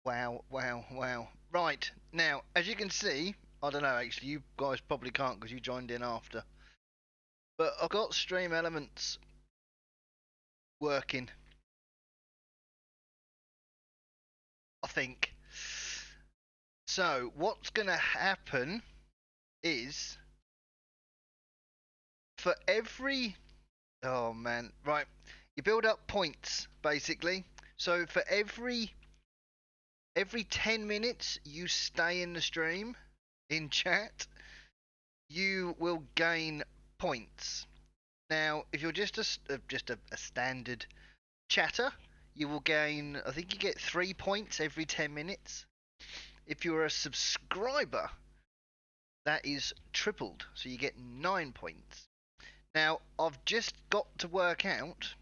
Wow, wow, wow. Right, now, as you can see, I don't know, actually, you guys probably can't because you joined in after. But I've got stream elements working. I think. So, what's going to happen is, for every... Oh, man. Right, you build up points, basically. So, for every 10 minutes you stay in the stream, in chat, you will gain points. Now, if you're just a standard chatter, you will gain, I think you get 3 points every 10 minutes. If you're a subscriber, that is tripled, so you get 9 points. Now, I've just got to work out,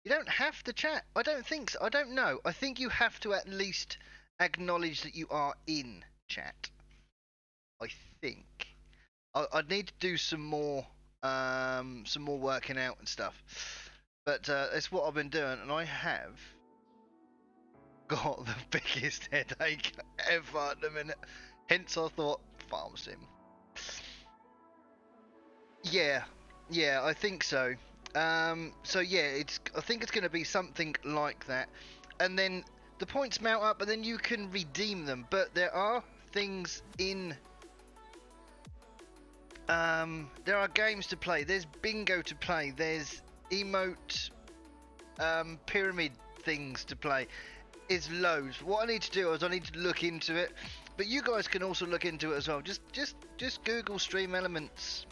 you don't have to chat. I don't think so. I don't know. I think you have to at least acknowledge that you are in chat. I think. I'd need to do some more working out and stuff. But that's what I've been doing, and I have got the biggest headache ever at the minute. Hence, I thought farm sim. Yeah, I think so. So yeah, I think it's going to be something like that, and then the points mount up, and then you can redeem them. But there are things in. There are games to play. There's bingo to play. There's emote, pyramid things to play. It's loads. What I need to do is I need to look into it, but you guys can also look into it as well. Just Google Stream Elements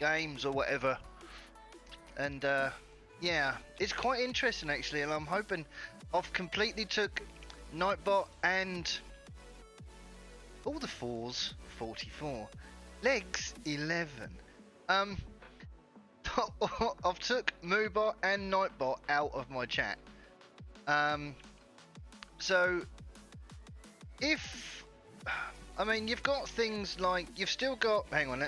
games or whatever, and yeah, it's quite interesting actually. And I'm hoping I've completely took Nightbot and all the fours, 44. Legs 11. I've took Moobot and Nightbot out of my chat. So if I mean you've got things like you've still got. Hang on,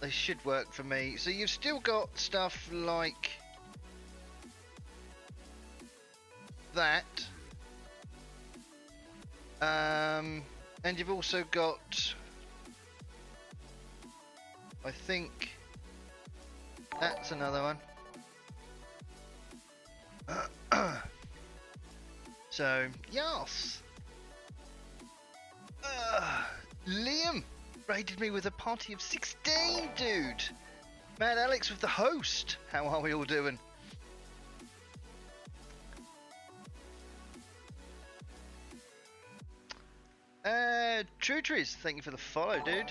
they should work for me. So you've still got stuff like that. And you've also got. I think that's another one. So, yes. Liam raided me with a party of 16, dude. Mad Alex with the host. How are we all doing? True Trees, thank you for the follow, dude.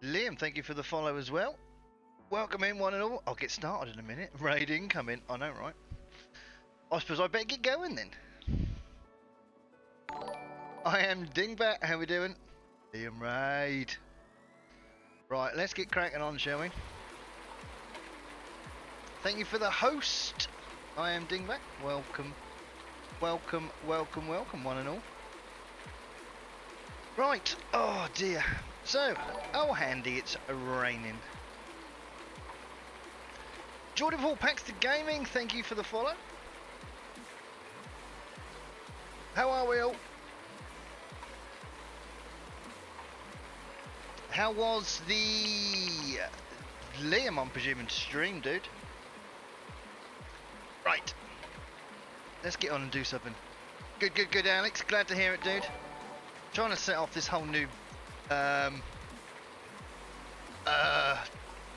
Liam, thank you for the follow as well. Welcome in, one and all. I'll get started in a minute. Raid incoming. I know, right? I suppose I better get going then. I am Dingbat. How we doing? Liam Raid. Right, let's get cracking on, shall we? Thank you for the host. I am Dingbat. Welcome. Welcome, welcome, welcome, one and all. Right. Oh, dear. So, oh handy, it's raining. Jordan Paul Paxton Gaming, thank you for the follow. How are we all? How was the Liam, I'm presuming, stream, dude? Right. Let's get on and do something. Good, Alex. Glad to hear it, dude. Trying to set off this whole new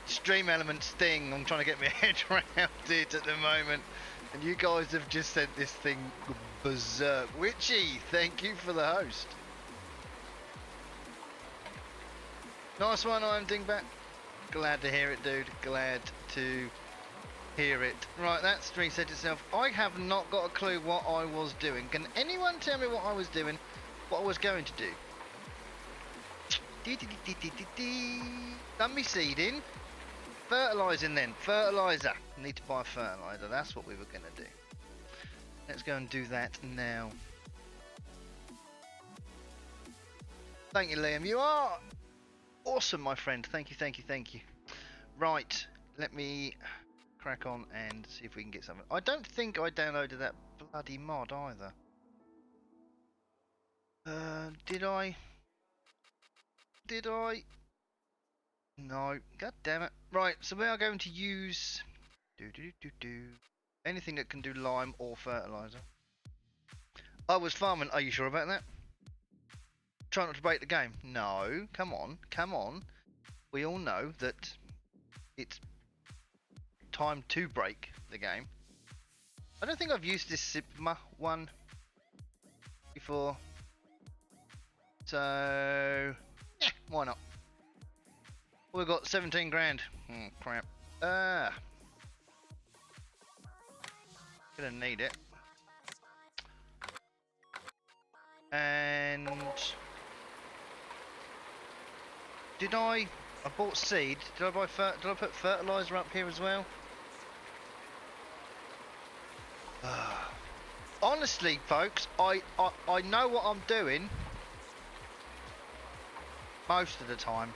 stream elements thing. I'm trying to get my head around it at the moment, and you guys have just sent this thing berserk. Witchy, thank you for the host. Nice one, I'm Dingbat. Glad to hear it, dude. Glad to hear it. Right, that's reset itself. I have not got a clue what I was doing. Can anyone tell me what I was doing? What I was going to do? Done me seeding. Fertilising then. Fertiliser. Need to buy fertiliser. That's what we were going to do. Let's go and do that now. Thank you, Liam. You are awesome, my friend. Thank you. Right. Let me crack on and see if we can get something. I don't think I downloaded that bloody mod either. Did I? Did I? No. God damn it. Right, so we are going to use anything that can do lime or fertilizer. I was farming. Are you sure about that? Try not to break the game. No. Come on. Come on. We all know that it's time to break the game. I don't think I've used this Sigma one before. So, yeah, why not? We've got 17 grand. Crap. Gonna need it. And did I bought seed. Did I put fertilizer up here as well? Honestly, folks, I know what I'm doing most of the time.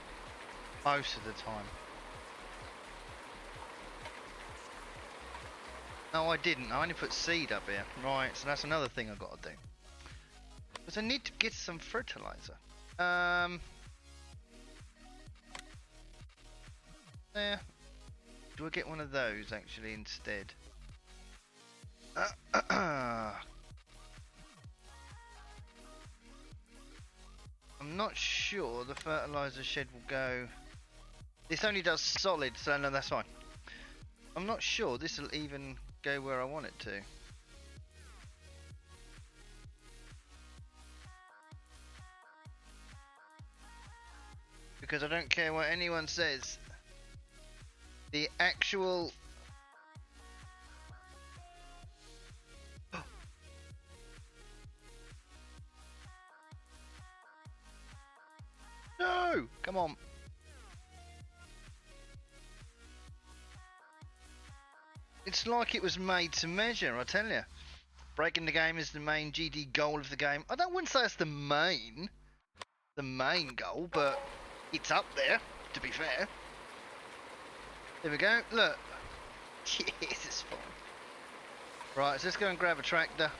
Most of the time. No, I didn't. I only put seed up here. Right, so that's another thing I've got to do. Because I need to get some fertilizer. There. Do I get one of those actually instead? I'm not sure the fertilizer shed will go. This only does solid, so no, that's fine. I'm not sure this will even go where I want it to. Because I don't care what anyone says. The actual... No! Come on. It's like it was made to measure, I tell you. Breaking the game is the main GD goal of the game. I wouldn't say it's the main goal, but it's up there, to be fair. There we go, look. Yes, it's fine. Right, so let's go and grab a tractor.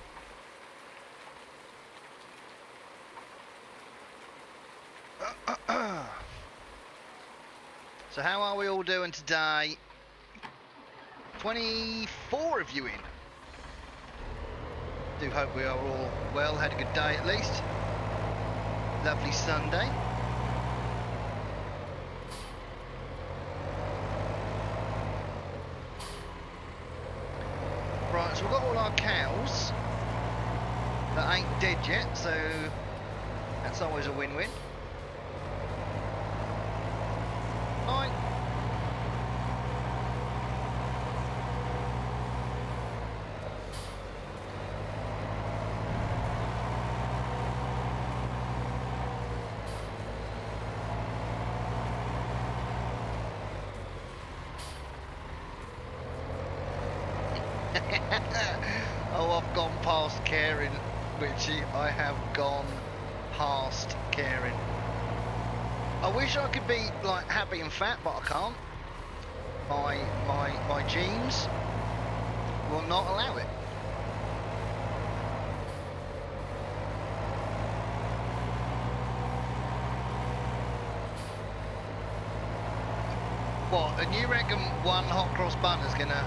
So how are we all doing today? 24 of you in. Do hope we are all well, had a good day at least. Lovely Sunday. Right, so we've got all our cows that ain't dead yet, so that's always a win-win. Fine. Oh, I've gone past caring, Richie. I have gone past caring. I wish I could be like happy and fat, but I can't. My genes will not allow it. What? And you reckon one hot cross bun is gonna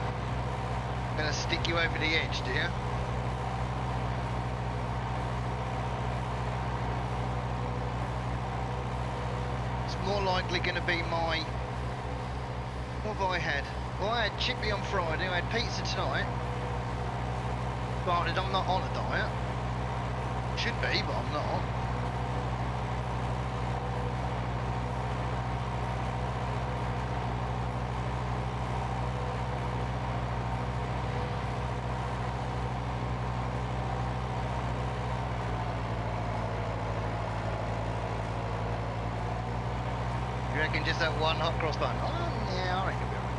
stick you over the edge, do you? It's more likely going to be my... What have I had? Well, I had chippy on Friday, I had pizza tonight. Granted, I'm not on a diet. Should be, but I'm not. You reckon just that one hot cross bun? Oh, yeah, I reckon it'll be alright.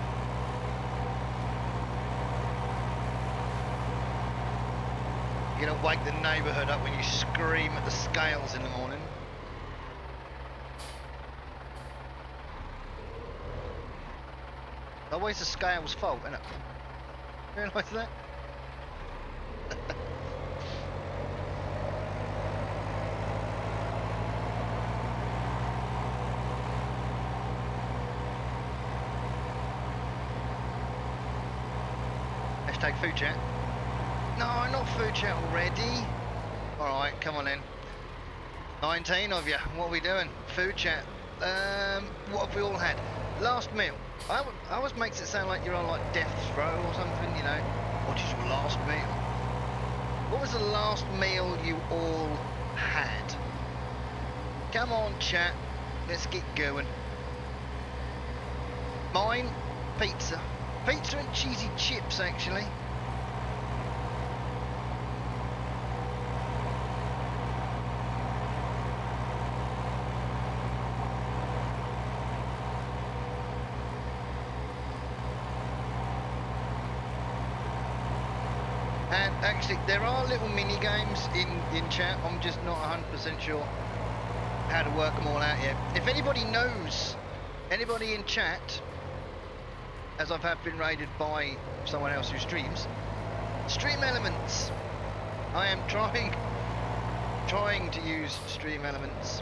You're gonna wake the neighbourhood up when you scream at the scales in the morning. Always the scale's fault, isn't it? Realise that? Hashtag food chat. No, not food chat already. Alright, come on in. 19 of you. What are we doing? Food chat. What have we all had? Last meal. I always makes it sound like you're on like death's row or something, you know. What is your last meal? What was the last meal you all had? Come on, chat. Let's get going. Mine, pizza. Pizza and cheesy chips, actually. And actually, there are little mini games in chat. I'm just not 100% sure how to work them all out yet. If anybody knows, anybody in chat, as I've been raided by someone else who streams, Stream Elements. I am trying to use Stream Elements,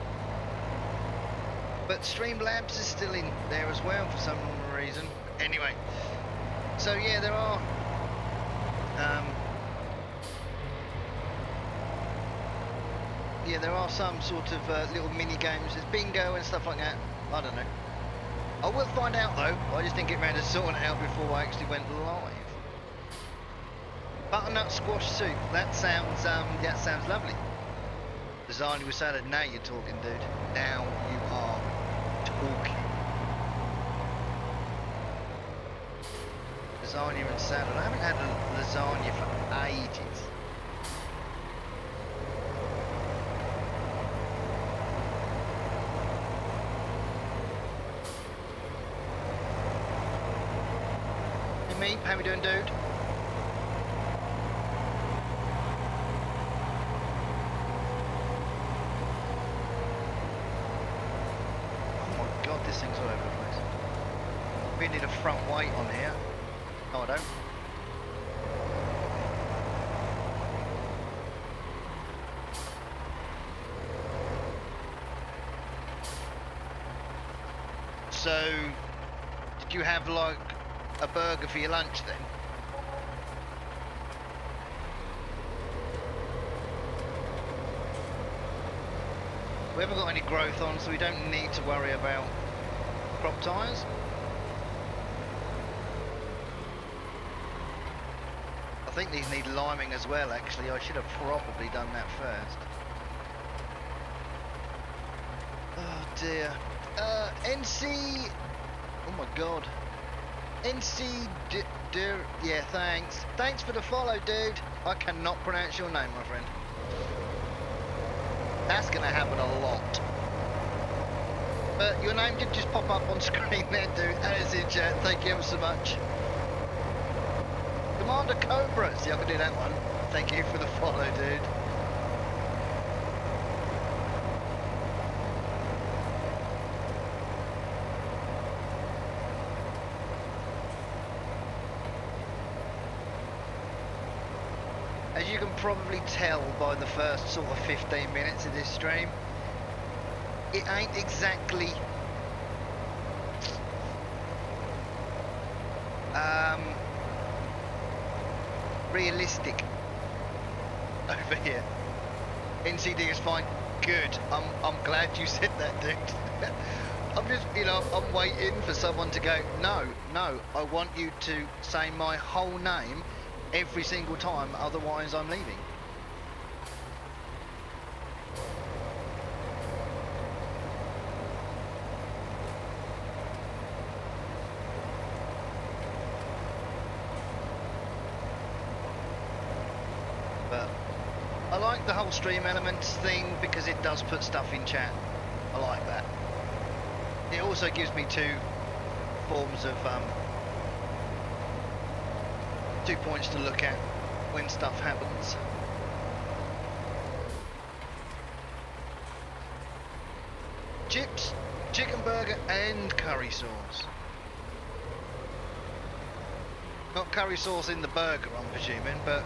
but Streamlabs is still in there as well for some reason. Anyway, so yeah, there are. Yeah, there are some sort of little mini games. There's bingo and stuff like that. I don't know. I will find out though. I just didn't get around to sorting it out before I actually went live. Butternut squash soup. That sounds lovely. Lasagna with salad. Now you're talking, dude. Now you are talking. Lasagna and salad. I haven't had a lasagna for ages. How we doing, dude? Oh my god, this thing's all over the place. We need a front weight on here. No, I don't. So, did you have like a burger for your lunch then? We haven't got any growth on, so we don't need to worry about crop tyres. I think these need liming as well, actually. I should have probably done that first. Oh dear. NC... Oh my god. Yeah, thanks. Thanks for the follow, dude. I cannot pronounce your name, my friend. That's gonna happen a lot. But your name did just pop up on screen there, dude. And it's in chat. Thank you ever so much. Commander Cobra. See, I can do that one. Thank you for the follow, dude. As you can probably tell by the first sort of 15 minutes of this stream, it ain't exactly realistic over here. NCD is fine. Good. I'm glad you said that, dude. I'm just, you know, I'm waiting for someone to go, no, I want you to say my whole name every single time, otherwise I'm leaving. But I like the whole stream elements thing because it does put stuff in chat. I like that. It also gives me two forms of 2 points to look at when stuff happens. Chips, chicken burger and curry sauce. Not curry sauce in the burger, I'm presuming, but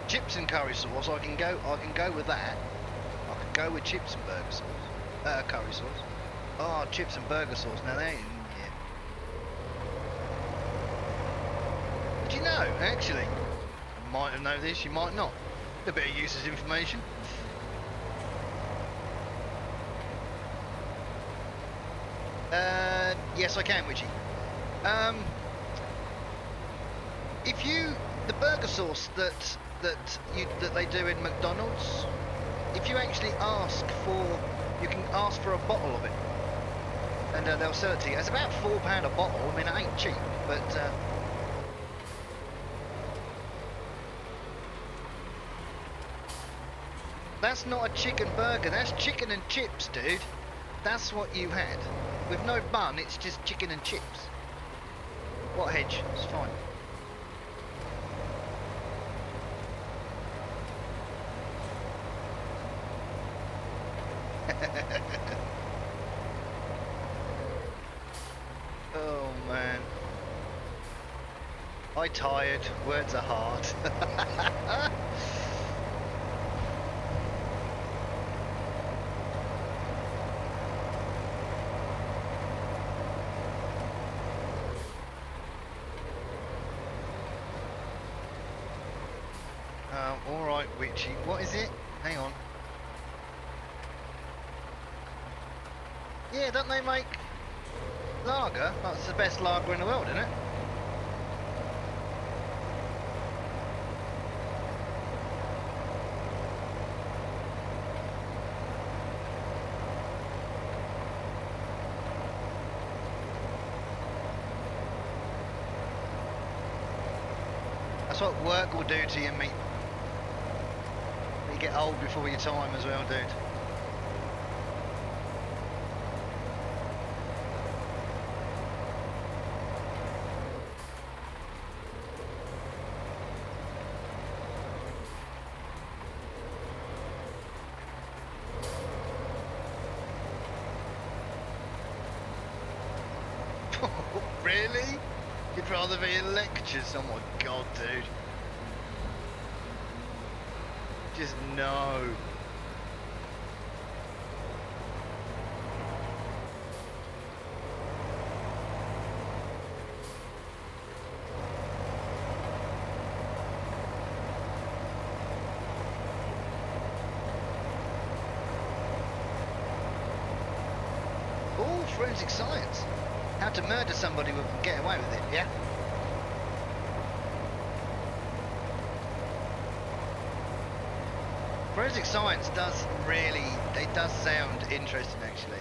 chips and curry sauce. I can go with that. I can go with chips and burger sauce. Curry sauce. Oh, chips and burger sauce. Now they ain't in here. Did you know? Actually, you might have known this. You might not. A bit of useless information. Yes, I can, Witchy. If you the burger sauce that they do in McDonald's, if you actually you can ask for a bottle of it, and they'll sell it to you. It's about £4 a bottle. I mean, it ain't cheap, but that's not a chicken burger. That's chicken and chips, dude. That's what you had. With no bun, it's just chicken and chips. What hedge? It's fine. Oh man. I tired. Words are hard. Alright, Witchy. What is it? Hang on. Yeah, don't they make lager? That's the best lager in the world, isn't it? That's what work will do to you, mate. You get old before your time as well, dude. Really? You'd rather be in lectures? Oh my god, dude. Just no. Oh, forensic science. How to murder somebody and get away with it, yeah? Forensic science does sound interesting, actually.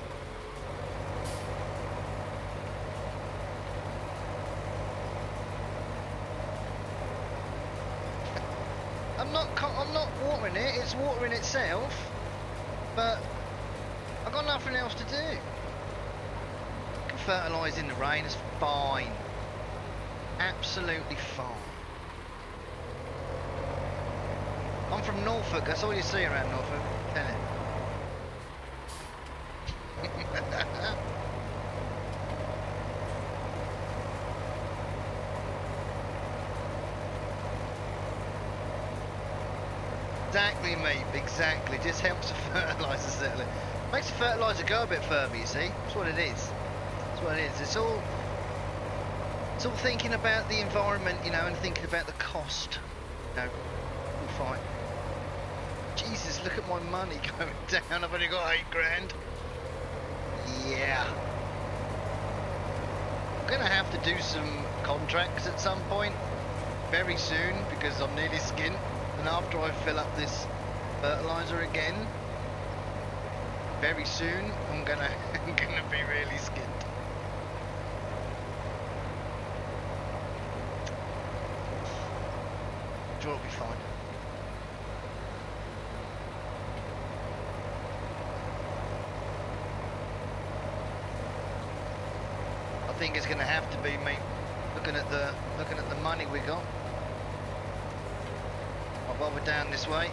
I'm not watering it, it's watering itself, but I've got nothing else to do. I can fertilise in the rain, it's fine. Absolutely fine. I'm from Norfolk, that's all you see around Norfolk, isn't it? Exactly, mate, exactly. Just helps the fertiliser settle it. Makes the fertiliser go a bit further, you see. That's what it is. That's what it is. It's all thinking about the environment, you know, and thinking about the cost. You know, all fine. Jesus, look at my money going down. I've only got 8 grand. Yeah. I'm going to have to do some contracts at some point. Very soon, because I'm nearly skint. And after I fill up this fertilizer again, very soon I'm gonna be really skint. Sure, it'll be fine. I think it's gonna have to be, mate. Looking at the money we got. While we're down this way.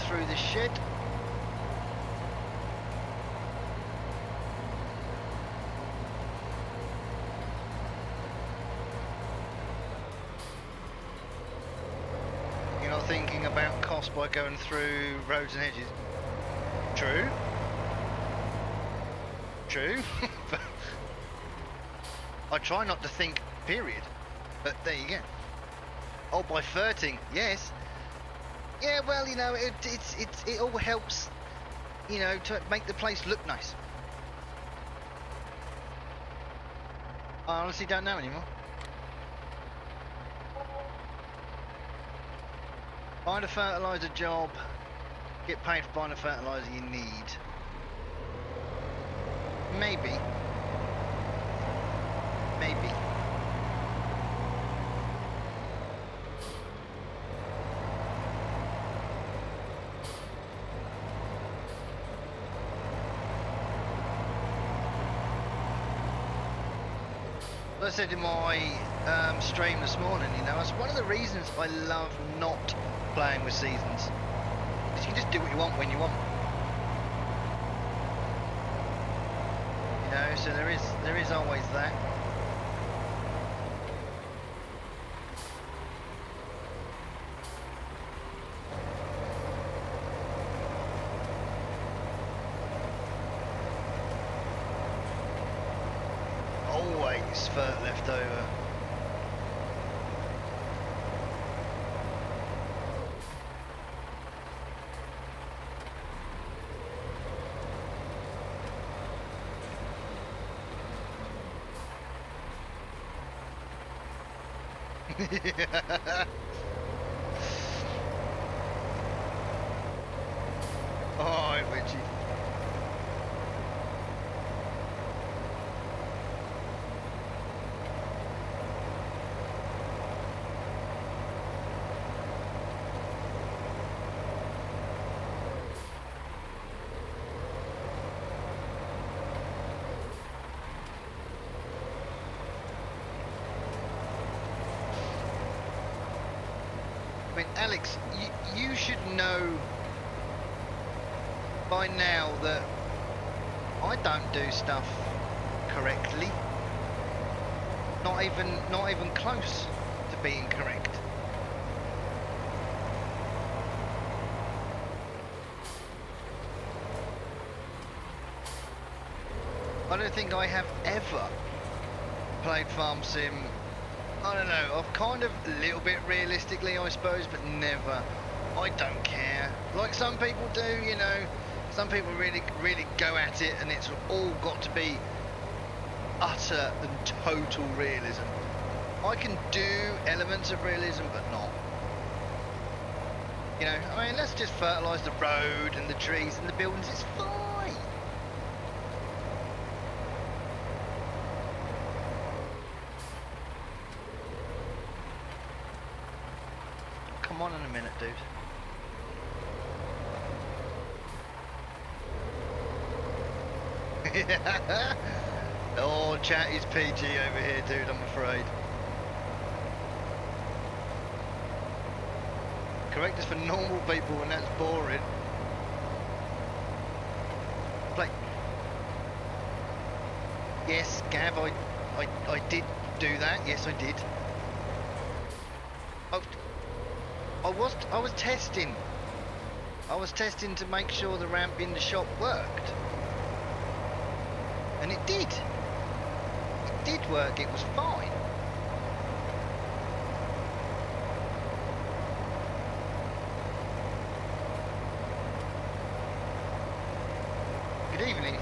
through this shed. You're not thinking about cost by going through roads and hedges. True. True. I try not to think, period. But there you go. Oh, by flirting, yes. Yeah, well, you know, it all helps, you know, to make the place look nice. I honestly don't know anymore. Find a fertiliser job. Get paid for buying the fertiliser you need. Maybe. Maybe. As I said in my stream this morning, you know, it's one of the reasons I love not playing with seasons. Because you can just do what you want when you want. You know, so there is always that. Always furt left over. Alright, Richie. I mean, Alex, you should know by now that I don't do stuff correctly. Not even close to being correct. I don't think I have ever played Farm Sim. I don't know, I've kind of a little bit realistically, I suppose, but never. I don't care. Like some people do, you know. Some people really go at it and it's all got to be utter and total realism. I can do elements of realism, but not. You know, I mean, let's just fertilise the road and the trees and the buildings, it's fine. Come on in a minute, dude. Oh, chat is PG over here, dude, I'm afraid. Correct is for normal people and that's boring. Play. Yes, Gav, I did do that. Yes, I did. I was testing. I was testing to make sure the ramp in the shop worked. And it did. It did work, it was fine. Good evening.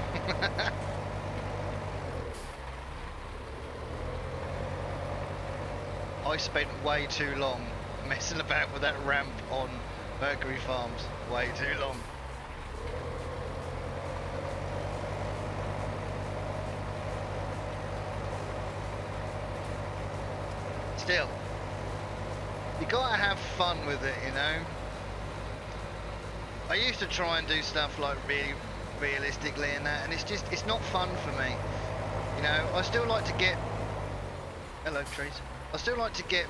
I spent way too long messing about with that ramp on Mercury Farms. Way too long. Still, you gotta have fun with it, you know. I used to try and do stuff like really realistically and that, and it's not fun for me. You know, I still like to get, hello trees, I still like to get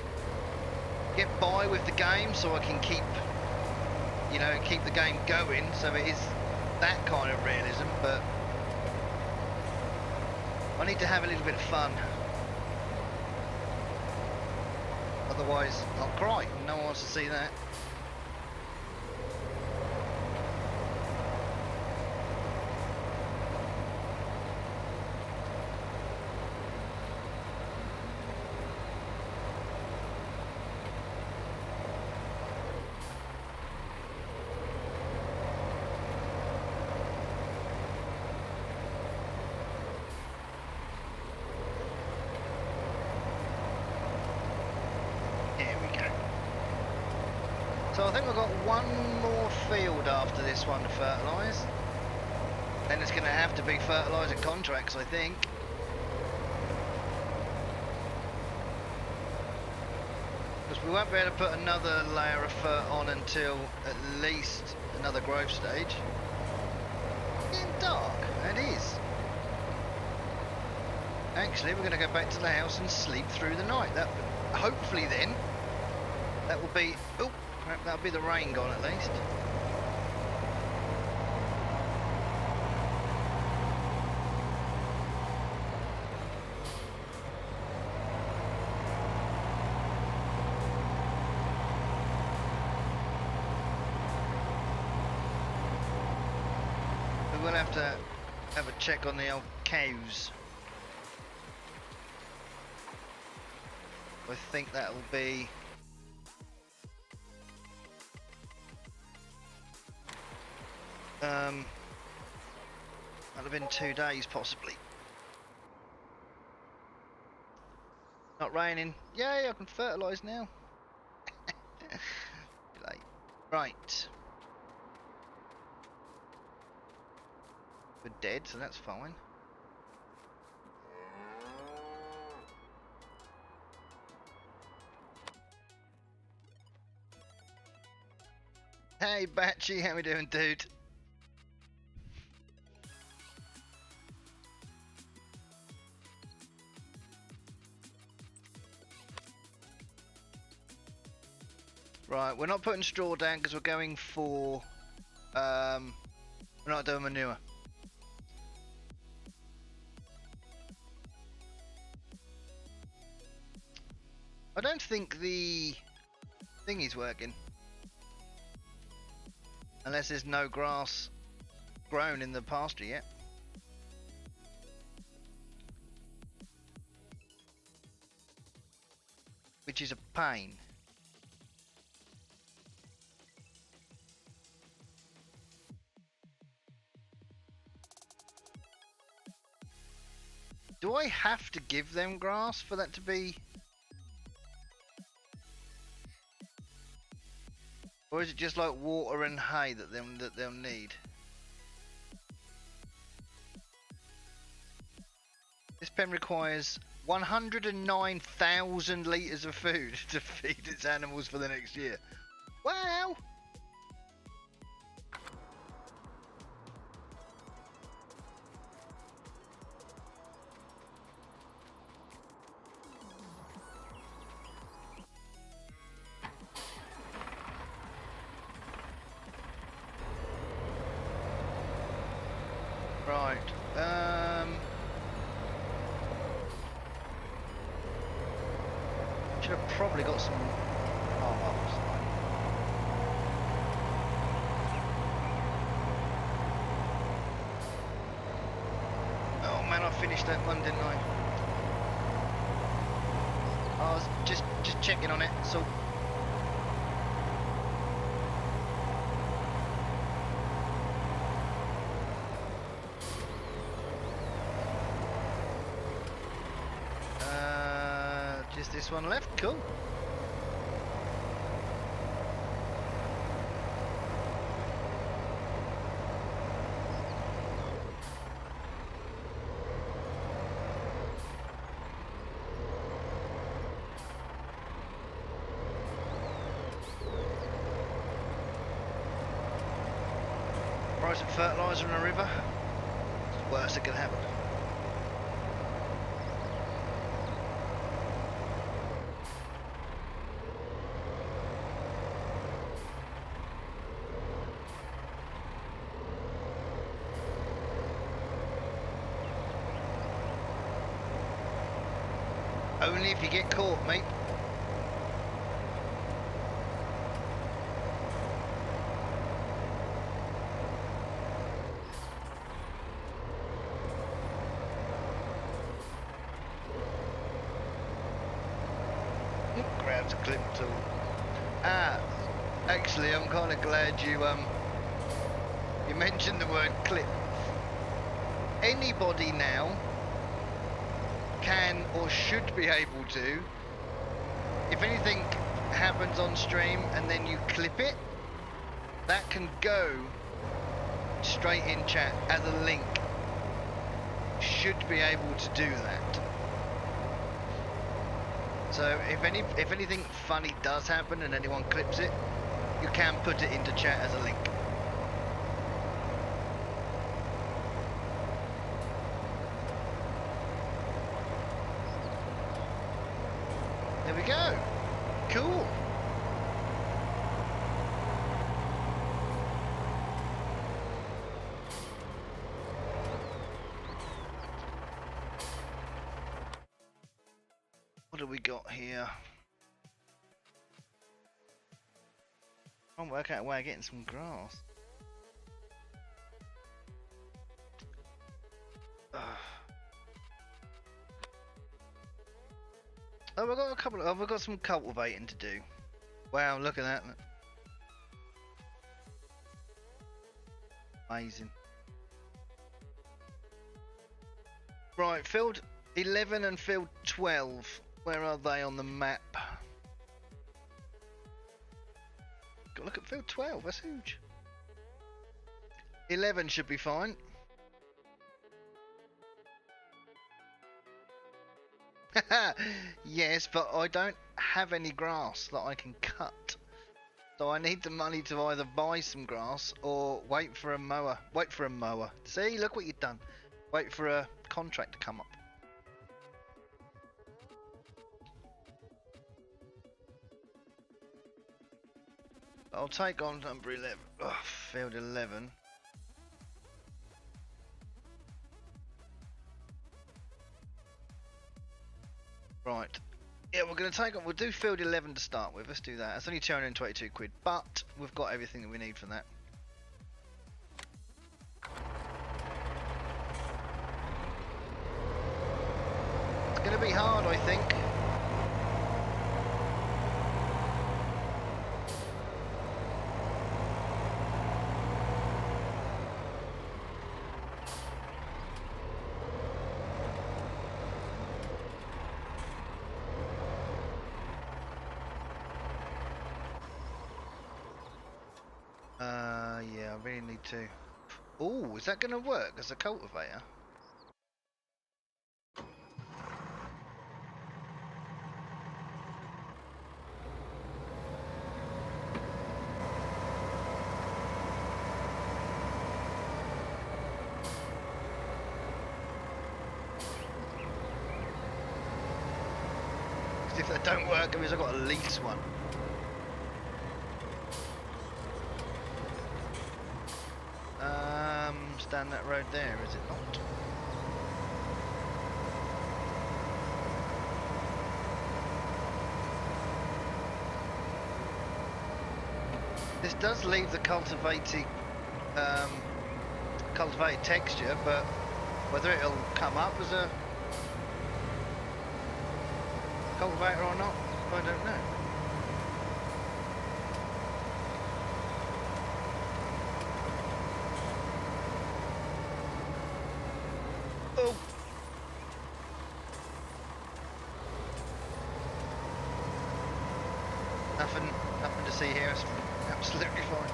by with the game so I can keep, you know, keep the game going, so it is that kind of realism, but I need to have a little bit of fun. Otherwise, I'll cry. No one wants to see that. So I think we've got one more field after this one to fertilise. Then it's going to have to be fertiliser contracts, I think. Because we won't be able to put another layer of fert on until at least another growth stage. It's getting dark, it is. Actually, we're going to go back to the house and sleep through the night. That hopefully then, that will be... Oh, that'll be the rain gone at least. We will have to have a check on the old cows. I think that'll be... that'll have been 2 days possibly. Not raining. Yay, I can fertilise now. Right. We're dead, so that's fine. Hey Batchy, how we doing, dude? Right, we're not putting straw down because we're going for, we're not doing manure. I don't think the thingy's working. Unless there's no grass grown in the pasture yet. Which is a pain. Do I have to give them grass for that to be... Or is it just like water and hay that they'll need? This pen requires 109,000 litres of food to feed its animals for the next year. Wow! Right, should have probably got some... Oh man, I finished that one, didn't I? I was just checking on it, so... This one left, cool. Price of fertiliser in a river, it's the worst that can happen. Only if you get caught, mate. Grabs a clip tool. Actually, I'm kind of glad you mentioned the word clip. Anybody now can or should be able to, if anything happens on stream and then you clip it, that can go straight in chat as a link. Should be able to do that. So if anything funny does happen and anyone clips it, you can put it into chat as a link. There we go. Cool. What do we got here? I'll work out a way of getting some grass. Oh, we've got a couple. Oh, we've got some cultivating to do. Wow, look at that. Amazing. Right, field 11 and field 12. Where are they on the map? Got to look at field 12. That's huge. 11 should be fine. Yes, but I don't have any grass that I can cut. So I need the money to either buy some grass or wait for a mower. Wait for a mower. See, look what you've done. Wait for a contract to come up. I'll take on number 11. Ugh, field 11. Right. Yeah, we're going to take on. We'll do field 11 to start with. Let's do that. It's only 222 quid, but we've got everything that we need for that. It's going to be hard, I think. Yeah, I really need to. Oh, is that going to work as a cultivator? Because if that don't work, it means I've got to lease one. Down that road there, is it not? This does leave the cultivated texture, but whether it'll come up as a cultivator or not, I don't know. Oh. Nothing to see here. It's absolutely fine.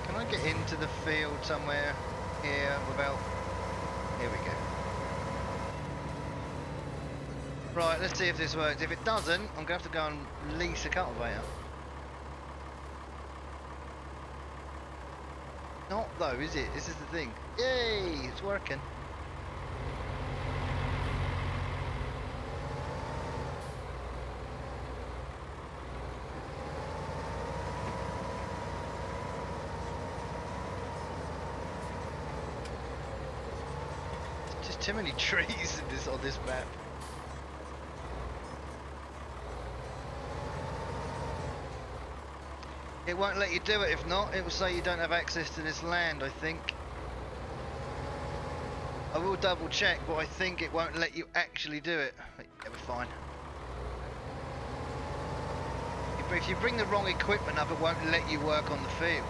Can I get into the field somewhere here without? Here we go. Right, let's see if this works. If it doesn't, I'm gonna have to go and lease a cultivator. Not though, is it? This is the thing. Yay, it's working. Just too many trees in on this map. It won't let you do it. If not, it will say you don't have access to this land, I think. I will double check, but I think it won't let you actually do it. Yeah, we're fine. If you bring the wrong equipment up, it won't let you work on the field.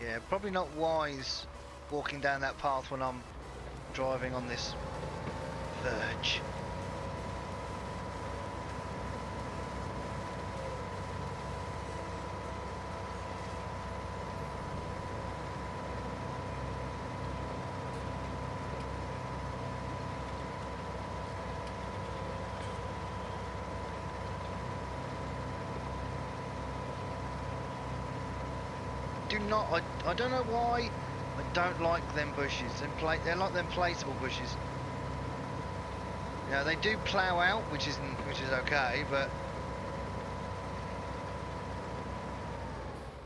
Yeah, probably not wise walking down that path when I'm driving on this verge. I don't know why I don't like them bushes. They're like them placeable bushes. You know, they do plough out, which is okay, but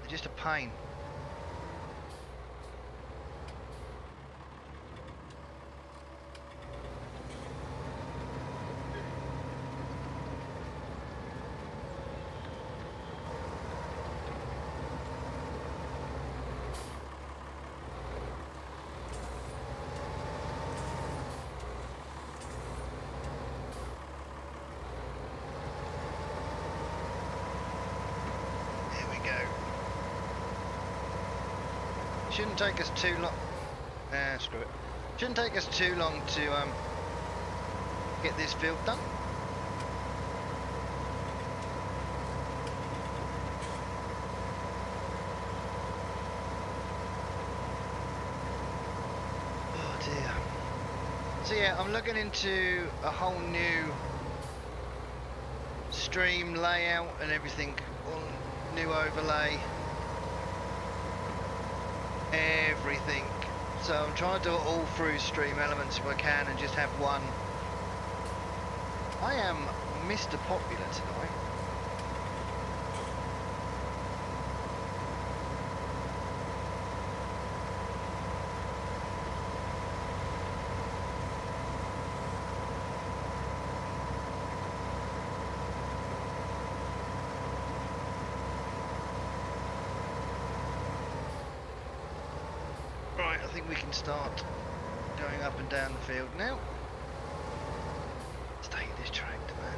they're just a pain. Shouldn't take us too long. Screw it. Shouldn't take us too long to get this field done. Oh dear. So yeah, I'm looking into a whole new stream layout and everything, all new overlay. Everything. So I'm trying to do it all through Stream Elements if I can and just have one. I am Mr. Popular tonight. Right, I think we can start going up and down the field now. Let's take this tractor, man.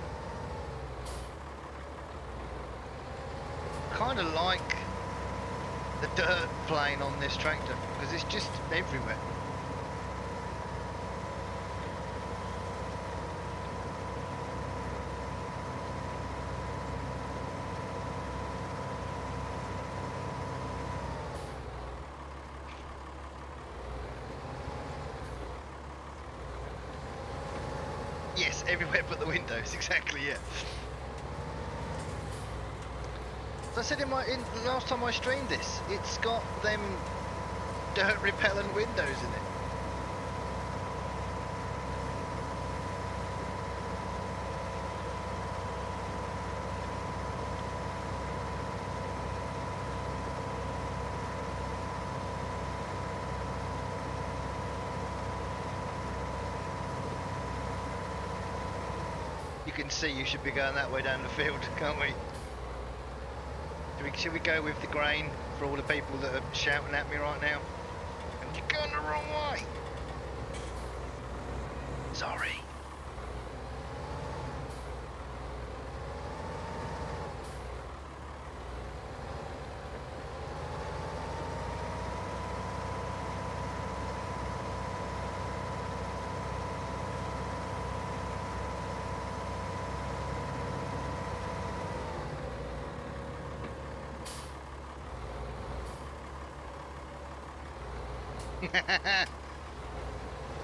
Kind of like the dirt plane on this tractor because it's just everywhere. Yes, everywhere but the windows, exactly, yeah. As I said in last time I streamed this, it's got them dirt repellent windows in it. You can see you should be going that way down the field, can't we? Should we go with the grain for all the people that are shouting at me right now? And you're going the wrong way. Sorry.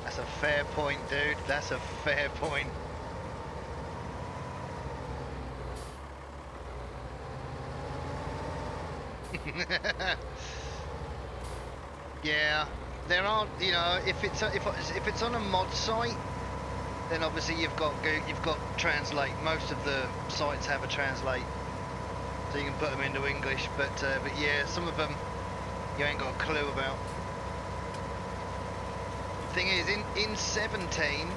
That's a fair point, dude. That's a fair point. Yeah, there are. You know, if it's on a mod site, then obviously you've got translate. Most of the sites have a translate, so you can put them into English. But yeah, some of them you ain't got a clue about. Thing is, in 17,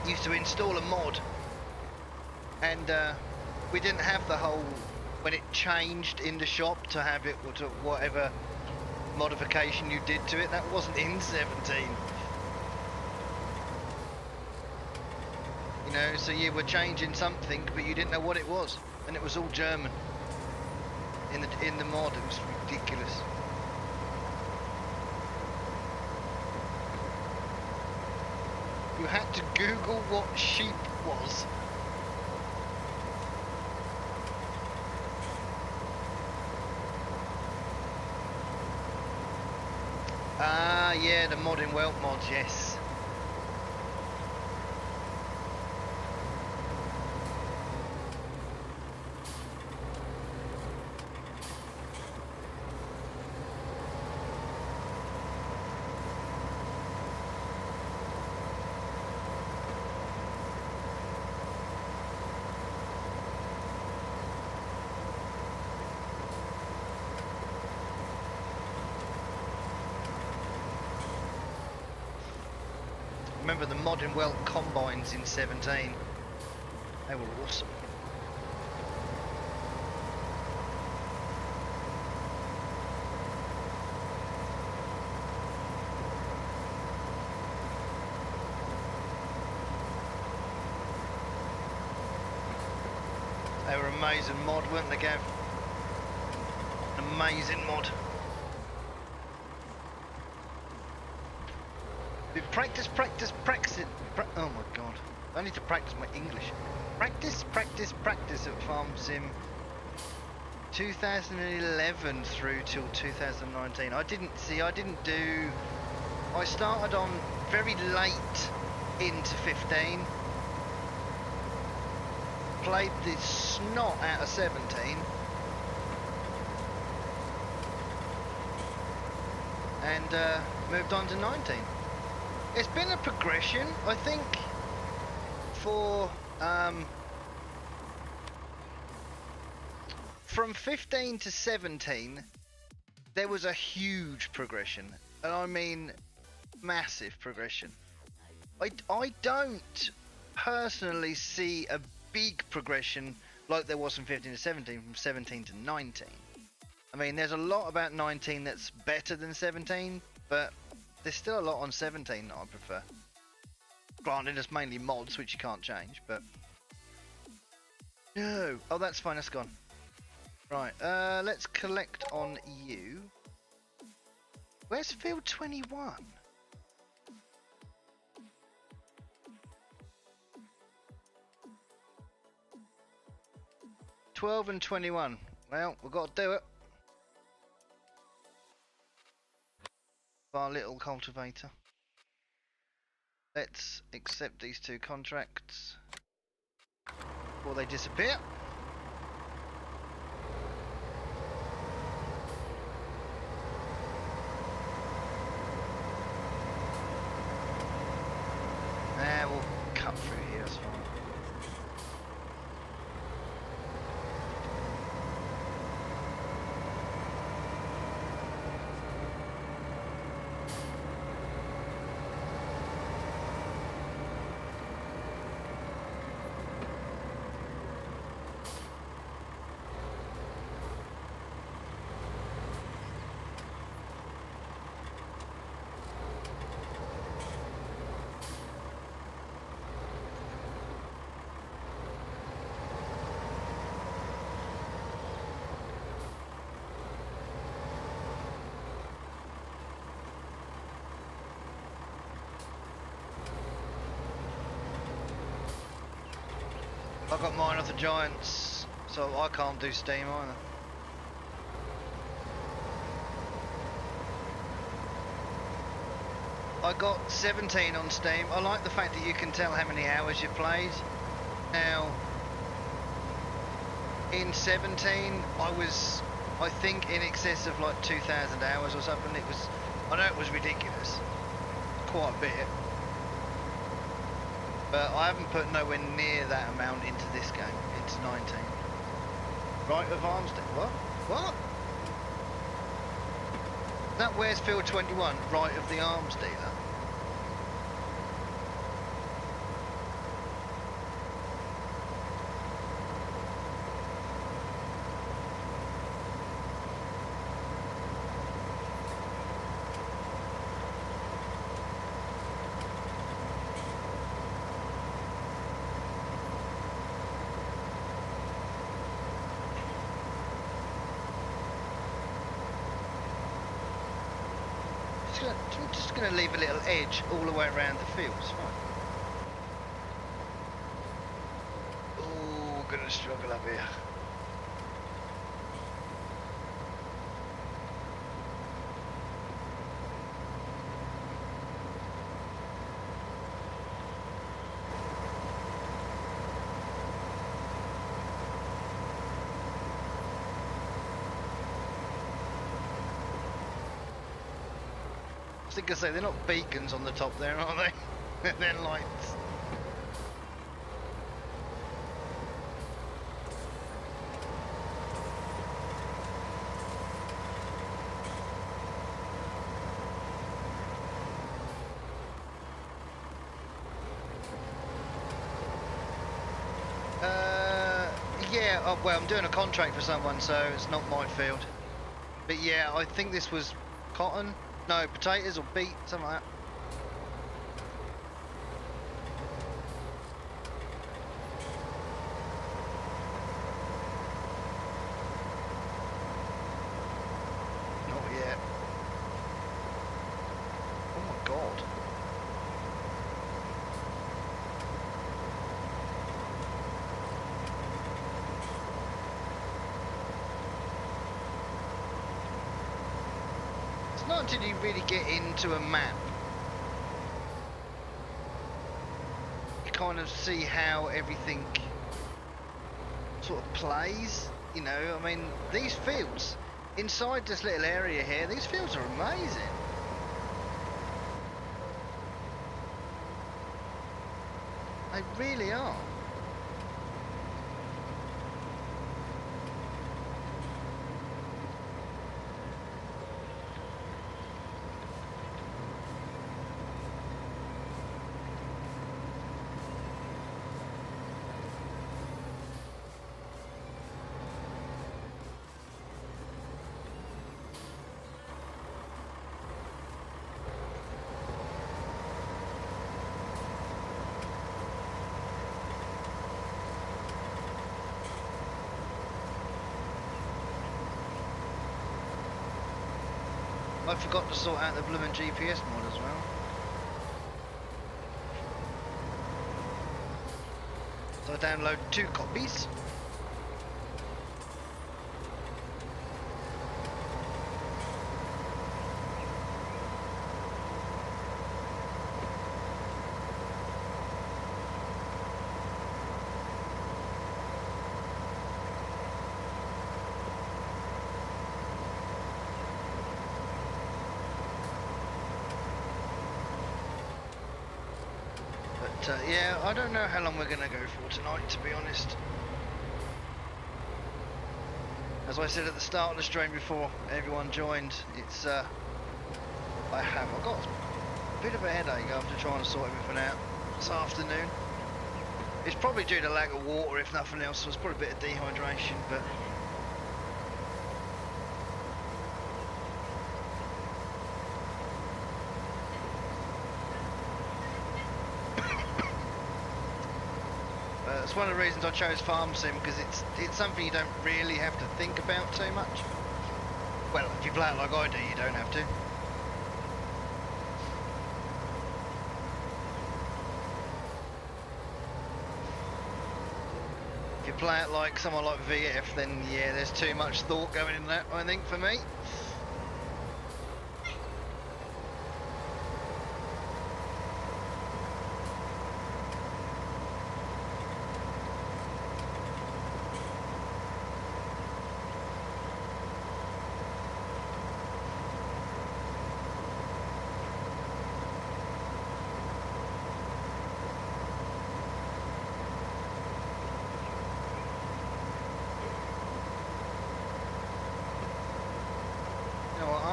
you used to install a mod, and we didn't have the whole when it changed in the shop to have it or to whatever modification you did to it. That wasn't in 17. You know, so you were changing something, but you didn't know what it was, and it was all German in the mod. It was ridiculous. You had to Google what sheep was. Ah, yeah, the mod in Welt mods, yes. Remember the modern Welt combines in 17? They were awesome. They were an amazing mod, weren't they, Gav? An amazing mod. Practice it. Oh my god. I need to practice my English. Practice at Farm Sim 2011 through till 2019. I started on very late into 15. Played the snot out of 17. And moved on to 19. It's been a progression, I think, for from 15 to 17, there was a huge progression, and I mean massive progression. I don't personally see a big progression like there was from 15 to 17, from 17 to 19. I mean, there's a lot about 19 that's better than 17, but there's still a lot on 17 that I prefer. Granted, it's mainly mods, which you can't change, but... No! Oh, that's fine, that's gone. Right, let's collect on you. Where's field 21? $12 and 21. Well, we've got to do it. Our little cultivator. Let's accept these two contracts before they disappear. We'll cut through here, it's fine. I got mine off the Giants, so I can't do Steam either. I got 17 on Steam. I like the fact that you can tell how many hours you've played. Now, in 17, I think, in excess of like 2,000 hours or something. I know it was ridiculous, quite a bit. But I haven't put nowhere near that amount into this game, into 19. Right of arms, what? What? That where's Field 21, right of the arms dealer? I'm just going to leave a little edge all the way around the field, it's fine. Oh, going to struggle up here. I was going to say, they're not beacons on the top there, are they? They're lights. Yeah, oh, well, I'm doing a contract for someone, so it's not my field. But yeah, I think this was cotton. No, potatoes or beet, something like that. Not yet. Oh my god. It's not until you really get into a map you kind of see how everything sort of plays, you know. I mean, these fields inside this little area here, these fields are amazing. They really are. I forgot to sort out the blooming GPS mod as well. So I downloaded 2 copies. Yeah, I don't know how long we're going to go for tonight, to be honest. As I said at the start of the stream before everyone joined, it's I've got a bit of a headache after trying to sort everything out this afternoon. It's probably due to lack of water, if nothing else. So it's probably a bit of dehydration, but it's one of the reasons I chose Farm Sim, because it's something you don't really have to think about too much. Well, if you play it like I do, you don't have to. If you play it like someone like VF, then yeah, there's too much thought going into that, I think, for me.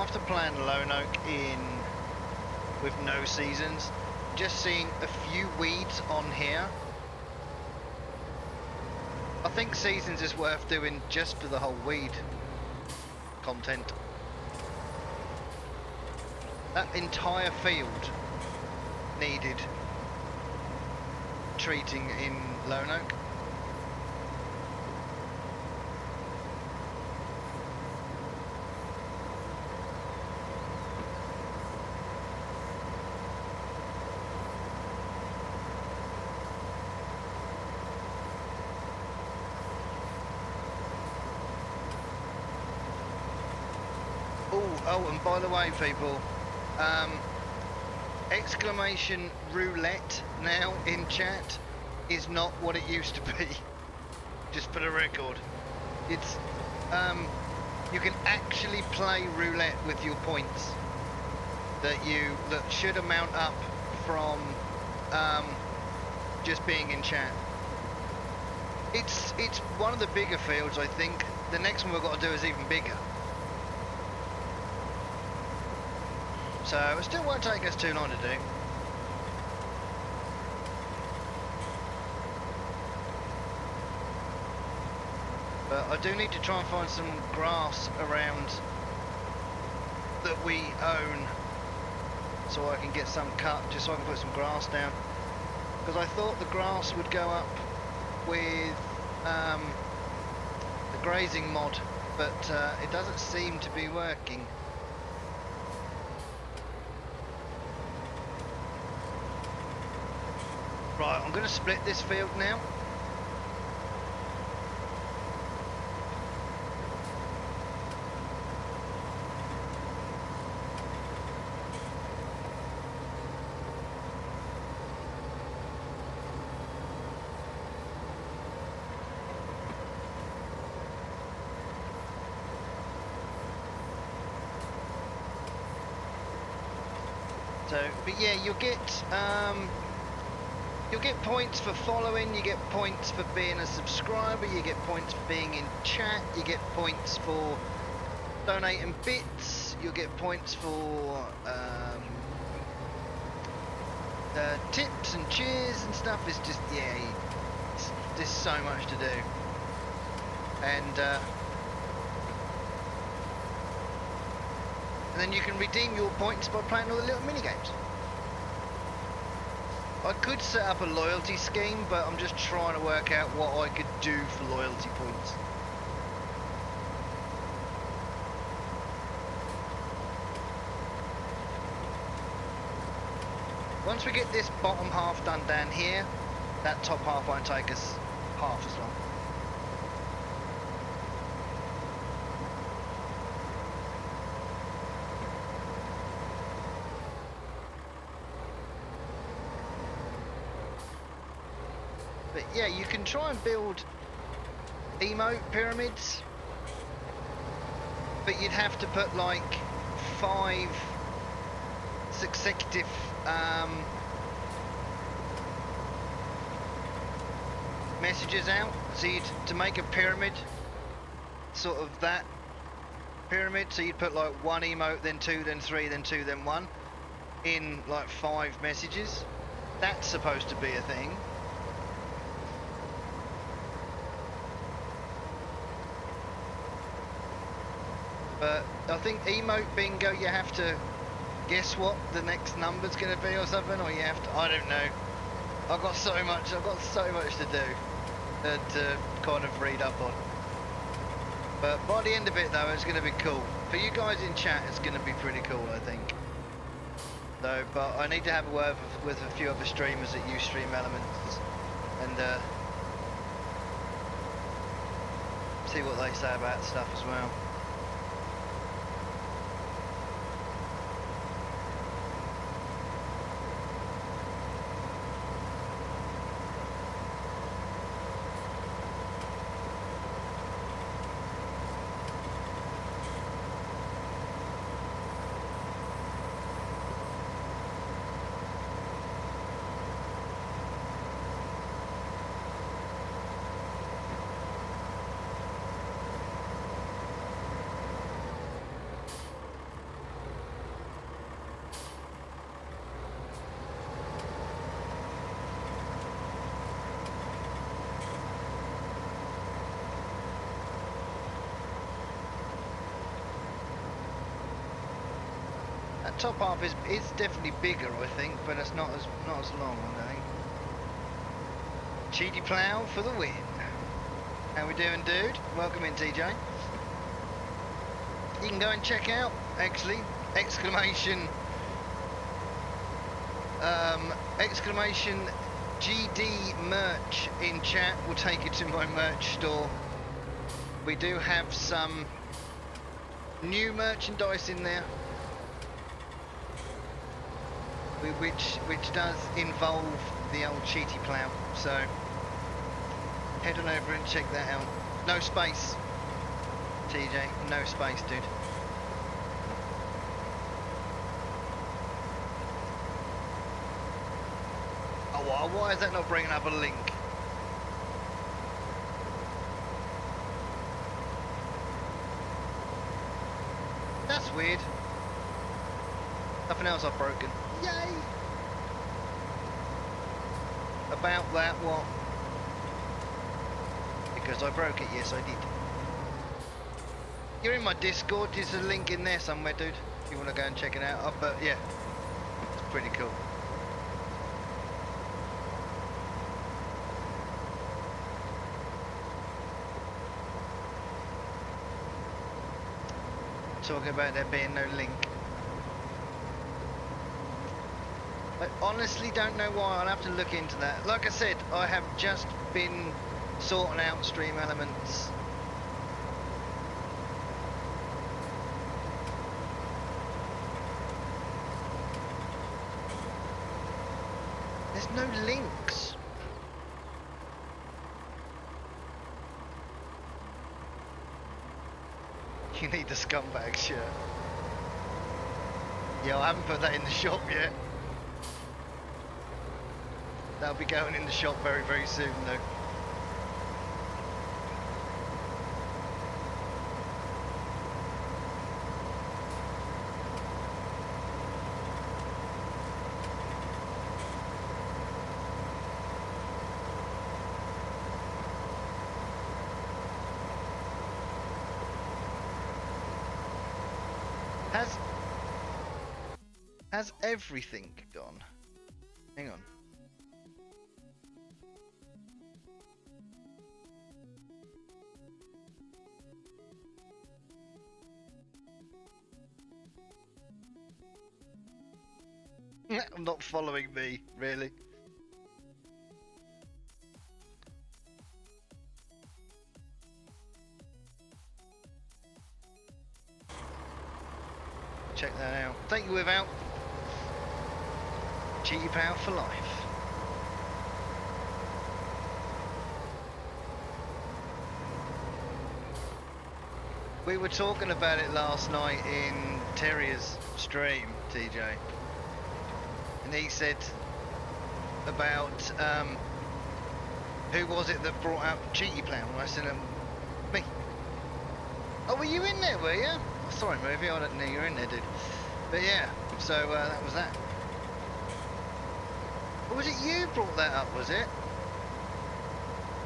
after playing Lone Oak with no seasons, just seeing a few weeds on here, I think seasons is worth doing just for the whole weed content. That entire field needed treating in Lone Oak. Oh, and by the way, people, exclamation roulette now in chat is not what it used to be. Just for the record, it's you can actually play roulette with your points that should amount up from just being in chat. It's one of the bigger fields, I think. The next one we've got to do is even bigger. So it still won't take us too long to do. But I do need to try and find some grass around that we own so I can get some cut, just so I can put some grass down. Because I thought the grass would go up with the grazing mod, but it doesn't seem to be working. Right, I'm going to split this field now. So, but yeah, you'll get points for following, you get points for being a subscriber, you get points for being in chat, you get points for donating bits, you'll get points for tips and cheers and stuff. It's just, yeah, there's so much to do. And then you can redeem your points by playing all the little mini games. I could set up a loyalty scheme, but I'm just trying to work out what I could do for loyalty points. Once we get this bottom half done down here, that top half won't take us half as long. But yeah, you can try and build emote pyramids, but you'd have to put like 5 consecutive messages out. So to make a pyramid, sort of that pyramid, so you'd put like 1 emote, then 2, then 3, then 2, then 1 in like 5 messages. That's supposed to be a thing. But I think emote bingo, you have to guess what the next number's going to be or something, or you have to, I don't know. I've got so much to do and to kind of read up on. But by the end of it though, it's going to be cool. For you guys in chat, it's going to be pretty cool, I think. So, but I need to have a word with a few other streamers that use Stream Elements and see what they say about stuff as well. top half is definitely bigger, I think, but it's not as long, I think. Cheaty plow for the win. How we doing, dude? Welcome in, TJ. You can go and check out, actually, exclamation GD merch in chat will take you to my merch store. We do have some new merchandise in there, which does involve the old cheaty plow. So head on over and check that out. No space, TJ. No space, dude. Oh, why is that not bringing up a link? That's weird. Nothing else I've broken. Yay! About that, what? Because I broke it, yes I did. You're in my Discord, there's a link in there somewhere, dude. If you want to go and check it out. But yeah, it's pretty cool. Talking about there being no link. I honestly don't know why. I'll have to look into that. Like I said, I have just been sorting out stream elements. There's no links. You need the scumbag shirt. Yeah, I haven't put that in the shop yet. That'll be going in the shop very, very soon though. Has everything gone? Hang on. I'm not following me, really. Check that out. Thank you, without. Cheaty power for life. We were talking about it last night in Terrier's stream, TJ. And he said about who was it that brought out Cheaty Plow? And I said, me. Oh, were you in there, were you? Oh, sorry, movie, I didn't know you were in there, dude. But yeah, so that was that. Or was it you brought that up, was it?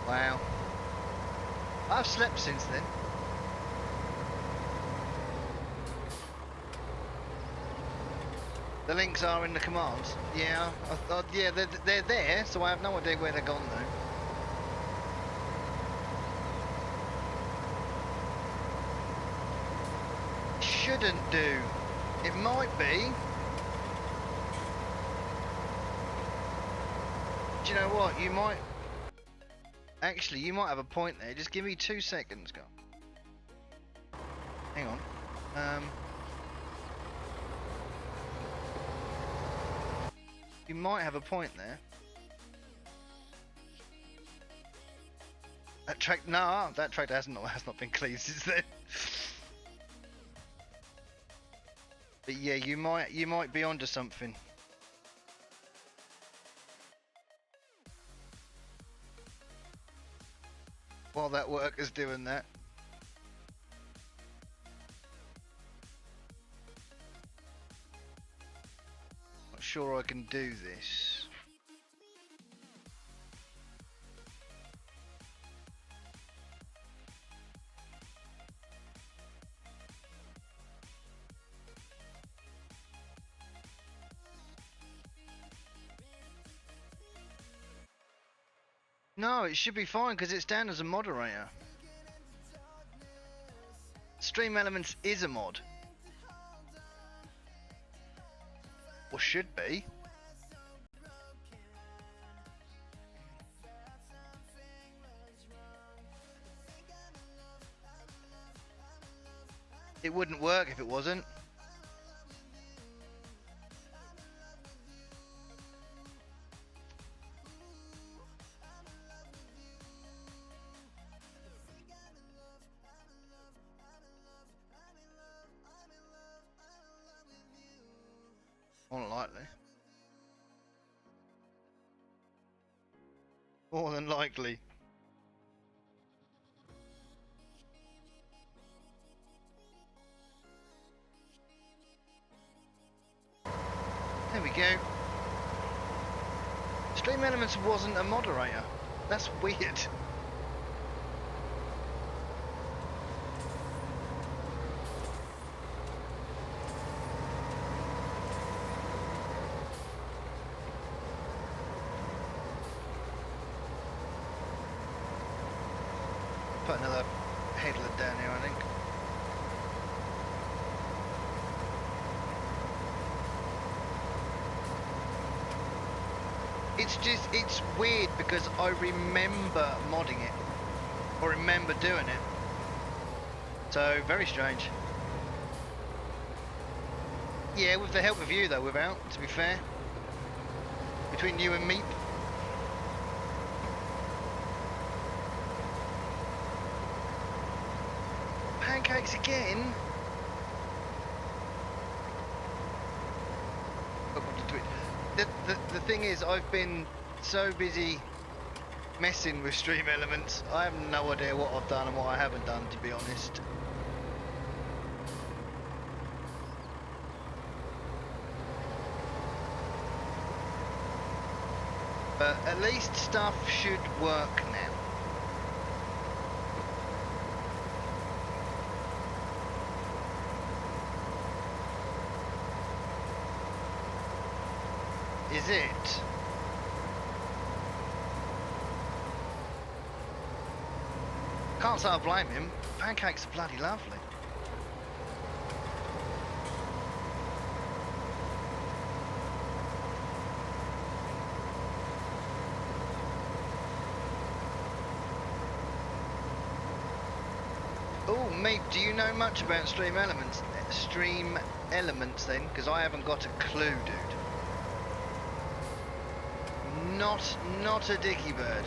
Wow. I've slept since then. The links are in the commands. Yeah, I thought, yeah, they're there, so I have no idea where they're gone though. Shouldn't do. It might be. Do you know what? You might... Actually, you might have a point there. Just give me 2 seconds, go. Hang on. You might have a point there. That track... No, that tractor has not been cleaned since then. But yeah, you might be onto something. While that worker's doing that. Not sure I can do this. No, it should be fine because it's down as a moderator. Stream Elements is a mod. Or should be. It wouldn't work if it wasn't. Unlikely. More than likely. There we go. Stream Elements wasn't a moderator. That's weird. Put another headlet down here, I think. It's weird because I remember modding it, or remember doing it. So, very strange. Yeah, with the help of you though, without, to be fair. Between you and me. Pancakes again? The thing is, I've been so busy messing with Stream Elements, I have no idea what I've done and what I haven't done, to be honest. But at least stuff should work now. Is it? Can't say I blame him. Pancakes are bloody lovely. Oh, mate, do you know much about Stream Elements? Stream Elements then? Because I haven't got a clue, dude. Not a dicky bird.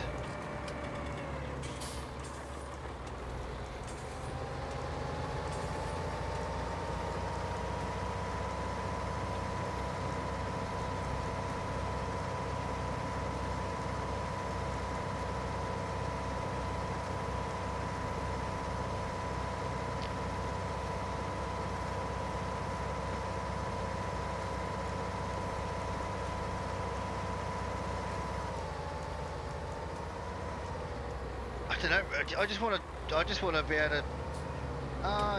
I don't know. I just want to be able to.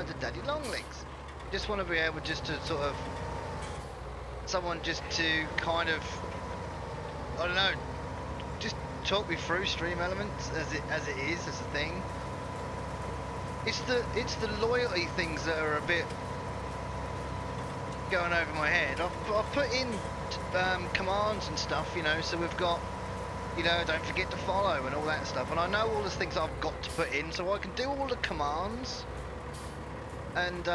The daddy long legs. Just want to be able just to sort of someone just to kind of, I don't know, just talk me through Stream Elements as it is as a thing. It's the loyalty things that are a bit going over my head. I've put in commands and stuff, you know, so we've got, you know, don't forget to follow and all that stuff, and I know all the things I've got to put in, so I can do all the commands, and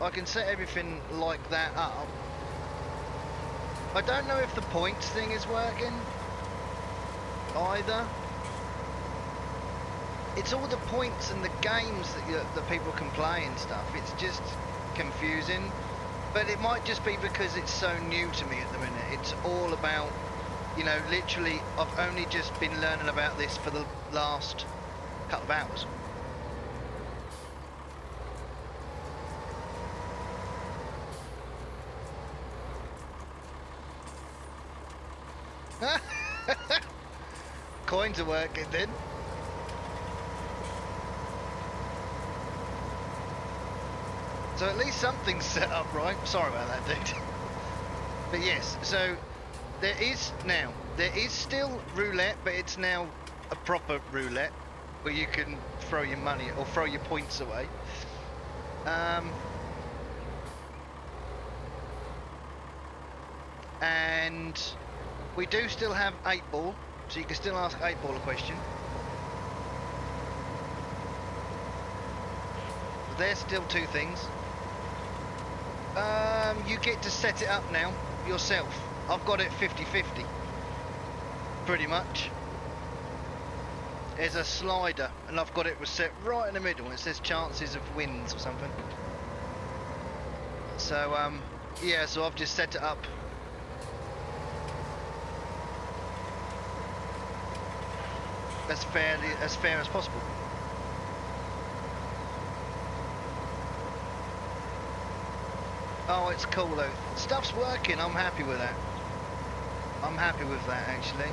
I can set everything like that up. I don't know if the points thing is working either. It's all the points and the games that people can play and stuff. It's just confusing, but it might just be because it's so new to me at the minute. It's all about, you know, literally I've only just been learning about this for the last couple of hours. Coins are working then. So at least something's set up right. Sorry about that, dude. But yes, so there is still roulette, but it's now a proper roulette where you can throw your money or throw your points away. And we do still have 8-ball, so you can still ask 8-ball a question. There's still 2 things. You get to set it up now yourself. I've got it 50-50, pretty much. There's a slider, and I've got it set right in the middle. It says chances of wins or something. So yeah, so I've just set it up. As fair as possible. Oh, it's cool though. Stuff's working. I'm happy with that. I'm happy with that actually.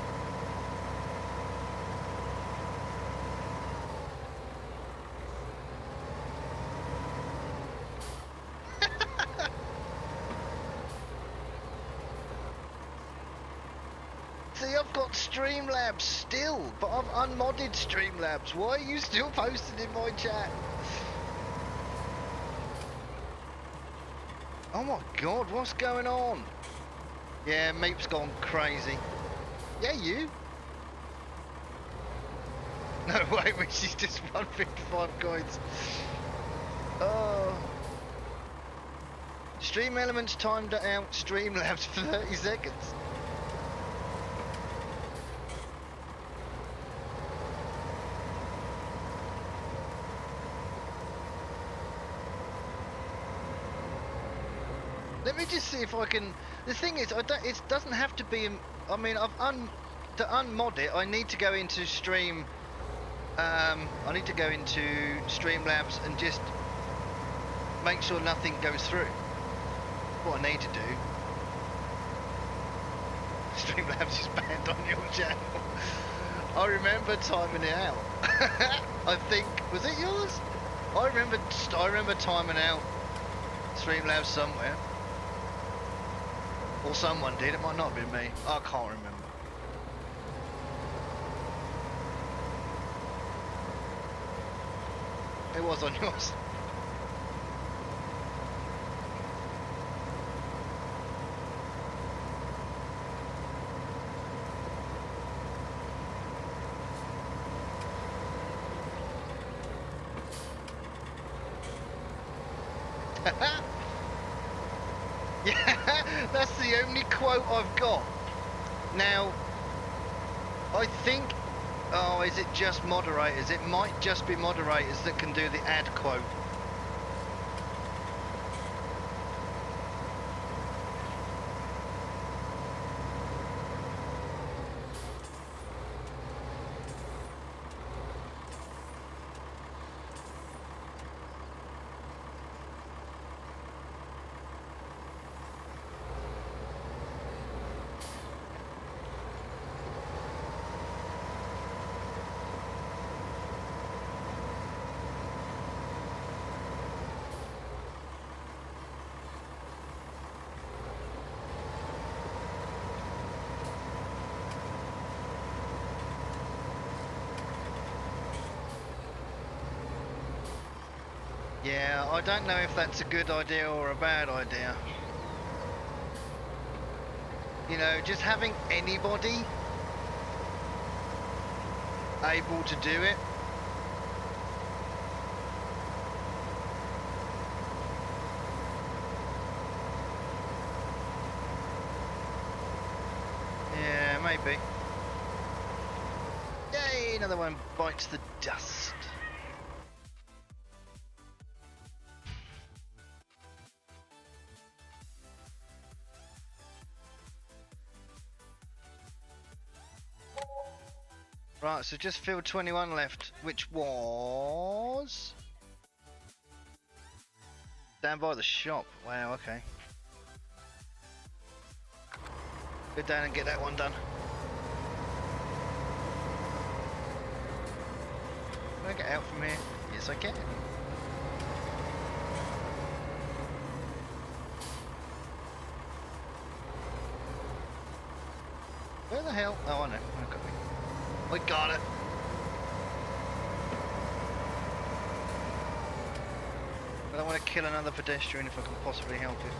See, I've got Streamlabs still, but I've unmodded Streamlabs. Why are you still posting in my chat? Oh my god, what's going on? Yeah, Meep's gone crazy. Yeah, you? No way, which is just 155 coins. Oh. Stream Elements timed out Streamlabs for 30 seconds. Let me just see if I can. The thing is, it doesn't have to be. I mean, to unmod it, I need to go into Stream. I need to go into Streamlabs and just make sure nothing goes through. What I need to do. Streamlabs is banned on your channel. I remember timing it out. I think, was it yours? I remember timing out Streamlabs somewhere. Or someone did, it might not have been me. I can't remember. It was on yours. Yeah, that's the only quote I've got. Now, I think, oh, is it just moderators? It might just be moderators that can do the ad quote. Yeah, I don't know if that's a good idea or a bad idea. You know, just having anybody able to do it. Yeah, maybe. Yay, another one bites the dust. Right, so just field 21 left, which was down by the shop. Wow, okay. Go down and get that one done. Can I get out from here? Yes, I can. Where the hell? Oh, I know. I got it. We got it. I don't want to kill another pedestrian if I can possibly help it.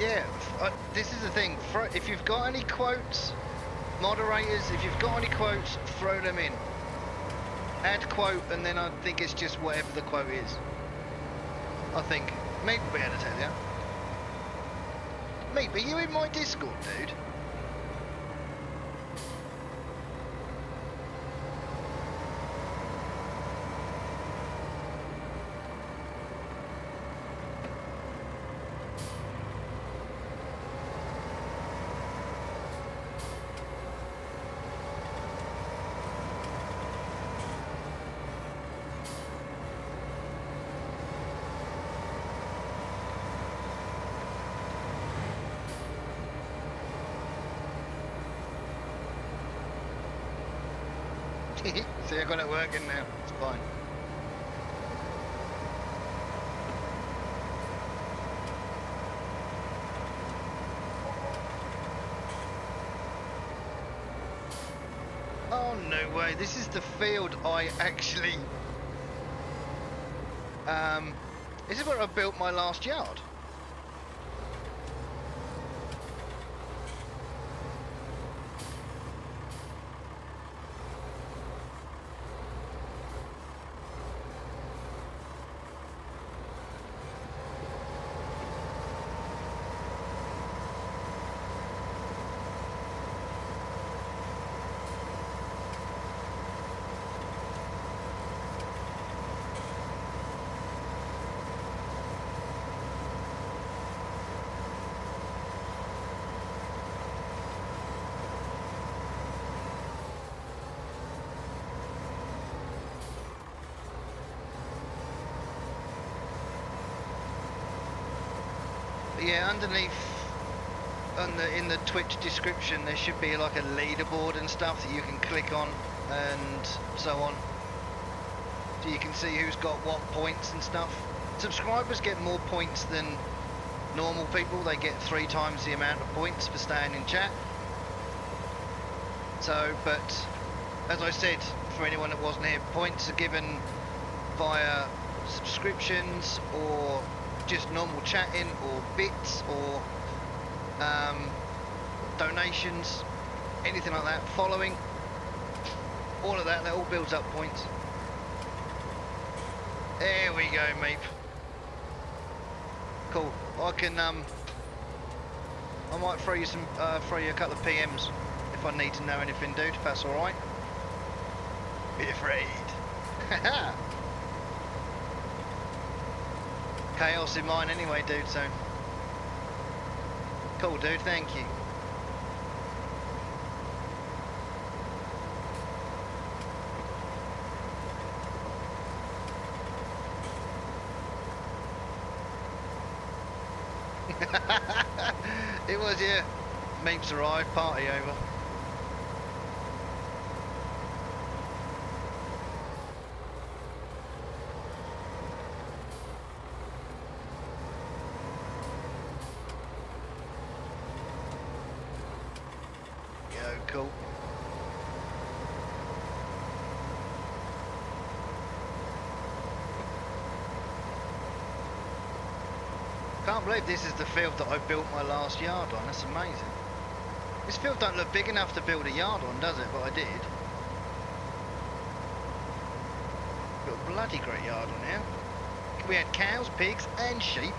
Yeah, this is the thing. If you've got any quotes, moderators, if you've got any quotes, throw them in. Add quote, and then I think it's just whatever the quote is. I think. Meep will be able to tell you. Meep, are you in my Discord, dude? See, I got it working now. It's fine. Oh no way! This is the field I actually. This is where I built my last yard. Yeah, underneath in the Twitch description there should be like a leaderboard and stuff that you can click on and so on. So you can see who's got what points and stuff. Subscribers get more points than normal people. They get 3 times the amount of points for staying in chat. So, but as I said, for anyone that wasn't here, points are given via subscriptions or just normal chatting or bits or donations, anything like that, following, all of that, that all builds up points. There we go, Meep. Cool. I can I might throw you a couple of PMs if I need to know anything, dude, if that's alright. Be afraid. Haha. Chaos in mine anyway, dude, so cool, dude, thank you. It was, yeah. Meeps arrived, party over. Cool. Can't believe this is the field that I built my last yard on. That's amazing. This field don't look big enough to build a yard on, does it? But I did. Got a bloody great yard on here. We had cows, pigs and sheep.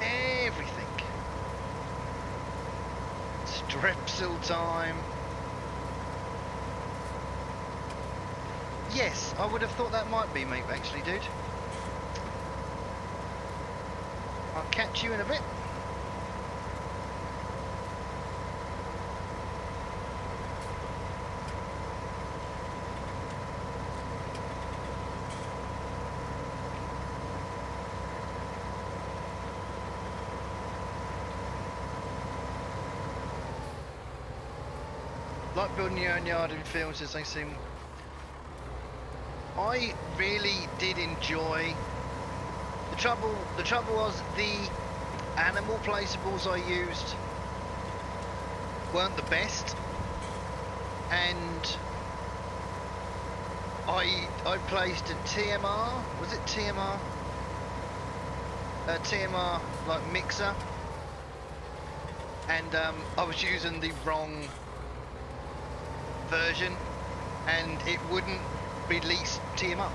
Everything. Strepsil time. Yes, I would have thought that might be Meep actually, dude. I'll catch you in a bit. like building your own yard in fields as they seem. I really did enjoy. The trouble was the animal placeables I used weren't the best, and I placed a TMR. Was it TMR? A TMR like mixer, and I was using the wrong version, and it wouldn't release TMR.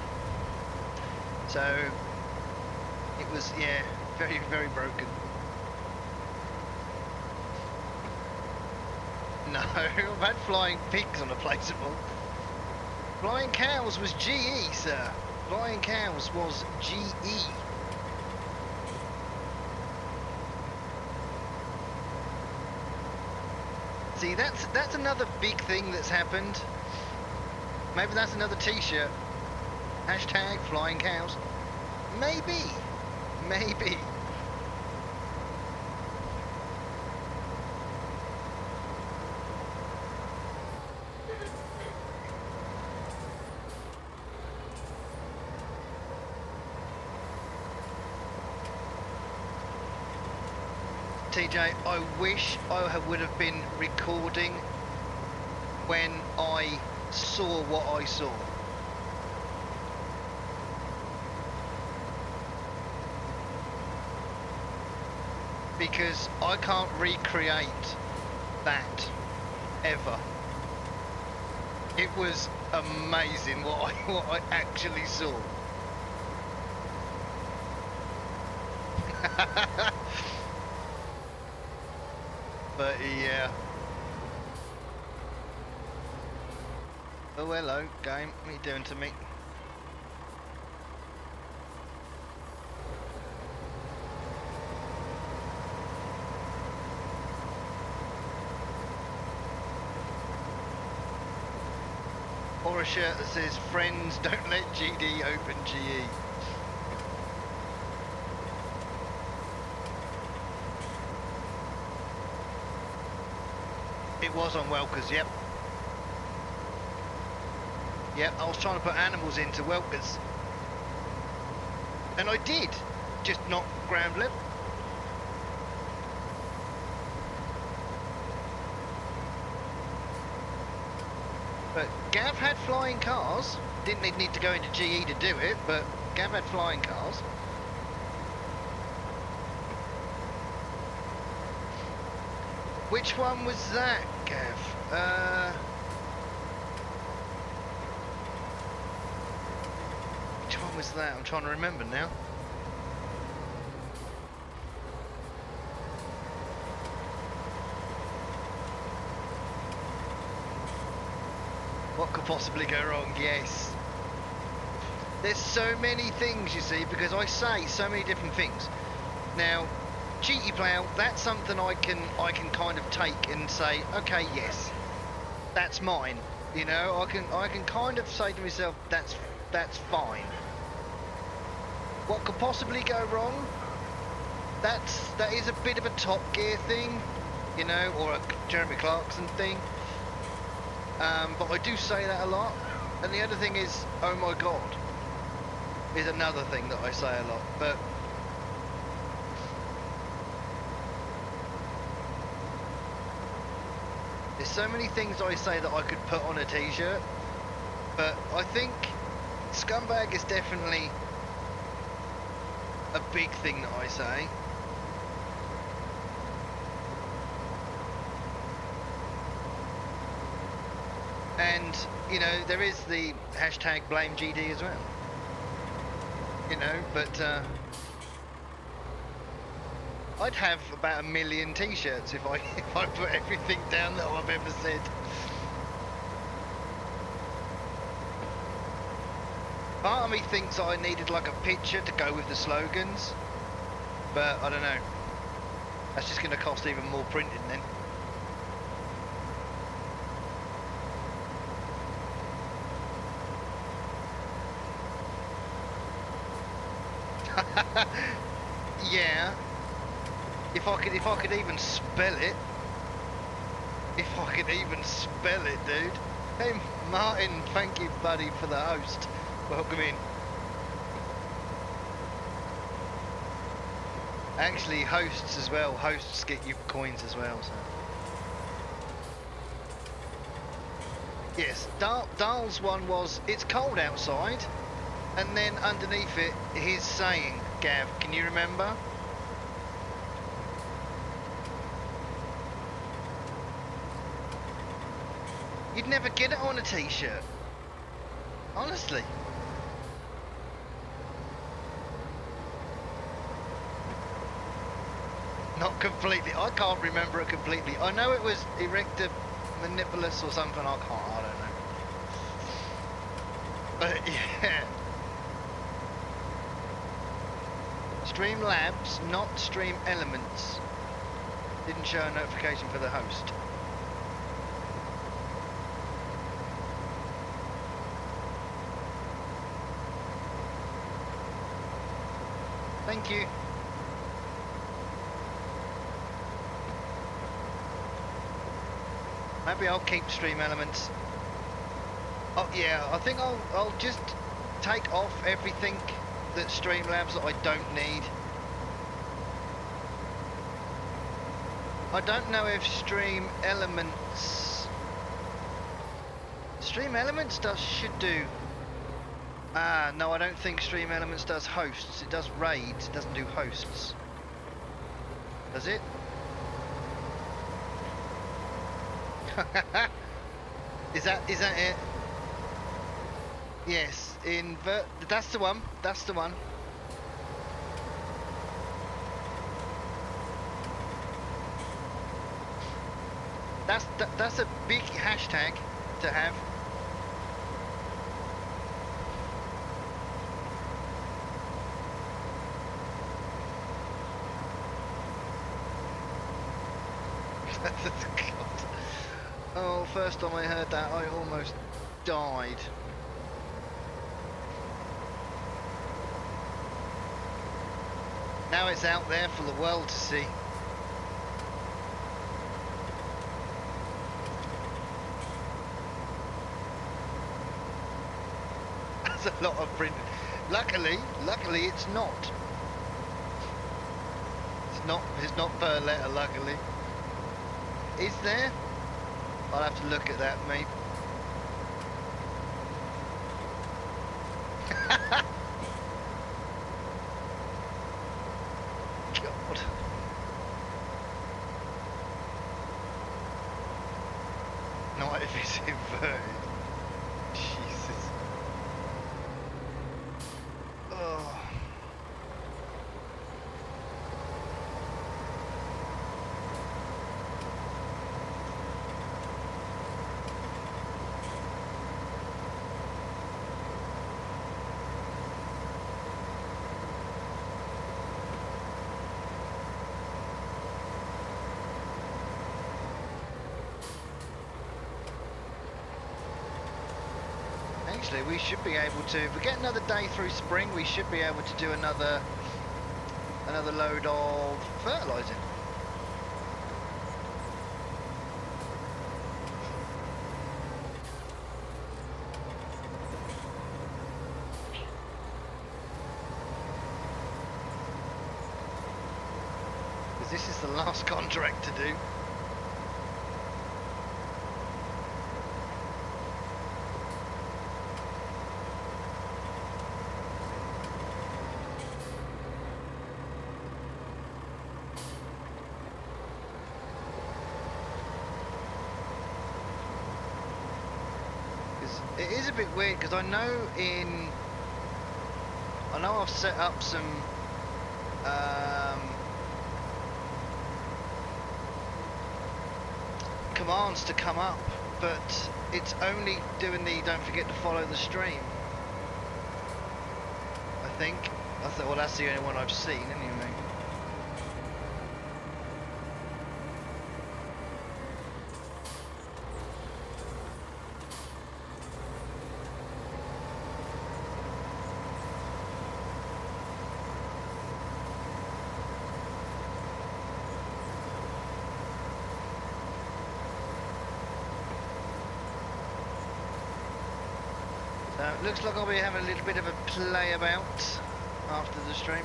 So it was, yeah, very, very broken. No, I've had flying pigs on a placeable. Flying cows was GE, sir. Flying cows was GE. See, that's another big thing that's happened. Maybe that's another t-shirt. Hashtag flying cows. Maybe. Maybe. TJ, I wish I would have been recording when I saw what I saw. Because I can't recreate that ever. It was amazing what I actually saw. But yeah. Oh, hello, game. What are you doing to me? Or a shirt that says, "Friends, don't let GD open GE." It was on Welkers, yep. Yep, I was trying to put animals into Welkers. And I did, just not ground level. But Gav had flying cars. Didn't need to go into GE to do it, but Gav had flying cars. Which one was that, Gav? Which one was that? I'm trying to remember now. What could possibly go wrong? Yes. There's so many things, you see, because I say so many different things. Now, cheaty plow, that's something I can kind of take and say, okay, yes, that's mine. You know, I can kind of say to myself, that's fine. What could possibly go wrong? That is a bit of a Top Gear thing, you know, or a Jeremy Clarkson thing. But I do say that a lot. And the other thing is, oh my god, is another thing that I say a lot. But there's so many things I say that I could put on a t-shirt. But I think scumbag is definitely a big thing that I say. And, you know, there is the hashtag blame GD as well. You know, but I'd have about 1 million t-shirts if I put everything down that I've ever said. Part of me thinks that I needed like a picture to go with the slogans, but I don't know. That's just going to cost even more printing then. Yeah. If I could even spell it. If I can even spell it, dude. Hey, Martin, thank you, buddy, for the host. Welcome in. Actually, hosts as well. Hosts get you coins as well, so. Yes, Dahl's one was, it's cold outside, and then underneath it, his saying, Gav, can you remember? You'd never get it on a t-shirt. Honestly. Not completely. I can't remember it completely. I know it was erector manipulus or something. I don't know. But yeah. Streamlabs, not Stream Elements. Didn't show a notification for the host. Thank you. Maybe I'll keep Stream Elements. Oh yeah, I think I'll just take off everything that Streamlabs that I don't need. I don't know if Stream Elements should do. No, I don't think Stream Elements does hosts. It does raids. It doesn't do hosts. Does it? Is that it? Yes, that's the one. That's the one. That's a big hashtag to have. Oh, first time I heard that, I almost died. Now it's out there for the world to see. That's a lot of printing. Luckily it's not. It's not per letter, luckily. Is there? I'll have to look at that, mate. God. Not if it's inverted. Jesus. Oh. Actually, we should be able to, if we get another day through spring, we should be able to do another load of fertilising. Because this is the last contract to do. It is a bit weird because I know I've set up some commands to come up, but it's only doing the don't forget to follow the stream. I think. I thought, well, that's the only one I've seen anyway. Looks like I'll be having a little bit of a play about after the stream.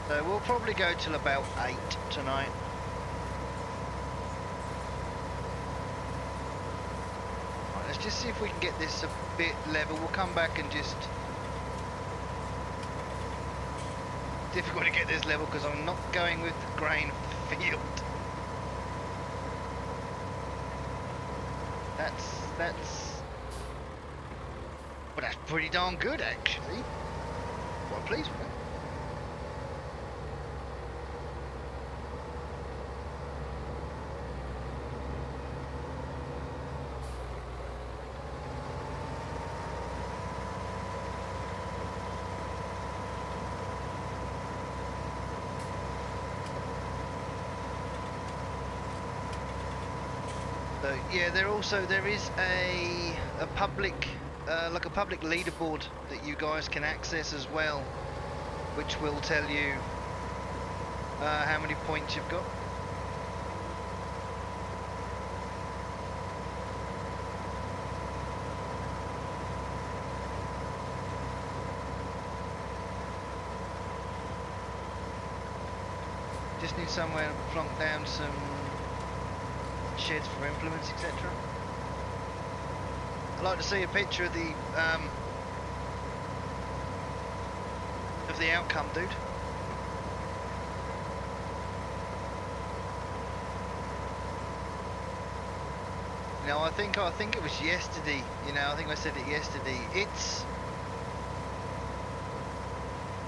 So we'll probably go till about 8 tonight. Right, let's just see if we can get this a bit level. We'll come back and just... Difficult to get this level because I'm not going with the grain field. Well, that's pretty darn good actually. Quite pleased with it. So yeah, there is a public like a public leaderboard that you guys can access as well, which will tell you how many points you've got. Just need somewhere to plonk down some sheds for implements, etc. I'd like to see a picture of the outcome, dude. Now I think it was yesterday. You know, I think I said it yesterday. It's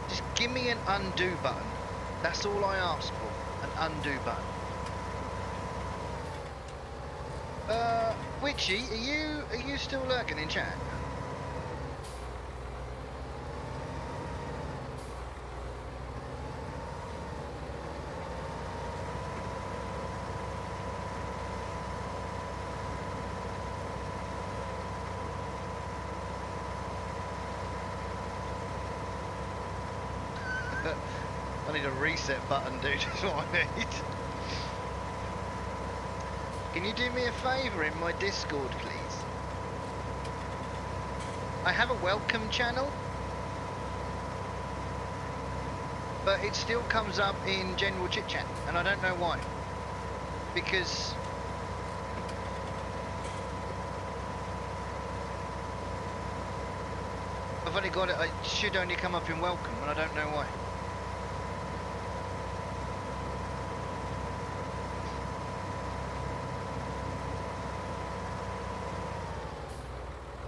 just give me an undo button. That's all I ask for. An undo button. Witchy, are you still lurking in chat? I need a reset button, dude. That's what I need. Can you do me a favour in my Discord, please? I have a welcome channel, but it still comes up in general chit chat, and I don't know why. Because I've only got it, it should only come up in welcome, and I don't know why.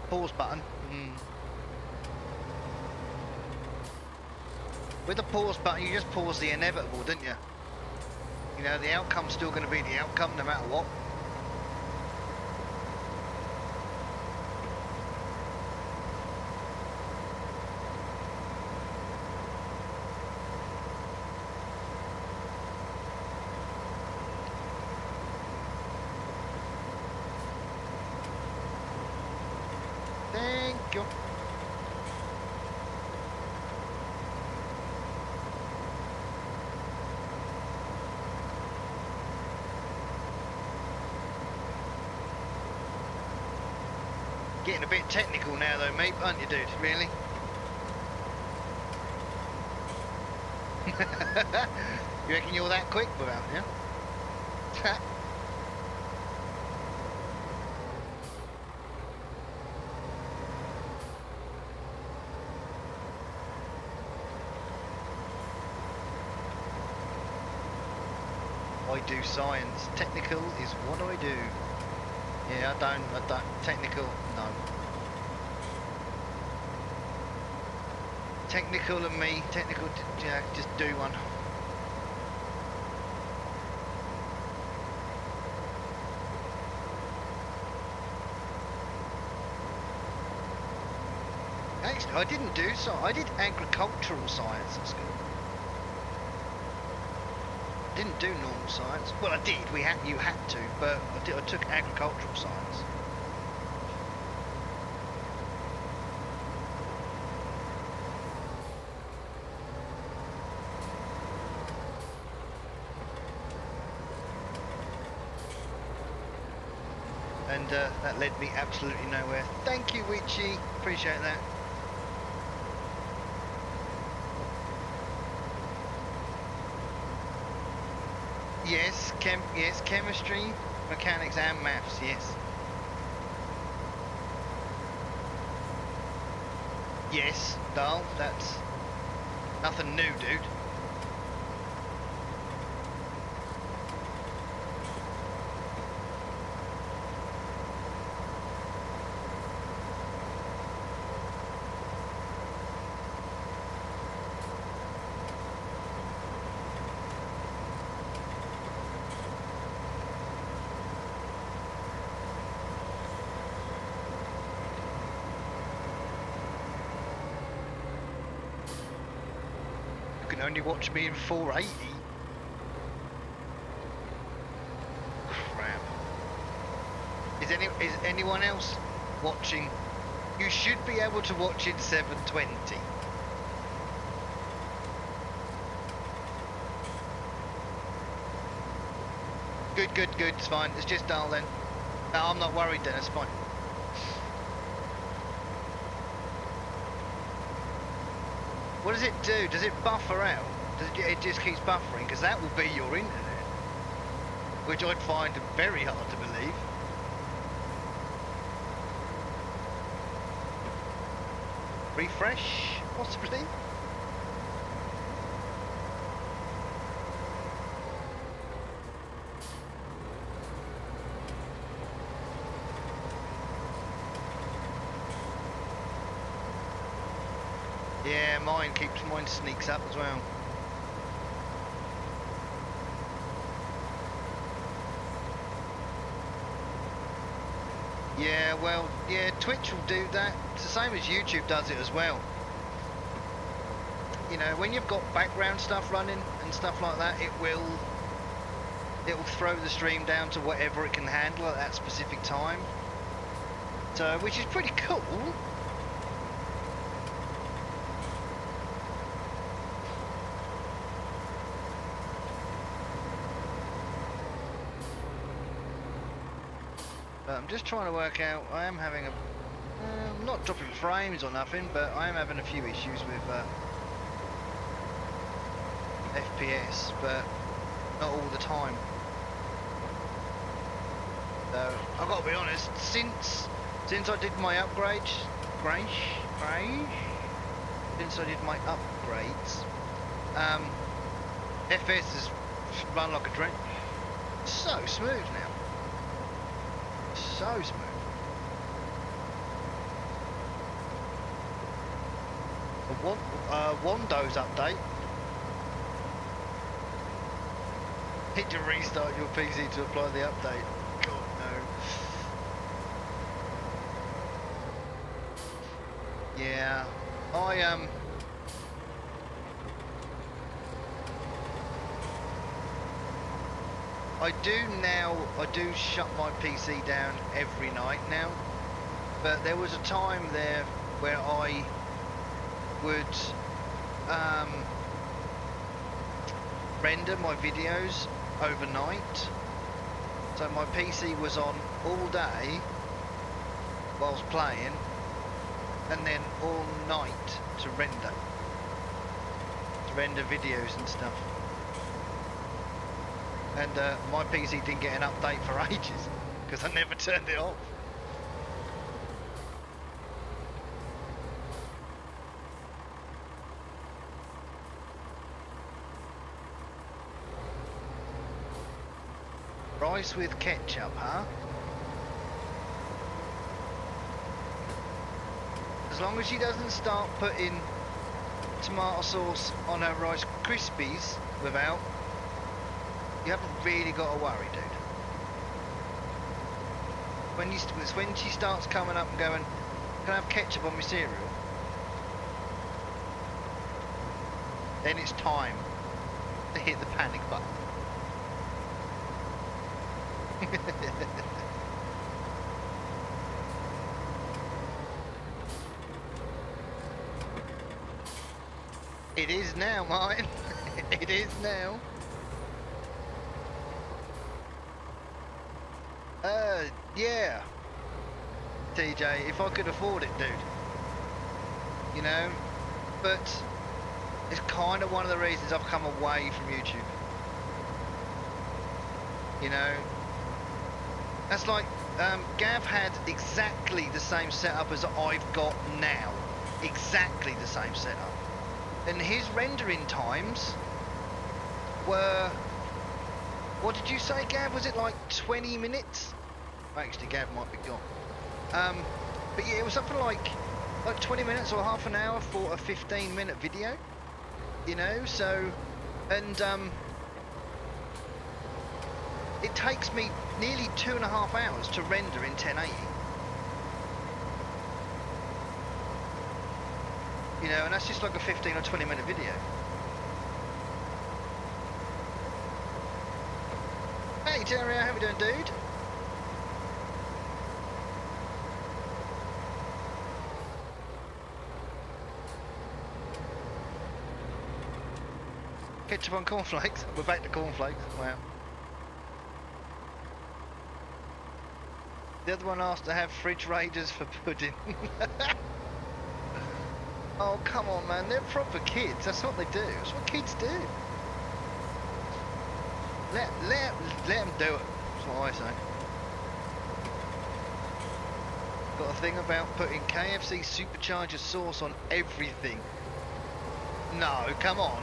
Pause button. With the pause button, you just pause the inevitable, didn't you? You know, the outcome's still going to be the outcome no matter what. Thank you. Getting a bit technical now though, mate, aren't you, dude? Really? You reckon you're that quick without, yeah? I do science. Technical is what I do. Yeah, I don't, technical, no. Technical and me, technical, yeah, just do one. Actually, I didn't do so. I did agricultural science at school. Didn't do normal science. Well, I did. You had to, but I took agricultural science. and that led me absolutely nowhere. Thank you, Witchy. Appreciate that. Yes, chemistry, mechanics, and maths. Yes. Yes, Dal. That's nothing new, dude. You can only watch me in 480. Crap. Is anyone else watching? You should be able to watch in 720. Good. It's fine. It's just dull then. No, I'm not worried then. It's fine. What does it do? Does it buffer out? It just keeps buffering? Because that will be your internet, which I'd find very hard to believe. Refresh, possibly? Yeah, mine sneaks up as well. Yeah, well, yeah, Twitch will do that. It's the same as YouTube does it as well. You know, when you've got background stuff running and stuff like that, it will throw the stream down to whatever it can handle at that specific time. So, which is pretty cool. I'm just trying to work out. I am having I'm not dropping frames or nothing, but I am having a few issues with FPS, but not all the time. So I've got to be honest. Since I did my upgrades, FPS has run like a dream. So smooth now. So smooth. Windows update. Need to restart your PC to apply the update. God no. Yeah, I do shut my PC down every night now, but there was a time there where I would render my videos overnight, so my PC was on all day whilst playing, and then all night to render videos and stuff. And my PC didn't get an update for ages because I never turned it off. Rice with ketchup, huh? As long as she doesn't start putting tomato sauce on her Rice Krispies without, you haven't really got to worry, dude. It's when she starts coming up and going, can I have ketchup on my cereal? Then it's time to hit the panic button. It is now, Martin. It is now. Yeah, TJ, if I could afford it, dude. You know, but it's kind of one of the reasons I've come away from YouTube. You know, that's like Gav had exactly the same setup as I've got now. Exactly the same setup. And his rendering times were, what did you say, Gav? Was it like 20 minutes? Actually, Gav might be gone. But yeah, it was something like 20 minutes or half an hour for a 15-minute video. You know, so, and it takes me nearly 2.5 hours to render in 1080. You know, and that's just like a 15 or 20-minute video. Hey Terry, how we doing, dude? Ketchup on cornflakes. We're back to cornflakes. Wow. The other one asked to have fridge raiders for pudding. Oh, come on, man. They're proper kids. That's what they do. That's what kids do. Let them do it. That's what I say. Got a thing about putting KFC supercharger sauce on everything. No, come on.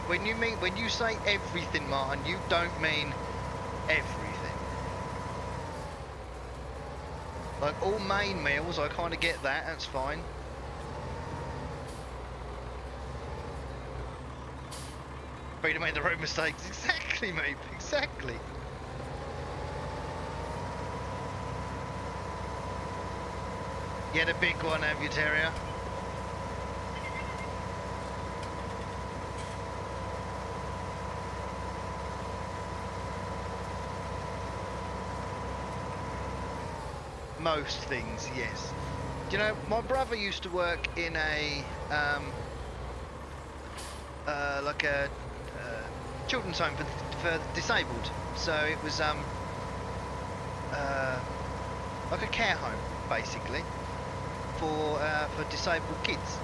When you say everything, Martin, you don't mean everything. Like all main meals, I kind of get that. That's fine. Free to make the road mistakes. Exactly, mate. Exactly. You had a big one, have you, Terrier? Most things, yes. Do you know, my brother used to work in a like a children's home for disabled. So it was like a care home, basically, for disabled kids.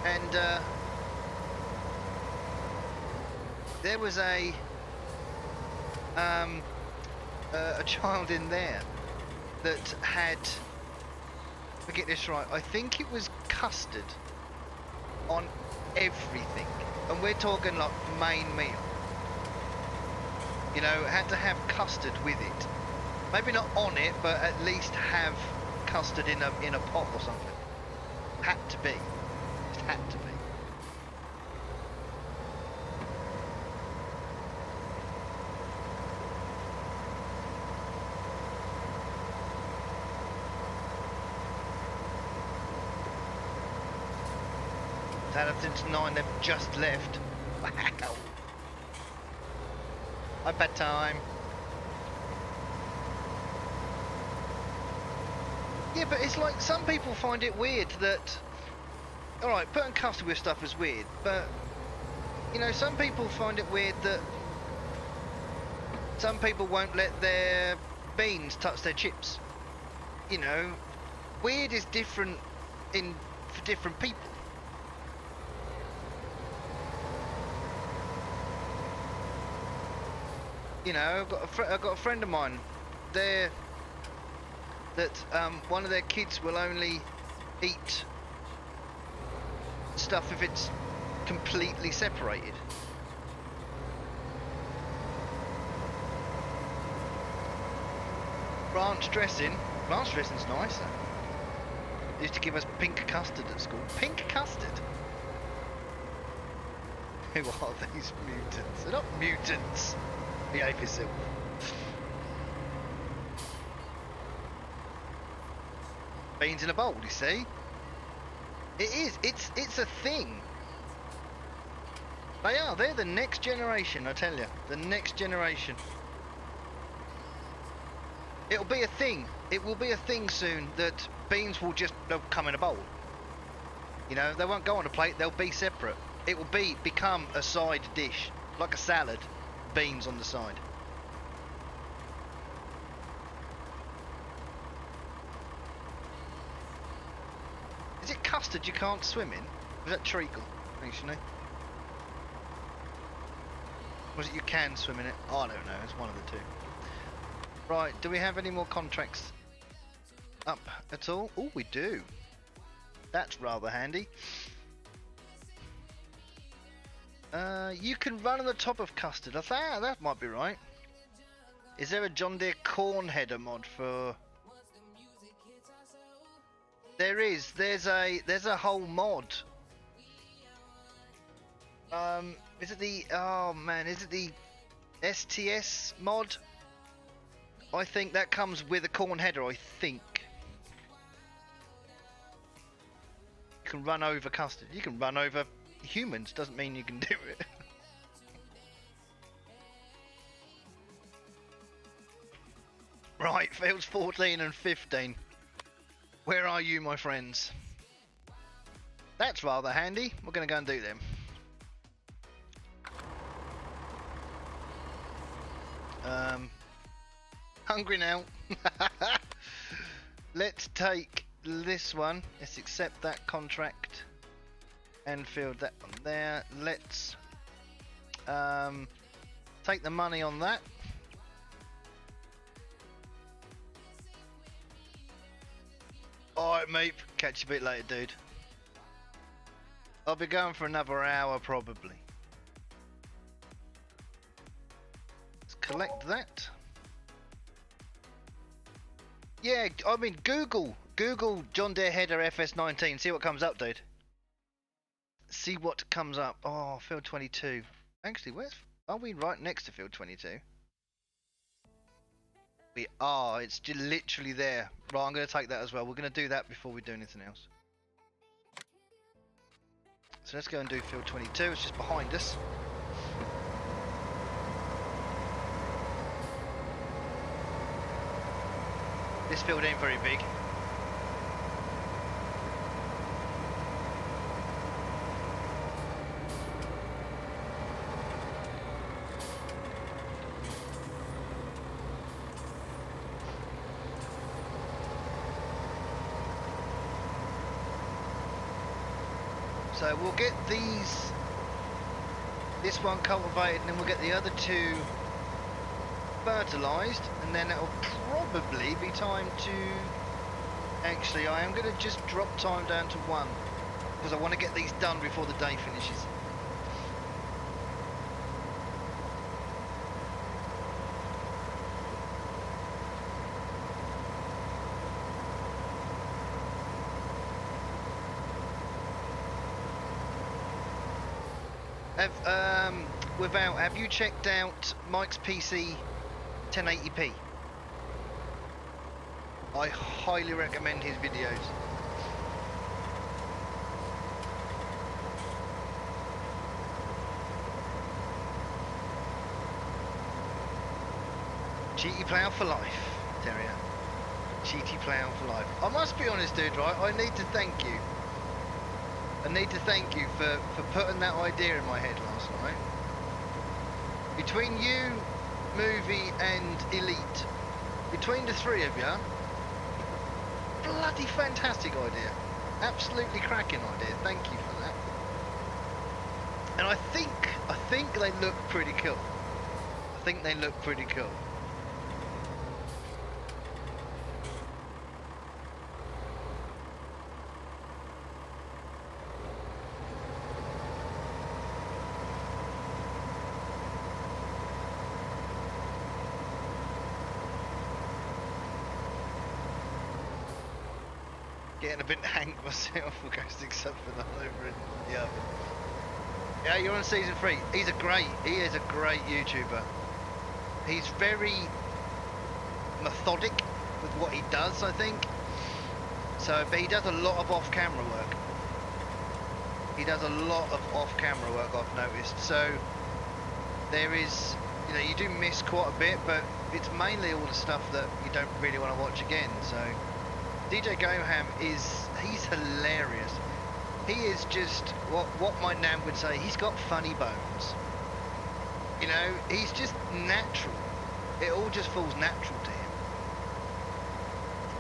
And there was a child in there that had, if I get this right, I think it was custard on everything, and we're talking like main meal. You know, had to have custard with it. Maybe not on it, but at least have custard in a pot or something. Had to be. Just had to be. Had them since 9, they've just left. Wow. iPad time. Yeah, but it's like some people find it weird that, alright, putting custard with stuff is weird, but, you know, some people find it weird that some people won't let their beans touch their chips. You know, weird is different for different people. You know, I've got a friend of mine there that one of their kids will only eat stuff if it's completely separated. Ranch dressing's nice. They used to give us pink custard at school. Pink custard? Who are these mutants? They're not mutants. Behave yourself. Beans in a bowl, you see? It is. It's a thing. They are. They're the next generation, I tell you. The next generation. It'll be a thing. It will be a thing soon that beans will just they'll come in a bowl. You know, they won't go on a plate. They'll be separate. It will become a side dish, like a salad. Beans on the side. Is it custard you can't swim in? Or is that treacle, actually? Or is it you can swim in it? Oh, I don't know, it's one of the two. Right, do we have any more contracts up at all? Oh, we do. That's rather handy. You can run on the top of custard. I think that might be right. Is there a John Deere corn header mod for... There is. There's a whole mod. Is it the... Oh man, is it the STS mod? I think that comes with a corn header, I think. You can run over custard. You can run over humans. Doesn't mean you can do it. Right, fields 14 and 15. Where are you, my friends? That's rather handy. We're going to go and do them. Hungry now. Let's take this one. Let's accept that contract and field that one there. Let's take the money on that. Alright mate, catch you a bit later dude. I'll be going for another hour probably. Let's collect that. Yeah, I mean Google John Deere header FS19, see what comes up dude. See what comes up. Oh, field 22. Actually, are we right next to field 22? We are, it's literally there. Right, I'm going to take that as well. We're going to do that before we do anything else. So let's go and do field 22, it's just behind us. This field ain't very big. So we'll get this one cultivated, and then we'll get the other two fertilised, and then it'll probably be time to... Actually, I am going to just drop time down to 1, because I want to get these done before the day finishes. Have you checked out Mike's PC 1080p? I highly recommend his videos. Cheaty plough for life, Terrier. Cheaty plough for life. I must be honest, dude, right? I need to thank you. I need to thank you for putting that idea in my head last night. Between you, Movie and Elite, between the three of you, bloody fantastic idea. Absolutely cracking idea. Thank you for that. And I think they look pretty cool. I think they look pretty cool. Getting a bit hanged myself for ghosting something all over in the oven. Yeah, you're on season 3. He is a great YouTuber. He's very methodic with what he does, I think. So, but he does a lot of off-camera work. He does a lot of off-camera work, I've noticed. So, there is, you know, you do miss quite a bit, but it's mainly all the stuff that you don't really want to watch again. So, DJ Goham he's hilarious. He is just what my nan would say, he's got funny bones. You know, he's just natural. It all just feels natural to him.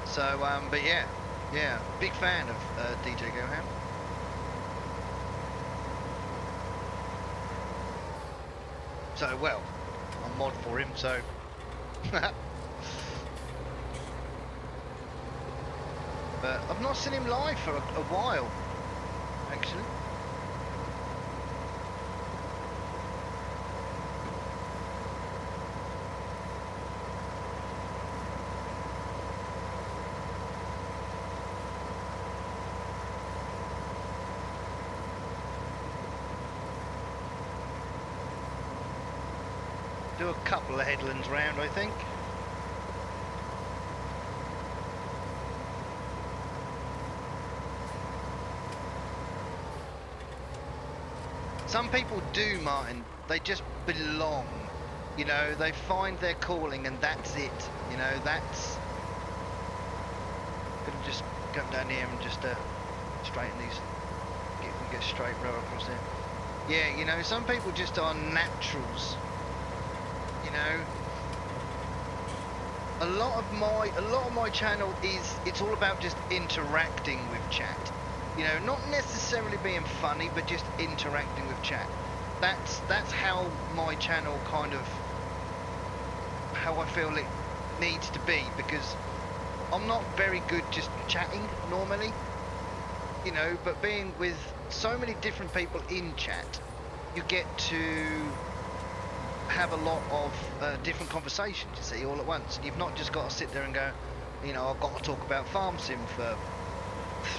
So, but yeah, Yeah, big fan of DJ Goham. So, well, I'm mod for him, so... But I've not seen him live for a while, actually. Do a couple of headlands round, I think. Some people do, Martin. They just belong. You know, they find their calling and that's it. You know, that's... Gonna just come down here and just straighten these... Get straight row across there. Yeah, you know, some people just are naturals. You know, a lot of my channel is, it's all about just interacting with chat. You know, not necessarily being funny, but just interacting with chat. That's how my channel kind of, how I feel it needs to be, because I'm not very good just chatting normally. You know, but being with so many different people in chat, you get to have a lot of different conversations, you see, all at once. You've not just got to sit there and go, you know, I've got to talk about farm sim for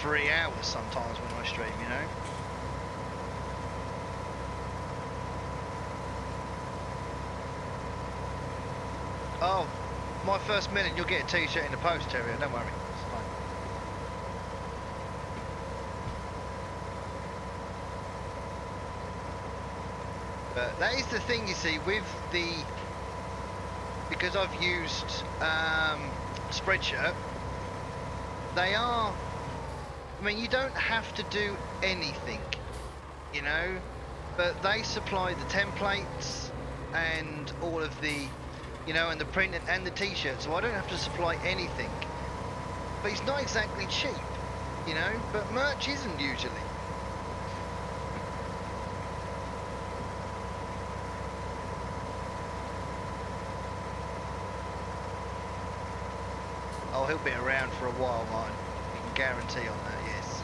3 hours sometimes when I stream, you know. Oh, my first minute, you'll get a t-shirt in the post, Terry, don't worry. It's fine. But that is the thing, you see, with the... Because I've used Spreadshirt, they are... I mean, you don't have to do anything, you know, but they supply the templates and all of the, you know, and the print and the t-shirt, so I don't have to supply anything. But it's not exactly cheap, you know, but merch isn't usually. Oh, he'll be around for a while, Martin. You can guarantee on that, yes.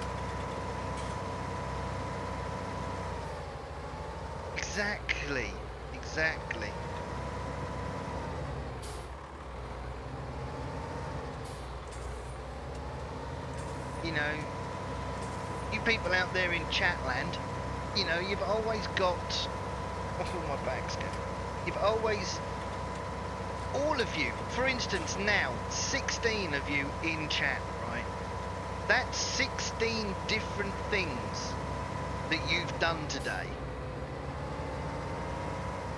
Exactly, exactly. You know, you people out there in Chatland, you know, you've always got... Oh, my bag's going. You've always... All of you, for instance now, 16 of you in chat, right? That's 16 different things that you've done today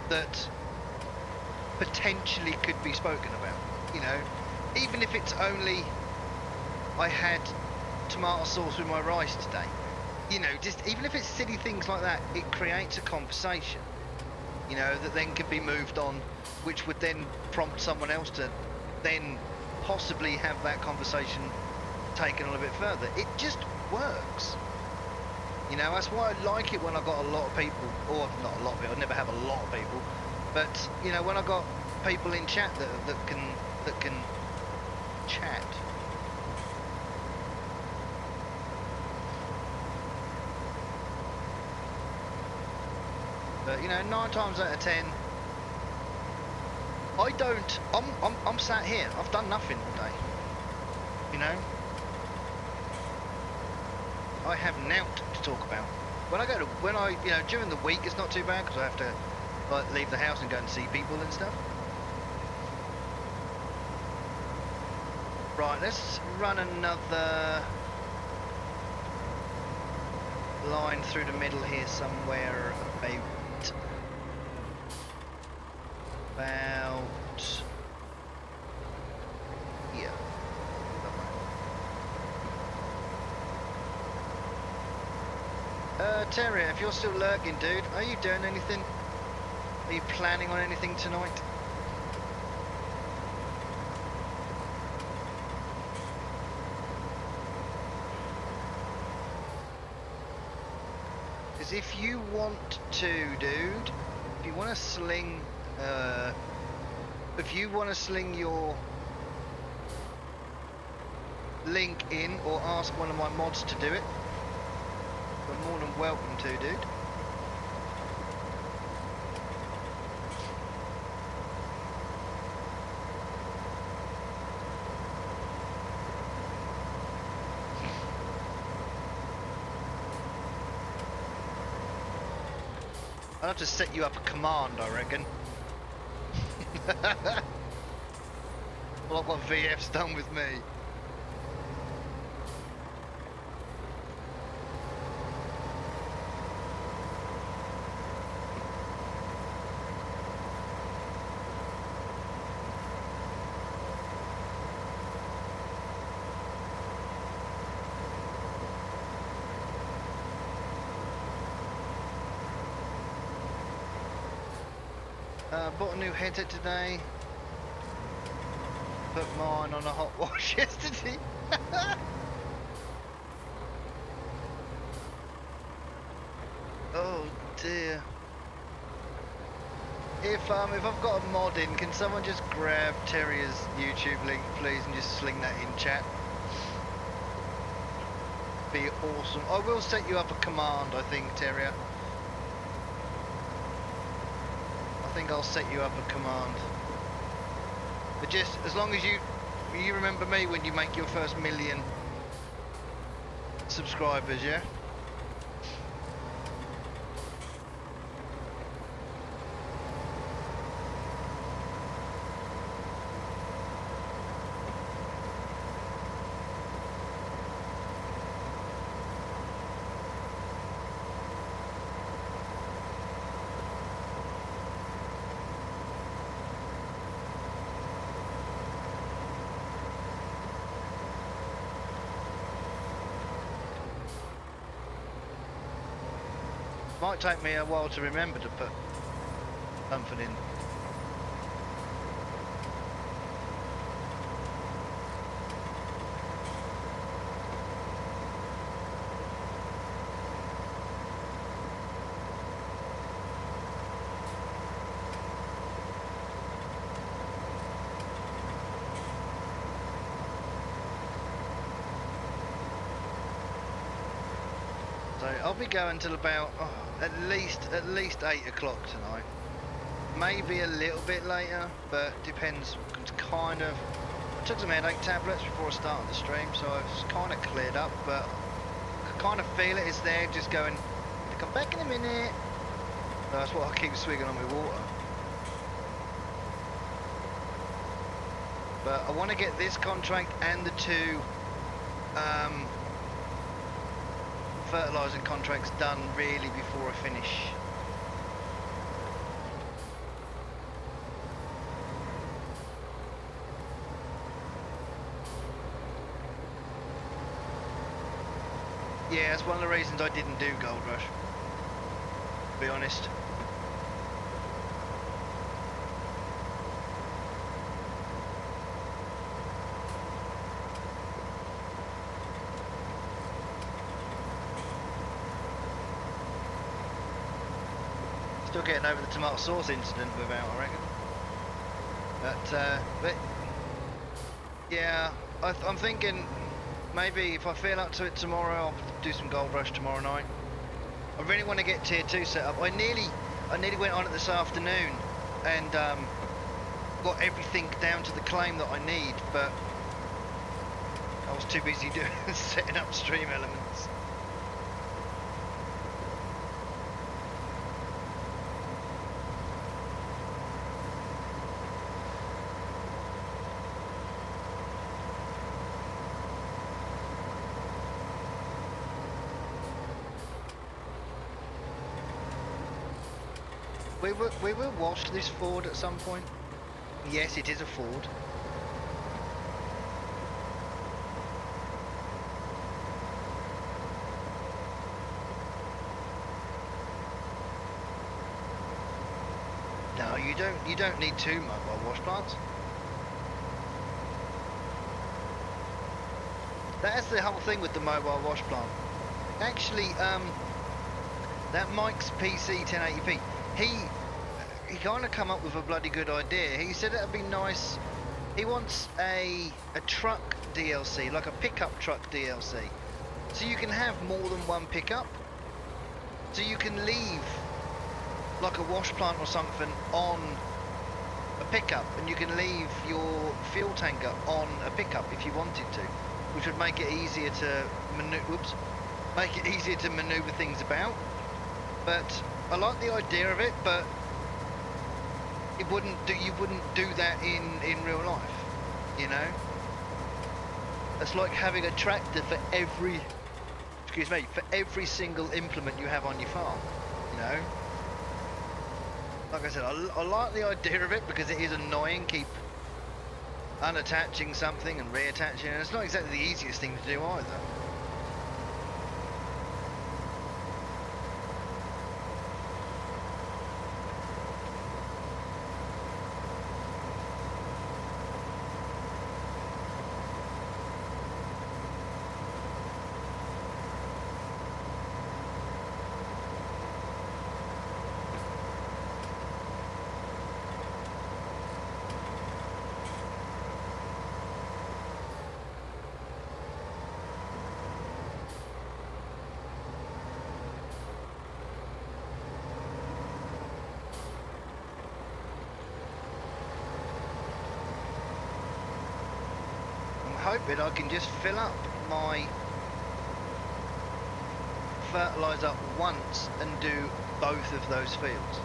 that potentially could be spoken about, you know? Even if it's only, I had tomato sauce with my rice today. You know, just even if it's silly things like that, it creates a conversation, you know, that then can be moved on, which would then prompt someone else to then possibly have that conversation taken a little bit further. It just works. You know, that's why I like it when I got a lot of people, or not a lot of people, I never have a lot of people, but, you know, when I got people in chat that can chat. But, you know, 9 times out of 10, I'm sat here. I've done nothing all day. You know? I have nought to talk about. You know, during the week it's not too bad because I have to like leave the house and go and see people and stuff. Right, let's run another line through the middle here somewhere about here. Terry, if you're still lurking, dude, are you doing anything? Are you planning on anything tonight? is if you want to, dude, if you want to sling, your link in or ask one of my mods to do it, you're more than welcome to, dude. I'll have to set you up a command, I reckon. Like what VF's done with me. Bought a new headset today. Put mine on a hot wash yesterday. Oh dear. If I've got a mod in, can someone just grab Terrier's YouTube link, please, and just sling that in chat? Be awesome. I will set you up a command, I think, Terrier. I think I'll set you up a command. But just as long as you remember me when you make your first 1,000,000 subscribers, yeah? Might take me a while to remember to put something in. So I'll be going till about at least 8 o'clock tonight. Maybe a little bit later, but depends. It's kind of. I took some headache tablets before I started the stream, so it's kind of cleared up. But I kind of feel it. It's there, just going. I'll come back in a minute. So that's what I keep swigging on my water. But I want to get this contract and the two. Fertilising contracts done really before I finish. Yeah, that's one of the reasons I didn't do Gold Rush, to be honest. Still getting over the tomato sauce incident without, I reckon. But yeah, I'm thinking maybe if I feel up to it tomorrow, I'll do some Gold Rush tomorrow night. I really want to get tier 2 set up. I nearly went on it this afternoon and got everything down to the claim that I need, but I was too busy doing setting up stream elements. We will wash this Ford at some point. Yes, it is a Ford. No, you don't need 2 mobile wash plants. That's the whole thing with the mobile wash plant. Actually, That Mike's PC 1080p. He kind of come up with a bloody good idea. He said it'd be nice. He wants a truck DLC, like a pickup truck DLC. So you can have more than one pickup. So you can leave like a wash plant or something on a pickup, and you can leave your fuel tanker on a pickup if you wanted to, which would make it easier to maneuver things about. But I like the idea of it, but you wouldn't do that in real life, you know. It's like having a tractor for every single implement you have on your farm, you know. Like I said, I like the idea of it because it is annoying, keep unattaching something and reattaching, and it's not exactly the easiest thing to do either. Hoping I can just fill up my fertiliser once and do both of those fields.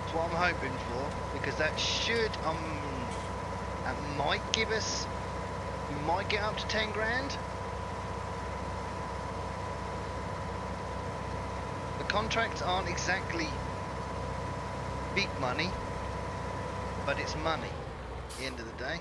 That's what I'm hoping for, because that should that might give us, we might get up to 10 grand. The contracts aren't exactly big money, but it's money at the end of the day.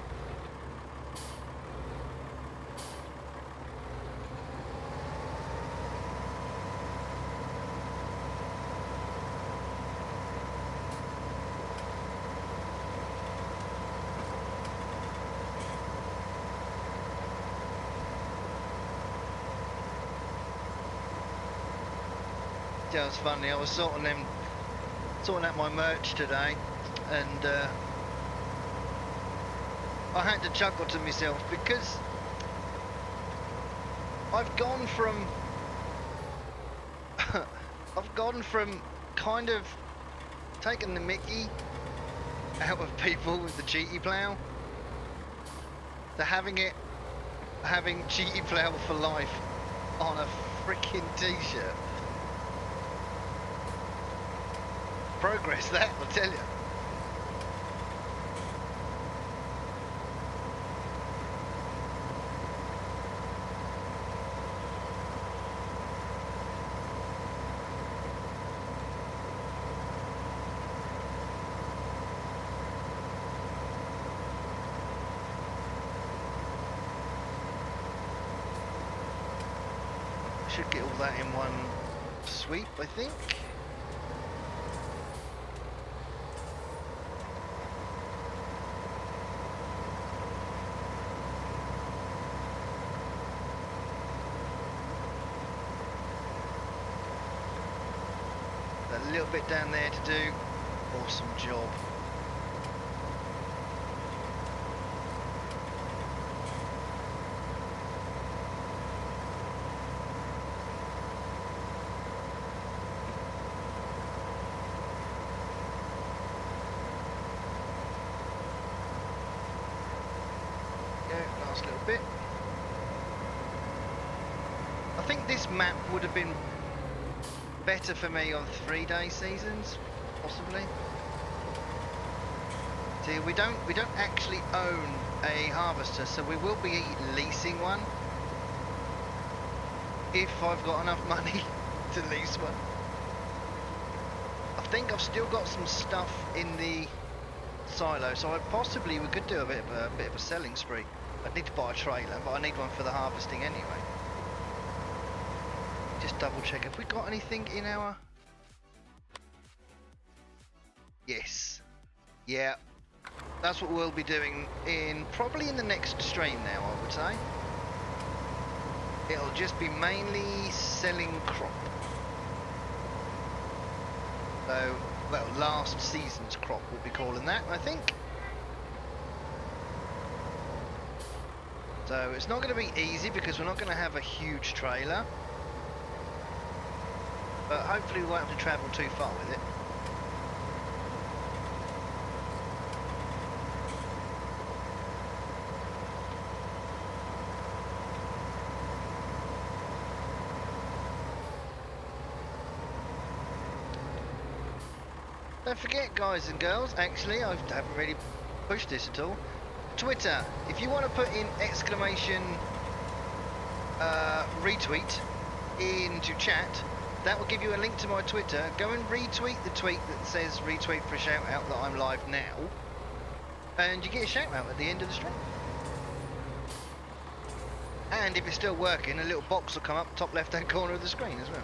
That was funny. I was sorting out my merch today, and I had to chuckle to myself because I've gone from kind of taking the mickey out of people with the cheaty plow to having cheaty plow for life on a freaking t-shirt. Progress that, I'll tell you. Should get all that in one sweep, I think. A little bit down there to do. Awesome job. Go, last little bit. I think this map would have been better for me on 3-day seasons, possibly. See, we don't actually own a harvester, so we will be leasing one if I've got enough money to lease one. I think I've still got some stuff in the silo, so we could do a bit of a selling spree. I'd need to buy a trailer, but I need one for the harvesting anyway. Just double check, have we got anything in our... Yes. Yeah. That's what we'll be doing probably in the next stream now, I would say. It'll just be mainly selling crop. So, well, last season's crop we'll be calling that, I think. So it's not going to be easy because we're not going to have a huge trailer. But hopefully we won't have to travel too far with it. Don't forget, guys and girls, actually, I haven't really pushed this at all. Twitter, if you want to put in exclamation retweet into chat, that will give you a link to my Twitter. Go and retweet the tweet that says retweet for a shout out that I'm live now, and you get a shout out at the end of the stream. And if it's still working, a little box will come up top left hand corner of the screen as well.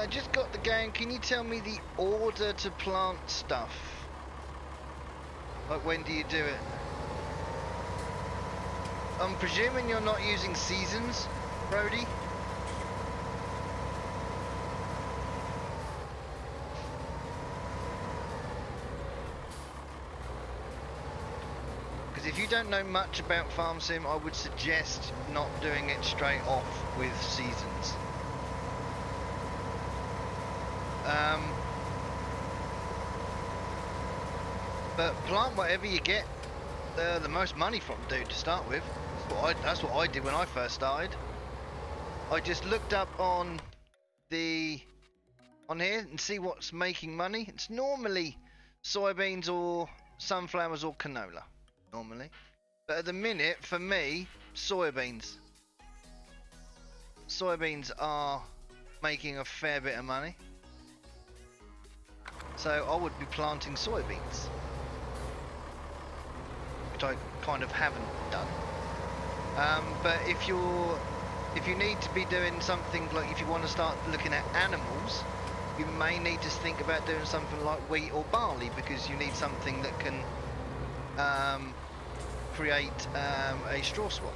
Just got the game. Can you tell me the order to plant stuff? Like, when do you do it? I'm presuming you're not using seasons, Brody? Because if you don't know much about Farm Sim, I would suggest not doing it straight off with seasons. But plant whatever you get the most money from, dude, to start with. That's what I did when I first started. I just looked up on here and see what's making money. It's normally soybeans or sunflowers or canola, normally. But at the minute, for me, soybeans. Soybeans are making a fair bit of money. So I would be planting soybeans, which I kind of haven't done. But if you need to be doing something like, if you want to start looking at animals, you may need to think about doing something like wheat or barley, because you need something that can create a straw swath.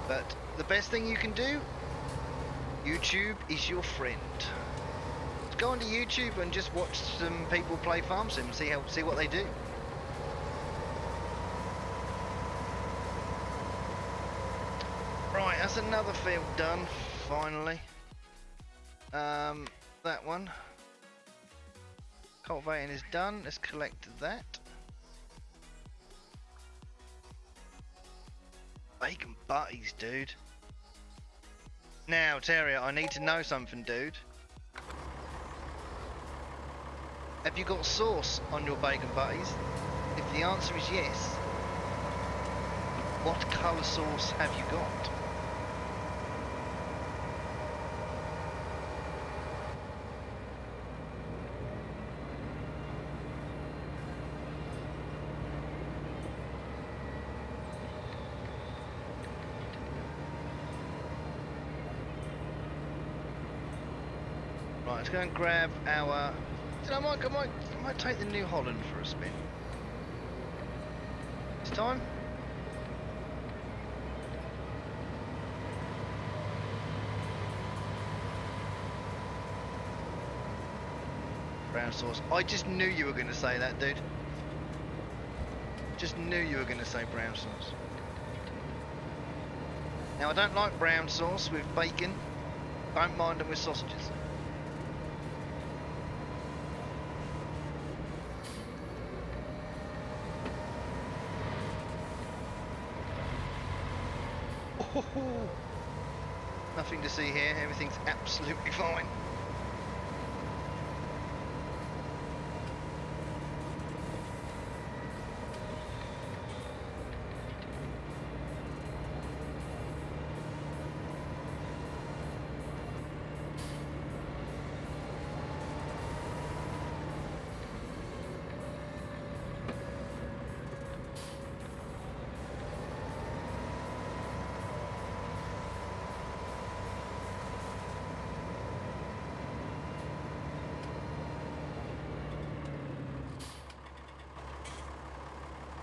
But the best thing you can do, YouTube is your friend. Just go onto YouTube and just watch some people play Farm Sim and see what they do. Right, that's another field done, finally. That one. Cultivating is done. Let's collect that. Bacon butties, dude. Now, Terrier, I need to know something, dude. Have you got sauce on your bacon butties? If the answer is yes, what colour sauce have you got? Right, let's go and grab our... I might take the New Holland for a spin. It's time. Brown sauce. I just knew you were going to say that, dude. Just knew you were going to say brown sauce. Now, I don't like brown sauce with bacon. Don't mind them with sausages. Nothing to see here, everything's absolutely fine.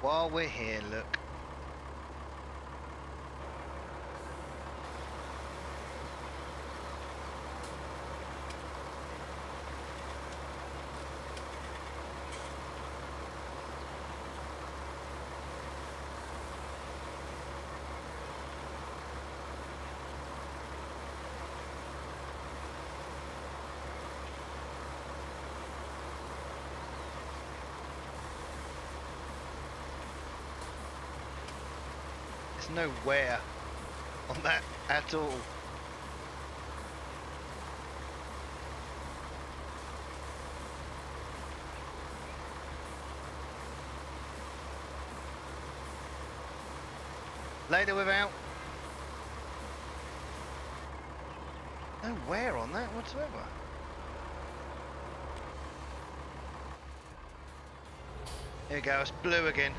while we're here, look. No wear on that at all. Later without. No wear on that whatsoever. Here we go, it's blue again.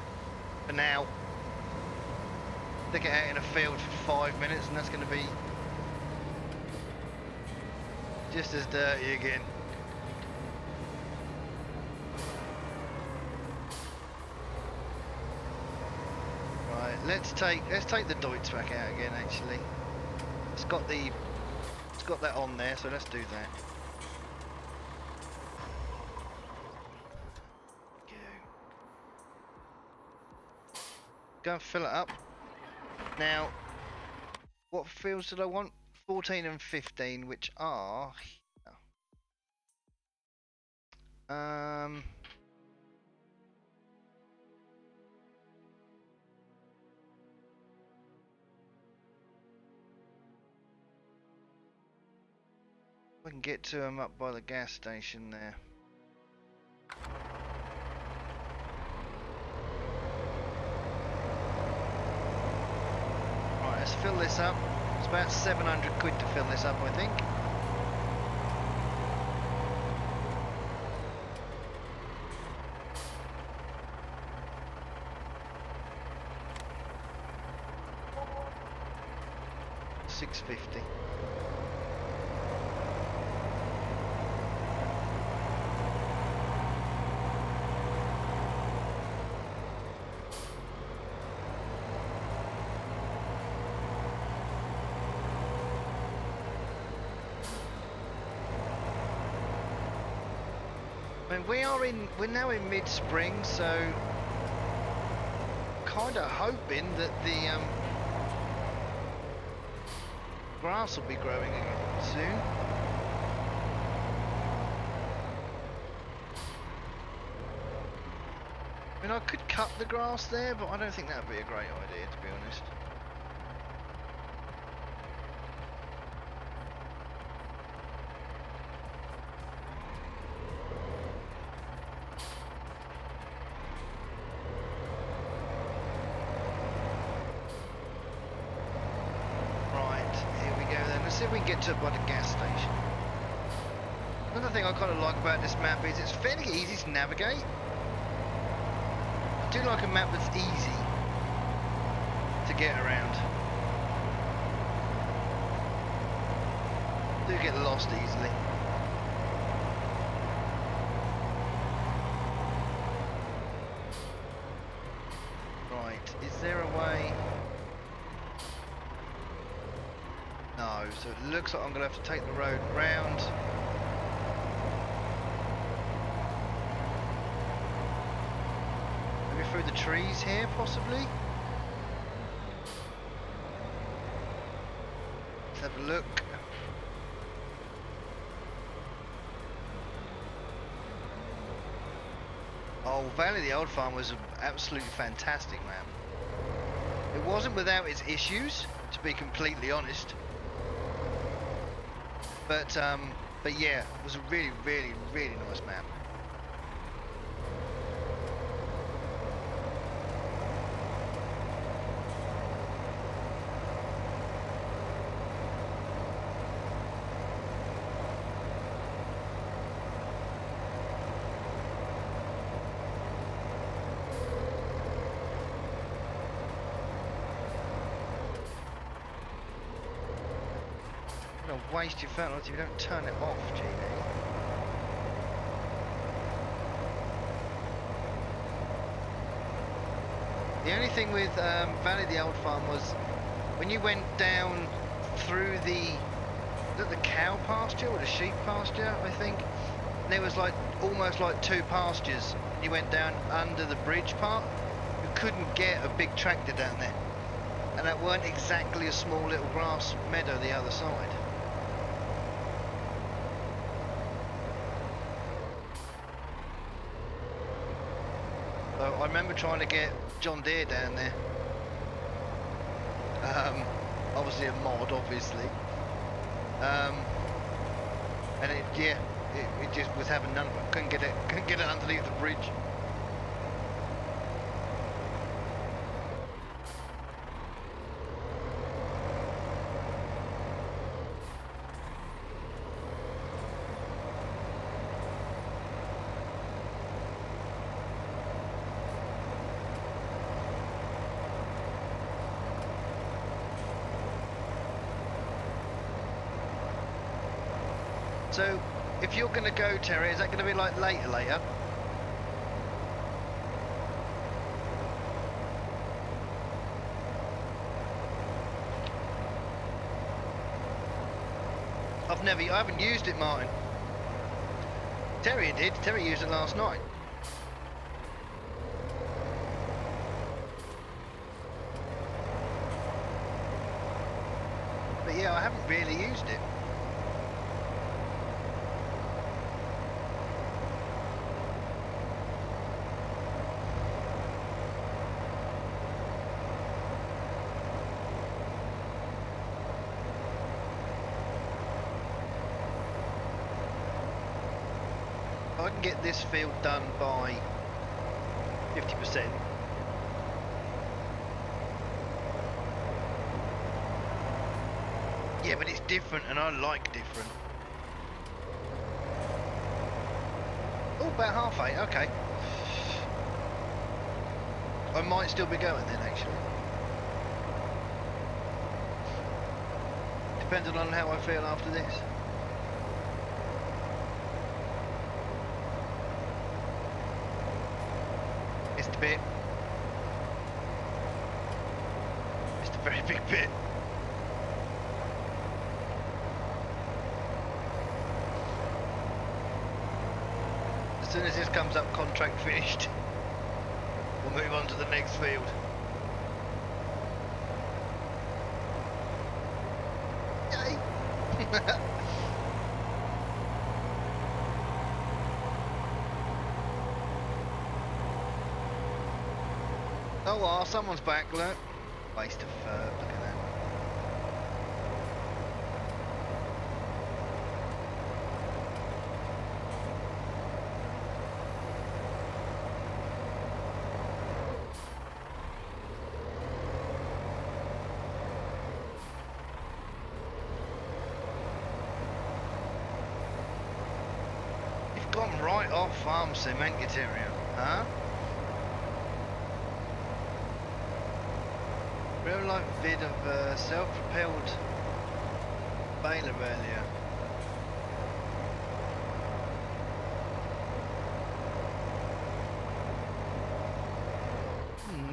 For now. Stick it out in a field for 5 minutes and that's going to be just as dirty again. Right, let's take the Deutz back out again. Actually, it's got that on there, so let's do that. Go and fill it up. Now, what fields did I want? 14 and 15, which are we can get to them up by the gas station there. Right, let's fill this up. It's about 700 quid to fill this up, I think. $650. I mean, we're now in mid-spring, so kind of hoping that the grass will be growing again soon. I mean, I could cut the grass there, but I don't think that would be a great idea, to be honest. See if we can get to it by the gas station. Another thing I kind of like about this map is it's fairly easy to navigate. I do like a map that's easy to get around. Do get lost easily. Right, is there a way? No, so it looks like I'm going to have to take the road round. Maybe through the trees here, possibly? Let's have a look. Oh, Valley of the Old Farm was an absolutely fantastic map. It wasn't without its issues, to be completely honest. But yeah, it was a really, really, really nice map. Waste your fertilizer if you don't turn it off, GD. The only thing with Valley of the Old Farm was when you went down through the cow pasture or the sheep pasture, I think. And there was like almost like two pastures. You went down under the bridge part. You couldn't get a big tractor down there, and that weren't exactly a small little grass meadow the other side. So I remember trying to get John Deere down there. Obviously a mod, obviously. And it just was having none of it. Couldn't get it underneath the bridge. So, if you're going to go, Terry, is that going to be like later? I haven't used it, Martin. Terry did. Terry used it last night. But yeah, I haven't really used it. I can get this field done by 50%. Yeah, but it's different, and I like different. Oh, about 8:30, okay. I might still be going then, actually. Depending on how I feel after this. It's the bit. It's the very big bit. As soon as this comes up, contract finished. We'll move on to the next field. Yay! Oh well, someone's back, look. Waste of fur, look at that. You've gone right off farm sim, ain't you, Tyrion? Huh? Real life vid of self-propelled baler earlier.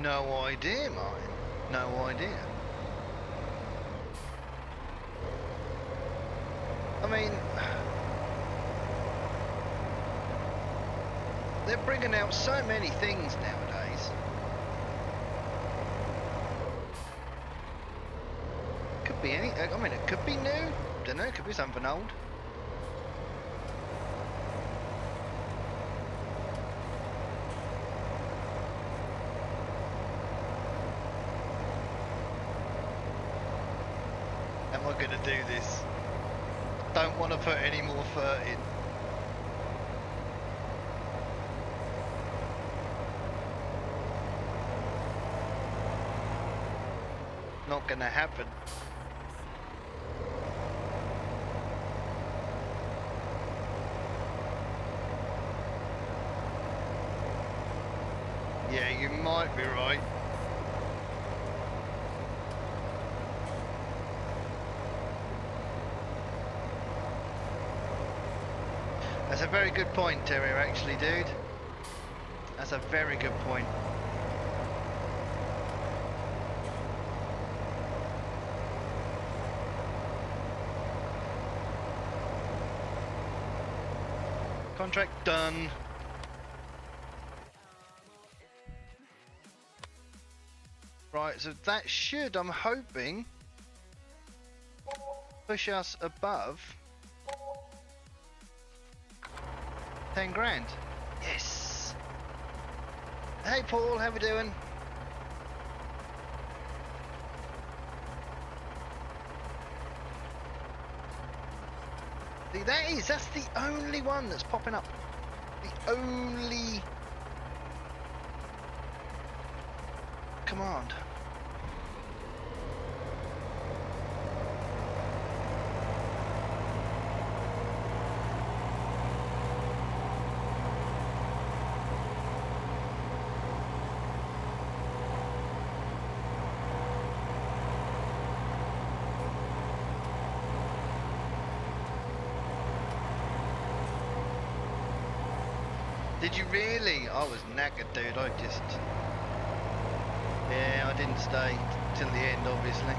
No idea, Martin. No idea. I mean, they're bringing out so many things nowadays. Could be any. I mean, it could be new. Don't know. It could be something old. Am I going to do this? Don't want to put any more fur in. Not going to happen. Yeah, you might be right. That's a very good point, Terrier, actually, dude. That's a very good point. Contract done. Right, so that should, I'm hoping, push us above 10 grand. Yes. Hey Paul, how we doing? See, that's the only one that's popping up. The only command. Did you really? I was knackered, dude. Yeah, I didn't stay till the end, obviously.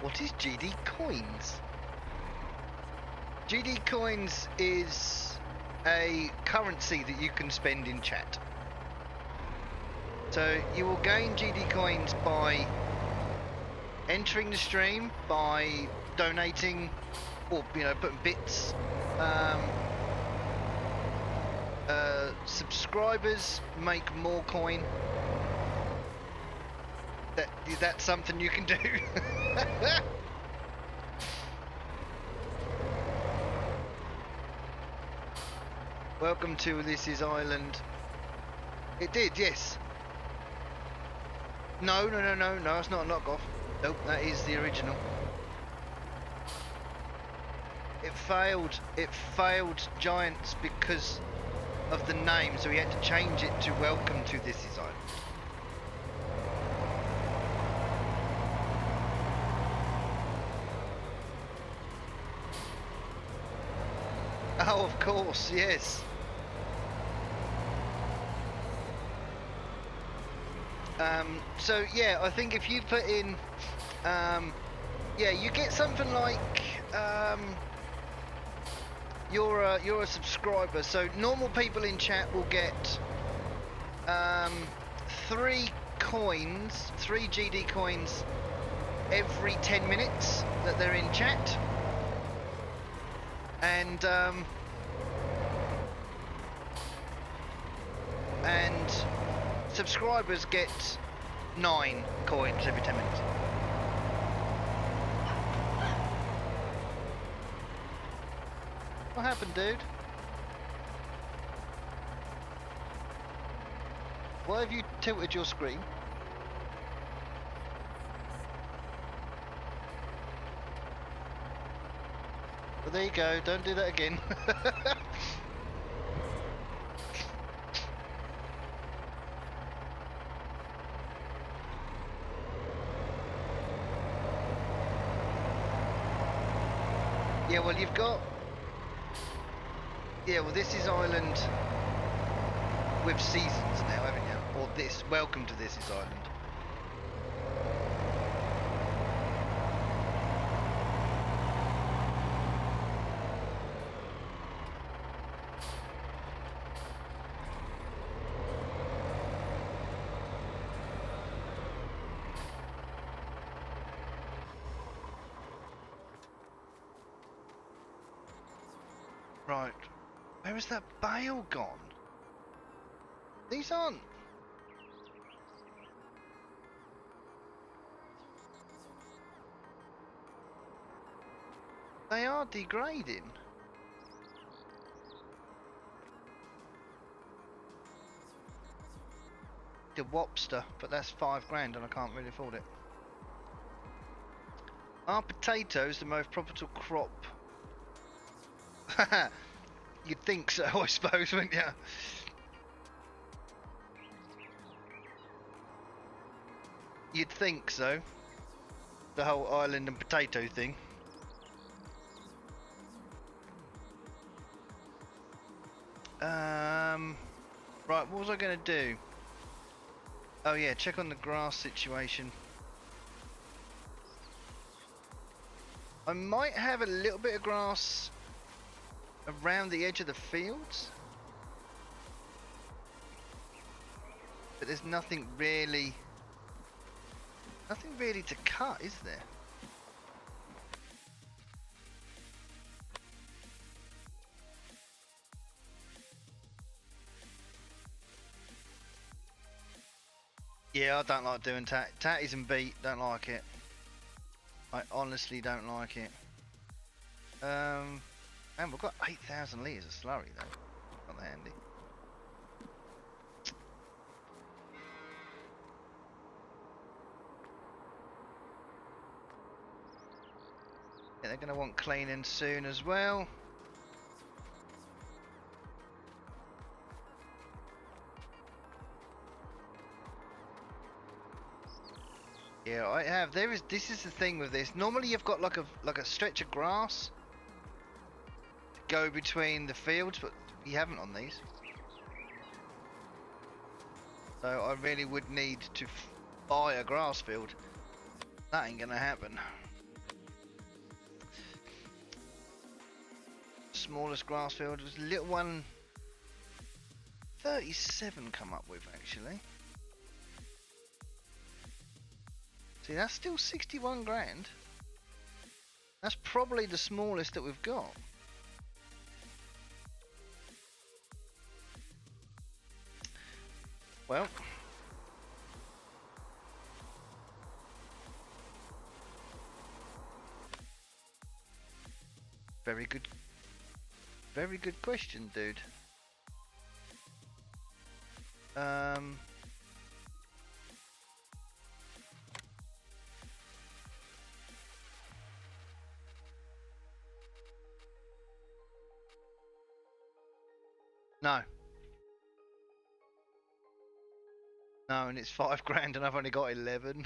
What is GD Coins? GD Coins is a currency that you can spend in chat. So you will gain GD Coins by entering the stream, by donating, or putting bits. Subscribers make more coin. That's something you can do. Welcome to This Is Island. It did, yes. No, it's not a knockoff. Nope, that is the original. It failed Giants because of the name, so we had to change it to Welcome to This Is Island. Oh, of course, yes. So yeah, I think if you put in, yeah, you get something like, you're a subscriber. So normal people in chat will get 3 coins, 3 GD coins every 10 minutes that they're in chat, and subscribers get 9 coins every 10 minutes. What happened, dude? Why have you tilted your screen? Well, there you go. Don't do that again. Yeah, well, you've got... Yeah, well, This Is Island with seasons now, haven't you? Or this, Welcome to This Is Island. Right. Where is that bale gone? These aren't... They are degrading. The Wopster, but that's 5 grand and I can't really afford it. Are potatoes the most profitable crop? You'd think so, I suppose, wouldn't you? You'd think so. The whole island and potato thing. Right, what was I going to do? Oh yeah, check on the grass situation. I might have a little bit of grass around the edge of the fields, but there's nothing really to cut, is there? Yeah, I don't like doing tatties and beat. Don't like it. I honestly don't like it. And we've got 8,000 litres of slurry though. Not handy. Yeah, they're going to want cleaning soon as well. Yeah, I have. This is the thing with this. Normally you've got like a stretch of grass to go between the fields, but you haven't on these. So I really would need to buy a grass field. That ain't gonna happen. Smallest grass field was a little one. 37 come up with actually. See, that's still 61 grand. That's probably the smallest that we've got. Well, very good question, dude. No. No, and it's 5 grand and I've only got 11.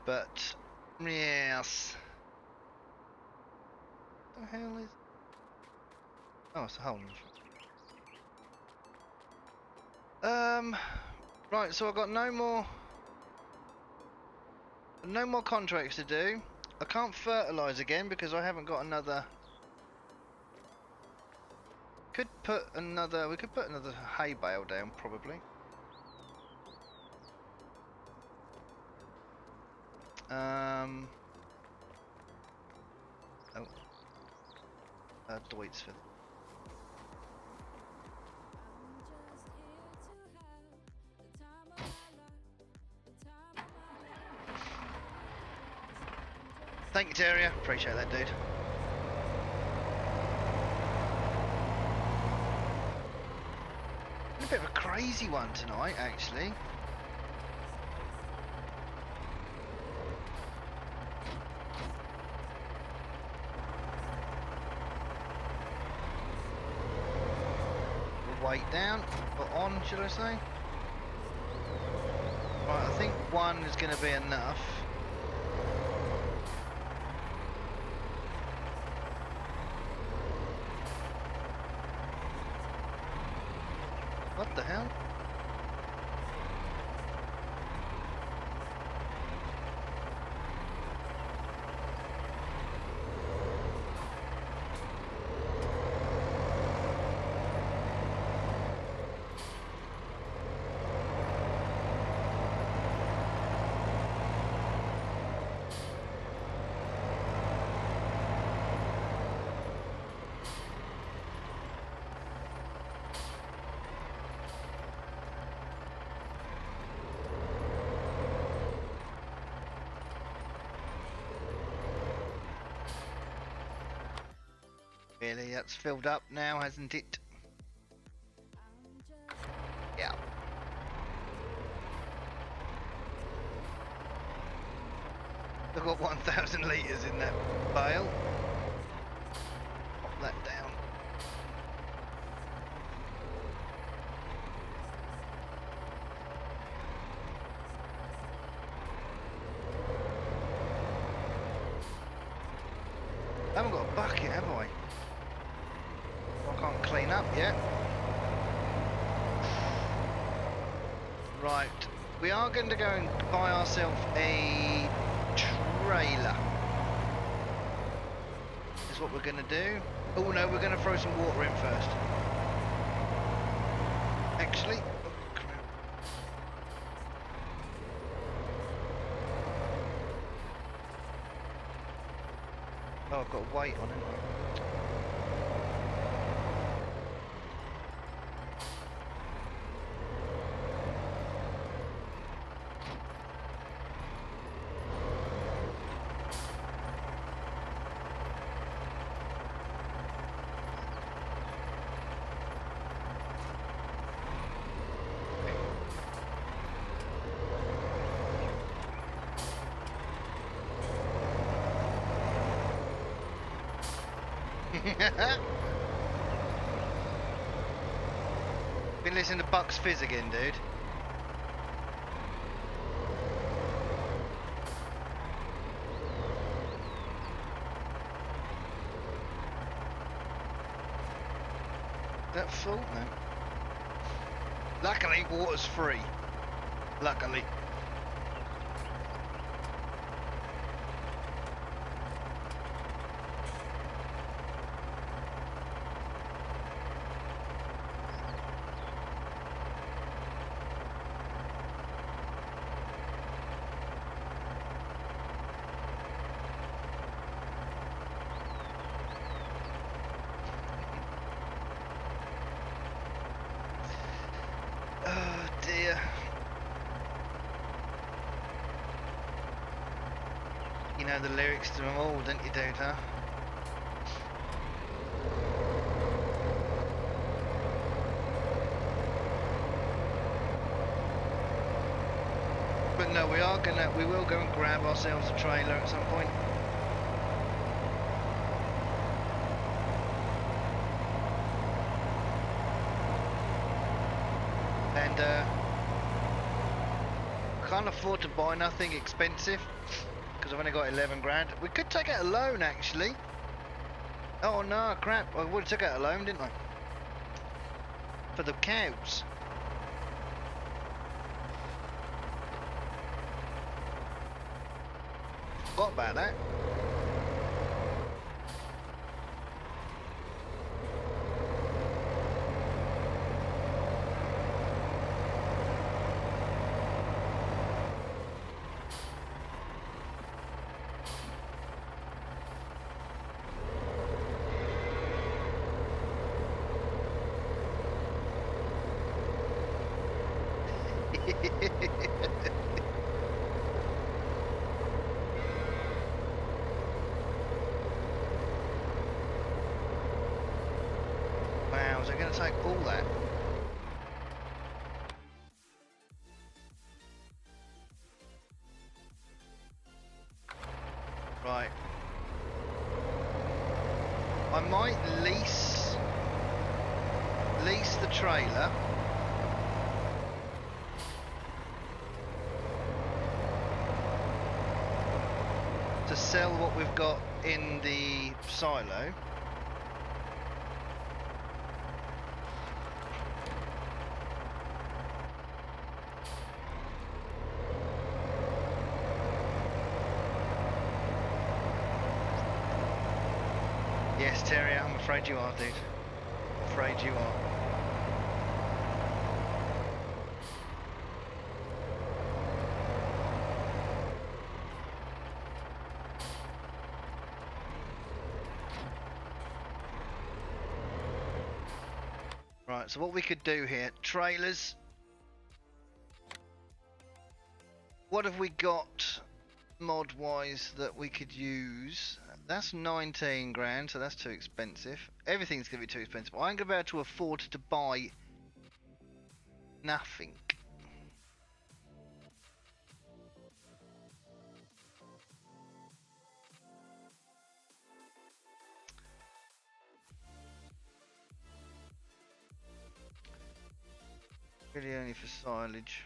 But, yes. What the hell is... Oh, it's a hole in the... Right, so I've got no more contracts to do. I can't fertilise again because I haven't got another... We could put another hay bale down, probably. Deutsford. Thank you, Terrier. Appreciate that, dude. A bit of a crazy one tonight, actually. Weight down, or on, should I say? Right, I think 1 is going to be enough. What the hell? Really, that's filled up now, hasn't it? Yeah. I've got 1,000 litres in that bale. Pop that down. haven't got a bucket, have I? I can't clean up yet. Right, we are going to go and buy ourselves a trailer. Is what we're going to do. Oh no, we're going to throw some water in first. Actually, oh crap. Oh, I've got weight on it. Been listening to Buck's Fizz again, dude. Is that full? No. Luckily, water's free. Luckily. Oh dear. You know the lyrics to them all, don't you, dude, huh? But no, we will go and grab ourselves a trailer at some point. And can't afford to buy nothing expensive because I've only got 11 grand. We could take out a loan actually. Oh no, crap! I would have took out a loan, didn't I? For the cows. Forgot about that. Wow, is it going to take all that? Right. I might lease the trailer. To sell what we've got in the silo. Yes, Terry, I'm afraid you are, dude. Afraid you are. Right, so what we could do here, trailers. What have we got mod-wise that we could use? That's 19 grand, so that's too expensive. Everything's going to be too expensive. I'm going to be able to afford to buy nothing. Really only for silage.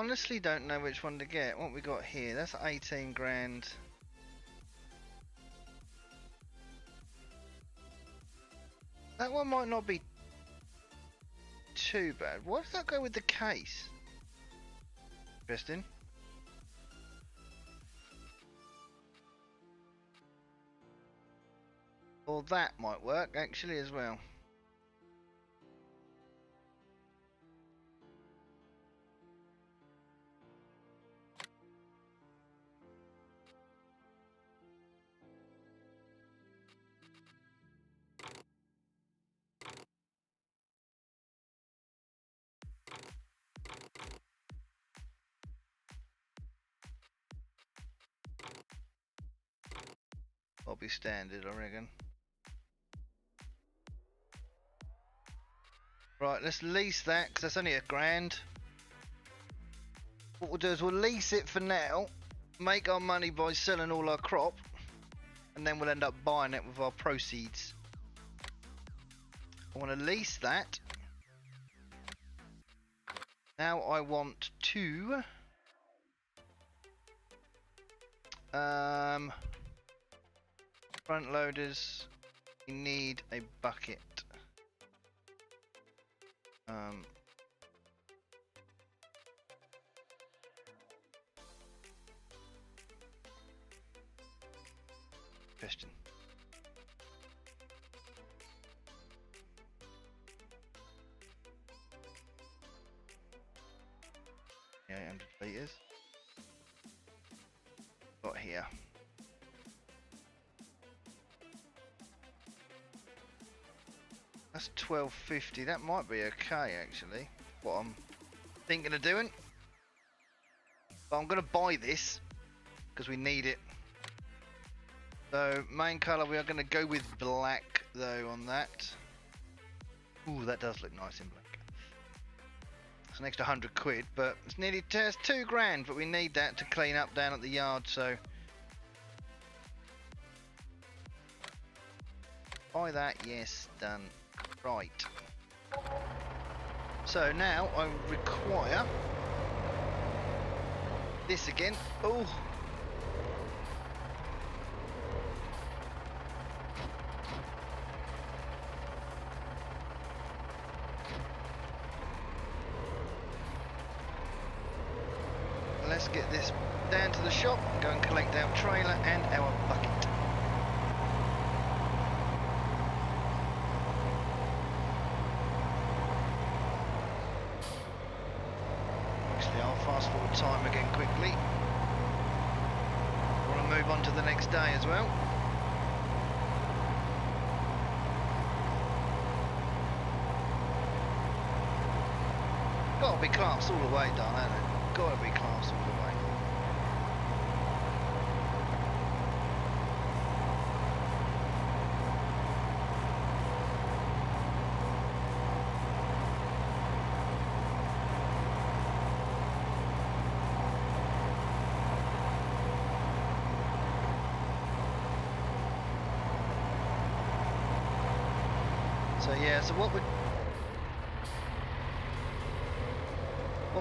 honestly don't know which one to get. What we got here? That's 18 grand. That one might not be too bad. Why does that go with the case? Interesting. Or that might work actually as well. I'll be standard, I reckon. Right, let's lease that because that's only £1,000. What we'll do is we'll lease it for now, make our money by selling all our crop, and then we'll end up buying it with our proceeds. I want to lease that. Now I want to front loaders. We need a bucket. Question. Yeah, 800 litres. Got here. That's 1250. That might be okay actually. What I'm thinking of doing. But I'm gonna buy this because we need it. So main colour, we are gonna go with black though on that. Ooh, that does look nice in black. It's an extra 100 quid, but it's nearly it's £2,000. But we need that to clean up down at the yard. So buy that. Yes, done. Right. So now I require this again. Oh. Let's get this down to the shop, go and collect our trailer and our bucket. Actually, I'll fast forward time again quickly. I want to move on to the next day as well. Gotta be classed all the way done, hasn't it? Gotta be classed all the way. So yeah, so what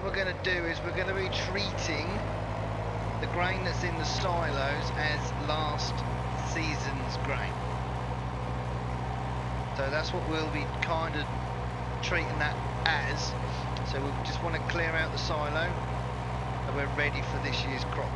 we're going to do is we're going to be treating the grain that's in the silos as last season's grain. So that's what we'll be kind of treating that as. So we just want to clear out the silo so we're ready for this year's crop.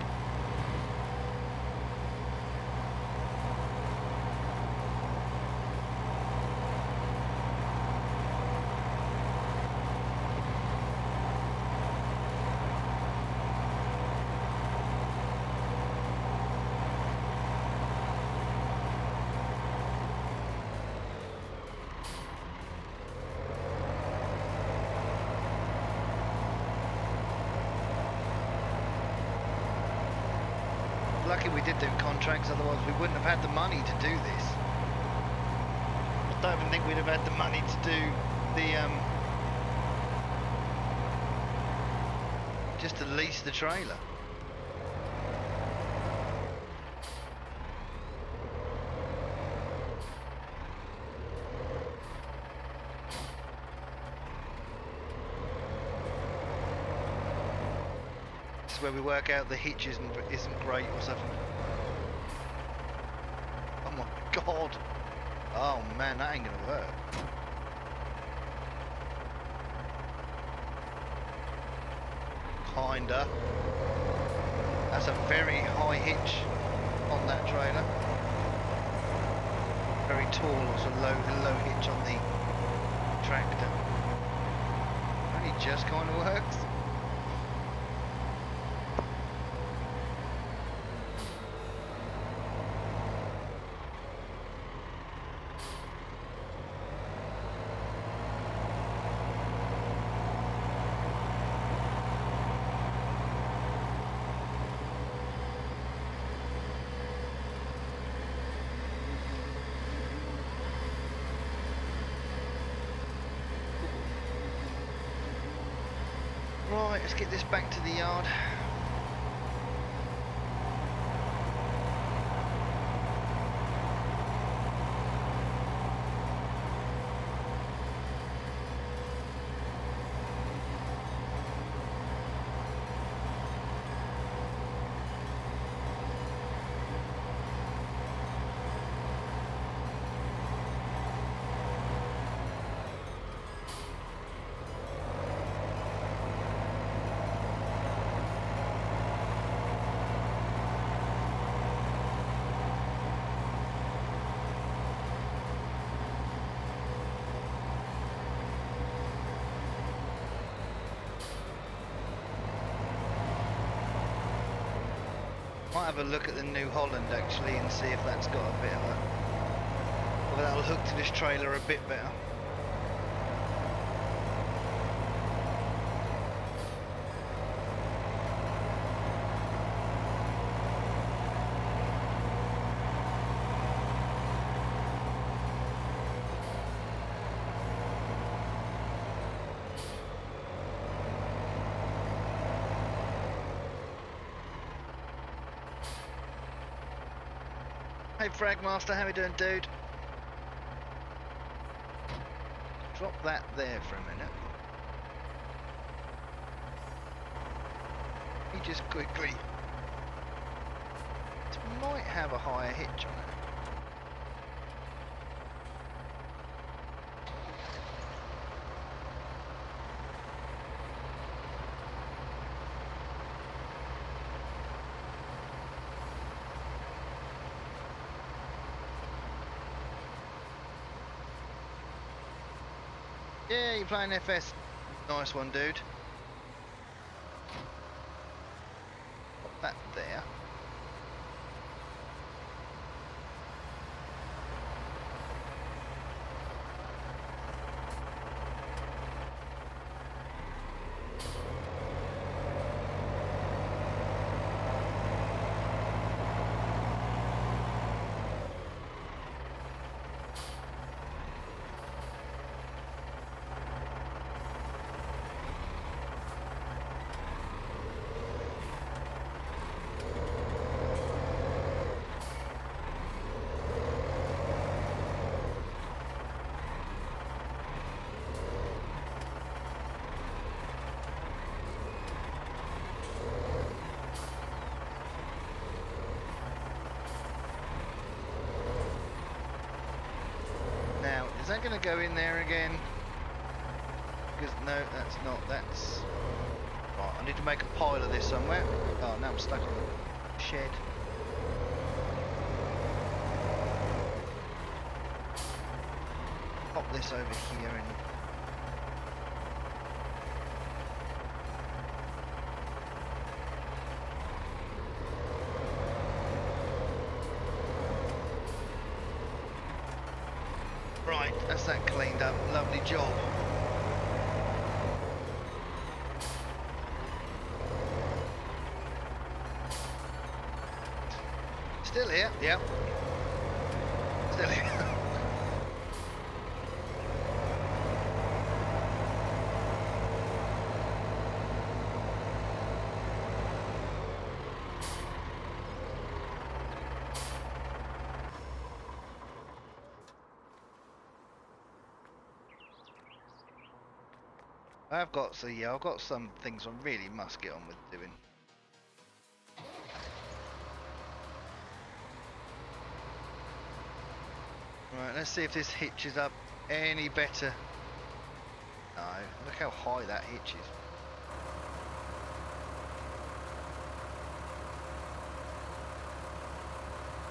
Lucky we did do contracts, otherwise we wouldn't have had the money to do this. I don't even think we'd have had the money to do the just to lease the trailer. where we work out the hitch isn't great or something. Oh my god! Oh man, that ain't gonna work. Kinda. That's a very high hitch on that trailer. Very tall, also low hitch on the tractor. Only just kind of works. Right, let's get this back to the yard. Might have a look at the New Holland actually and see if that's got a bit of a... Well, that'll hook to this trailer a bit better. Hey Fragmaster, how you doing, dude? Drop that there for a minute. Let me just quickly... It might have a higher hitch on it. Yeah, you're playing FS. Nice one, dude. Put that there. Now, is that going to go in there again? Because no, that's not. That's right. I need to make a pile of this somewhere. Oh, now I'm stuck on the shed. Pop this over here and. Right, that's that cleaned up. Lovely job. Still here? Yep. Still here. I've got some things I really must get on with doing. Right, let's see if this hitches up any better. No, look how high that hitches.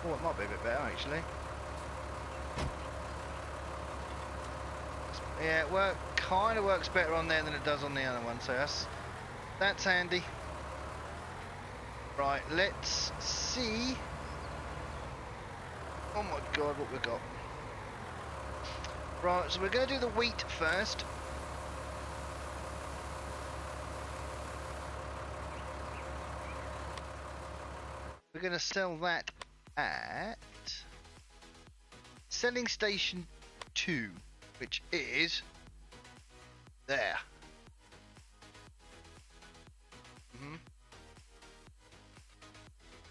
Oh, it might be a bit better actually. Yeah, it kind of works better on there than it does on the other one, so that's handy. Right, let's see. Oh my god, what we've got. Right, so we're going to do the wheat first. We're going to sell that at selling station 2, which is there.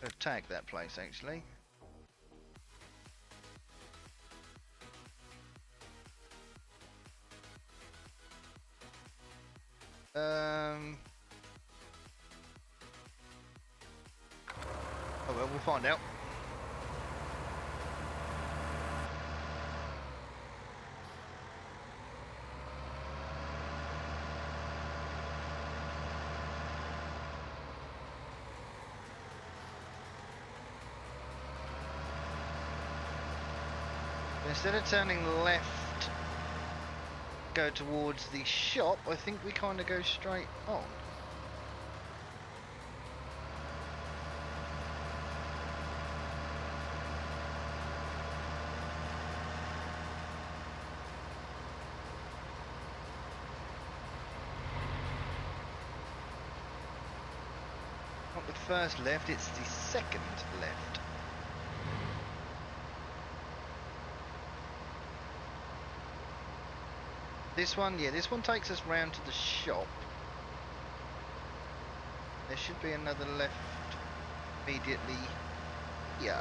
I'll tag that place actually. Oh well, we'll find out. Instead of turning left, go towards the shop, I think we kind of go straight on. Not the first left, it's the second left. This one, yeah, this one takes us round to the shop. There should be another left immediately here.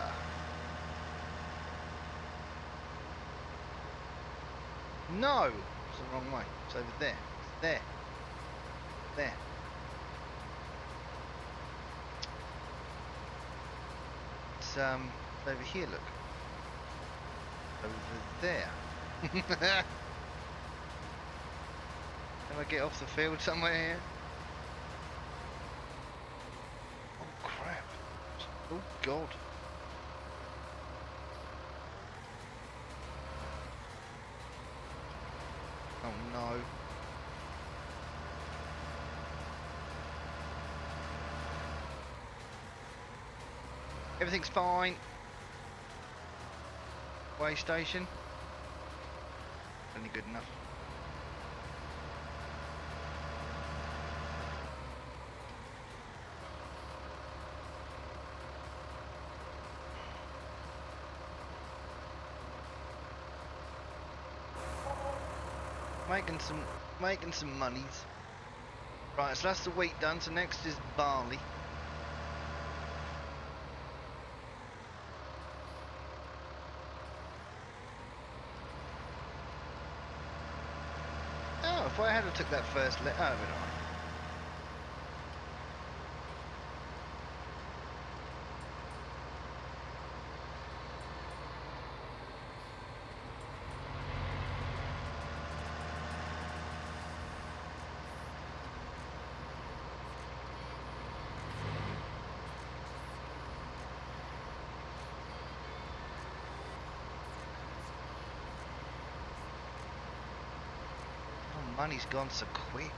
No! It's the wrong way. It's over there. It's there. There. It's over here, look. Over there. Can I get off the field somewhere here? Oh crap. Oh god. Oh no. Everything's fine. Way station. Only good enough. Making some monies. Right, so that's the wheat done, so next is barley. Oh, if I had took that first oh, but alright. Money's gone so quick.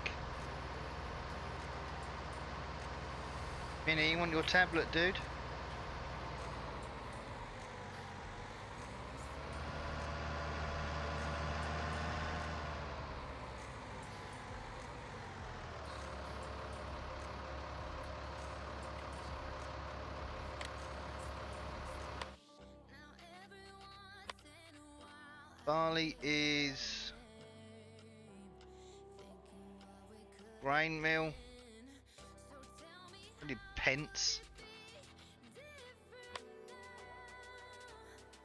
Minnie, you want your tablet, dude? Barley is grain mill. Only pence.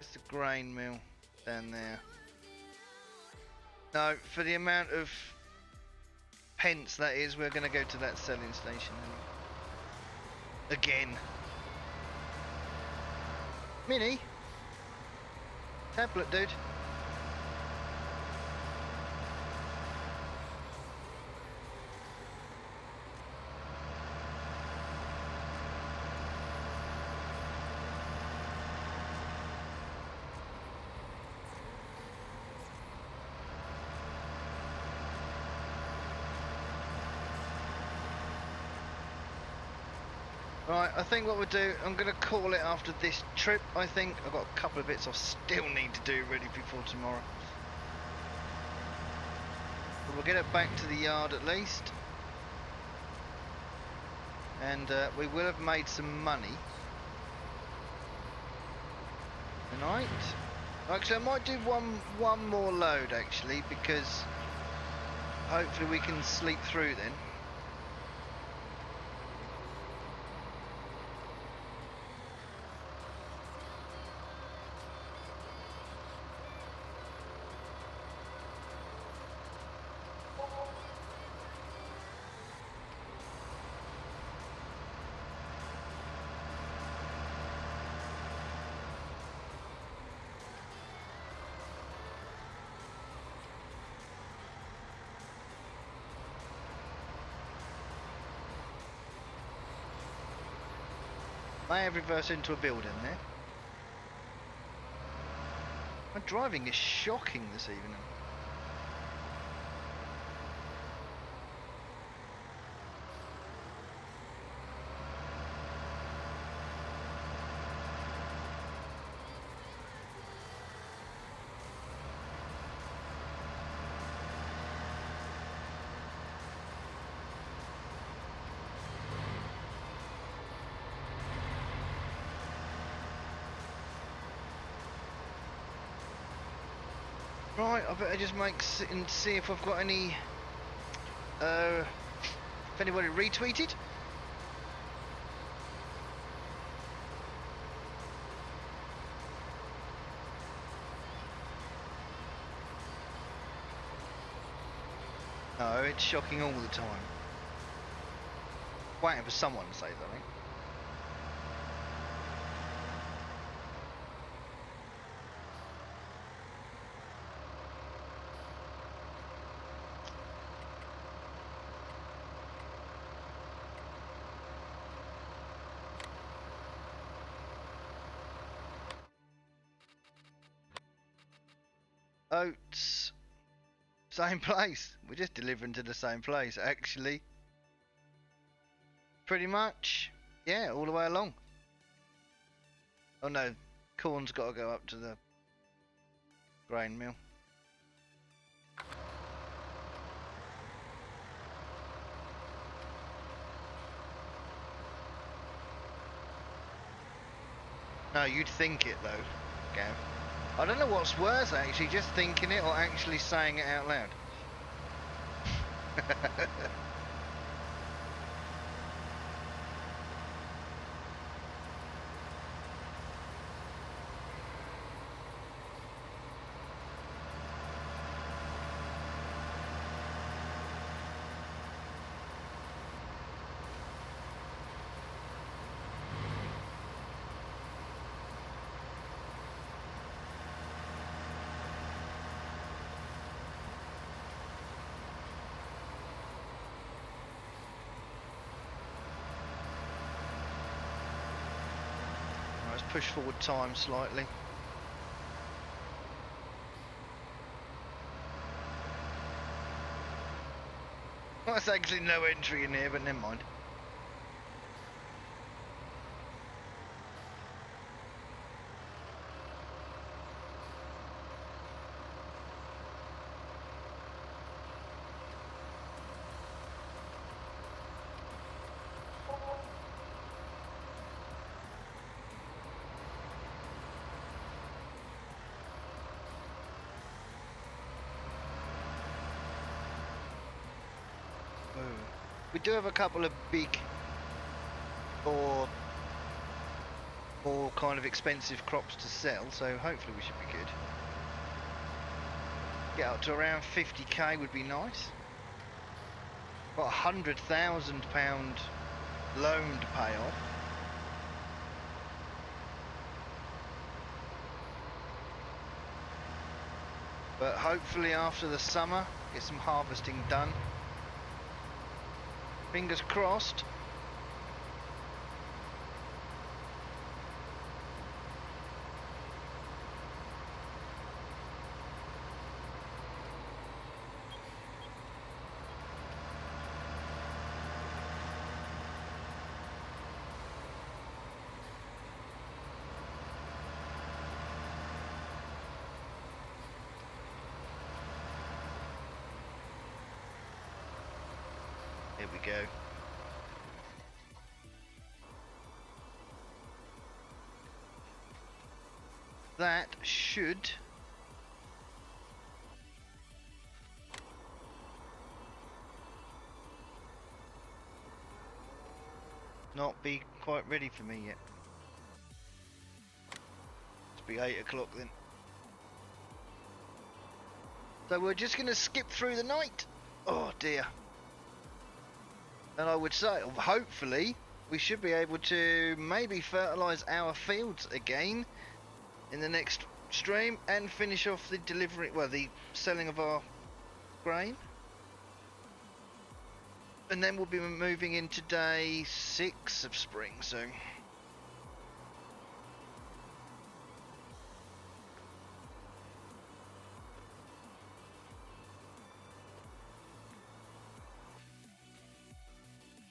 It's the grain mill down there. No, for the amount of pence that is, we're going to go to that selling station again. Minnie, Tablet, dude. Right, I think what we'll do, I'm going to call it after this trip, I think. I've got a couple of bits I still need to do ready before tomorrow. But we'll get it back to the yard at least. And we will have made some money tonight. Actually, I might do one more load, actually, because hopefully we can sleep through then. May have reversed into a building there. My driving is shocking this evening. Right, I better just and see if I've got any. If anybody retweeted. No, it's shocking all the time. Waiting for someone to say something. Oats. Same place. We're just delivering to the same place, actually. Pretty much. Yeah, all the way along. Oh no, corn's got to go up to the grain mill. No, you'd think it though, Gav. I don't know what's worse actually, just thinking it or actually saying it out loud. Push forward time slightly. Well, there's actually no entry in here, but never mind. We do have a couple of big or more kind of expensive crops to sell, so hopefully we should be good. Get up to around 50k would be nice. Got £100,000 loan to pay off. But hopefully after the summer, get some harvesting done. Fingers crossed. Here we go. That should not be quite ready for me yet. Must be 8 o'clock then. So we're just going to skip through the night. Oh dear. And I would say, hopefully, we should be able to maybe fertilise our fields again in the next stream and finish off the delivery, well, the selling of our grain. And then we'll be moving into day 6 of spring, so.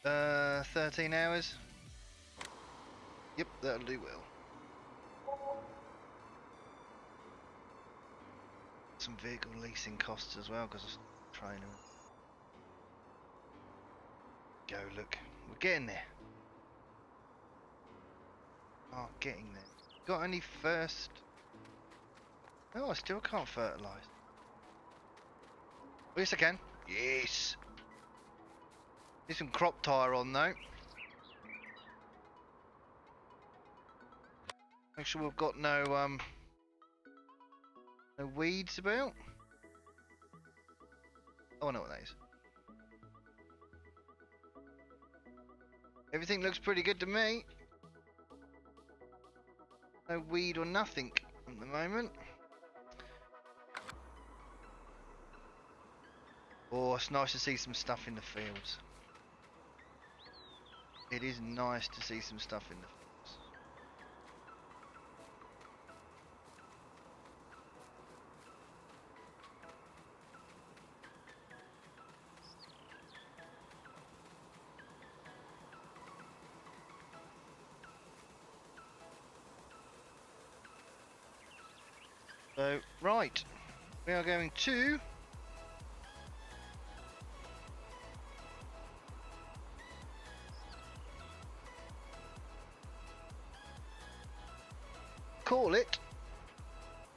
Uh, 13 hours. Yep, that'll do well. Some vehicle leasing costs as well, because of trainer. Go, look, we're getting there. Oh, getting there. Got any first? Oh, I still can't fertilise. Yes, I can. Yes. Need some crop tire on though. Make sure we've got no weeds about. Oh, I know what that is. Everything looks pretty good to me. No weed or nothing at the moment. Oh, it's nice to see some stuff in the fields. It is nice to see some stuff in the fields. So, right, we are going to call it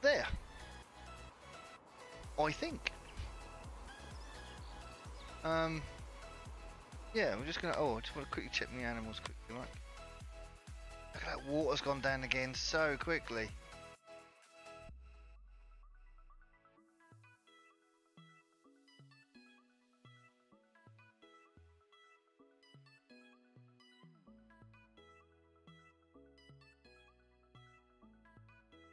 there, I think. Yeah, we're just gonna. Oh, I just want to quickly check my animals quickly, right? Look at that, water's gone down again so quickly.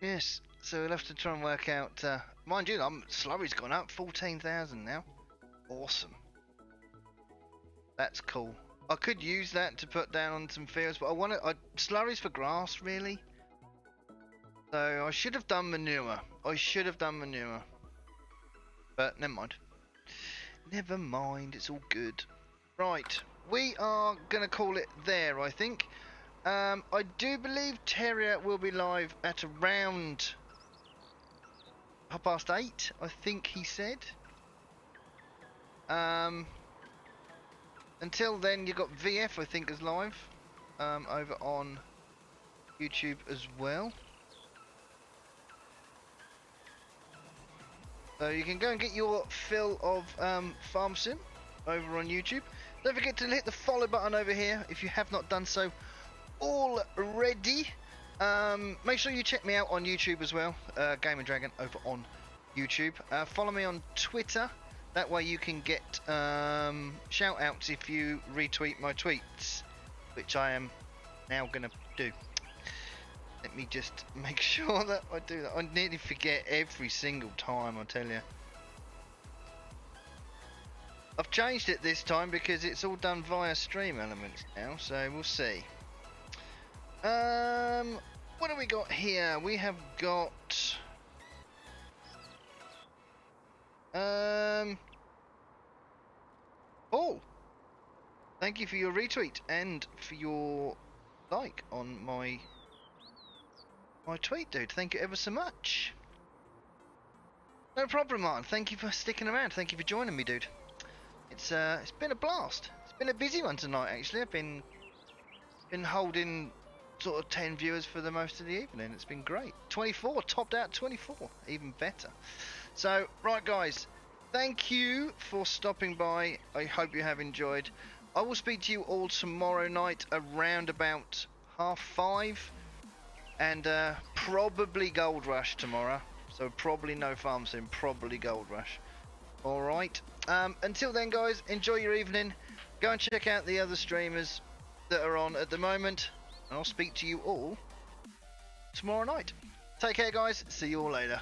Yes, so we'll have to try and work out. Mind you, slurry's gone up 14,000 now. Awesome. That's cool. I could use that to put down on some fields, but I want to. Slurry's for grass, really. So I should have done manure. But never mind. Never mind. It's all good. Right, we are gonna call it there, I think. I do believe Terrier will be live at around 8:30, I think he said. Until then, you've got VF, I think, is live over on YouTube as well. So you can go and get your fill of Farm Sim over on YouTube. Don't forget to hit the follow button over here if you have not done so already. Make sure you check me out on YouTube as well, gamerdragon over on YouTube. Follow me on Twitter. That way you can get shout outs if you retweet my tweets, which I am now going to do. Let me just make sure that I do that. I nearly forget every single time, I tell you. I've changed it this time because it's all done via stream elements now, so we'll see. What have we got here? We have got oh, thank you for your retweet and for your like on my tweet, dude. Thank you ever so much. No problem, Martin. Thank you for sticking around. Thank you for joining me, dude. It's been a blast. It's been a busy one tonight, actually. I've been holding sort of 10 viewers for the most of the evening. It's been great. 24, topped out 24, even better. So, right, guys, thank you for stopping by. I hope you have enjoyed. I will speak to you all tomorrow night around about 5:30, and probably Gold Rush tomorrow. So probably no farm sim, probably Gold Rush. All right. Until then, guys, enjoy your evening. Go and check out the other streamers that are on at the moment, and I'll speak to you all tomorrow night. Take care, guys. See you all later.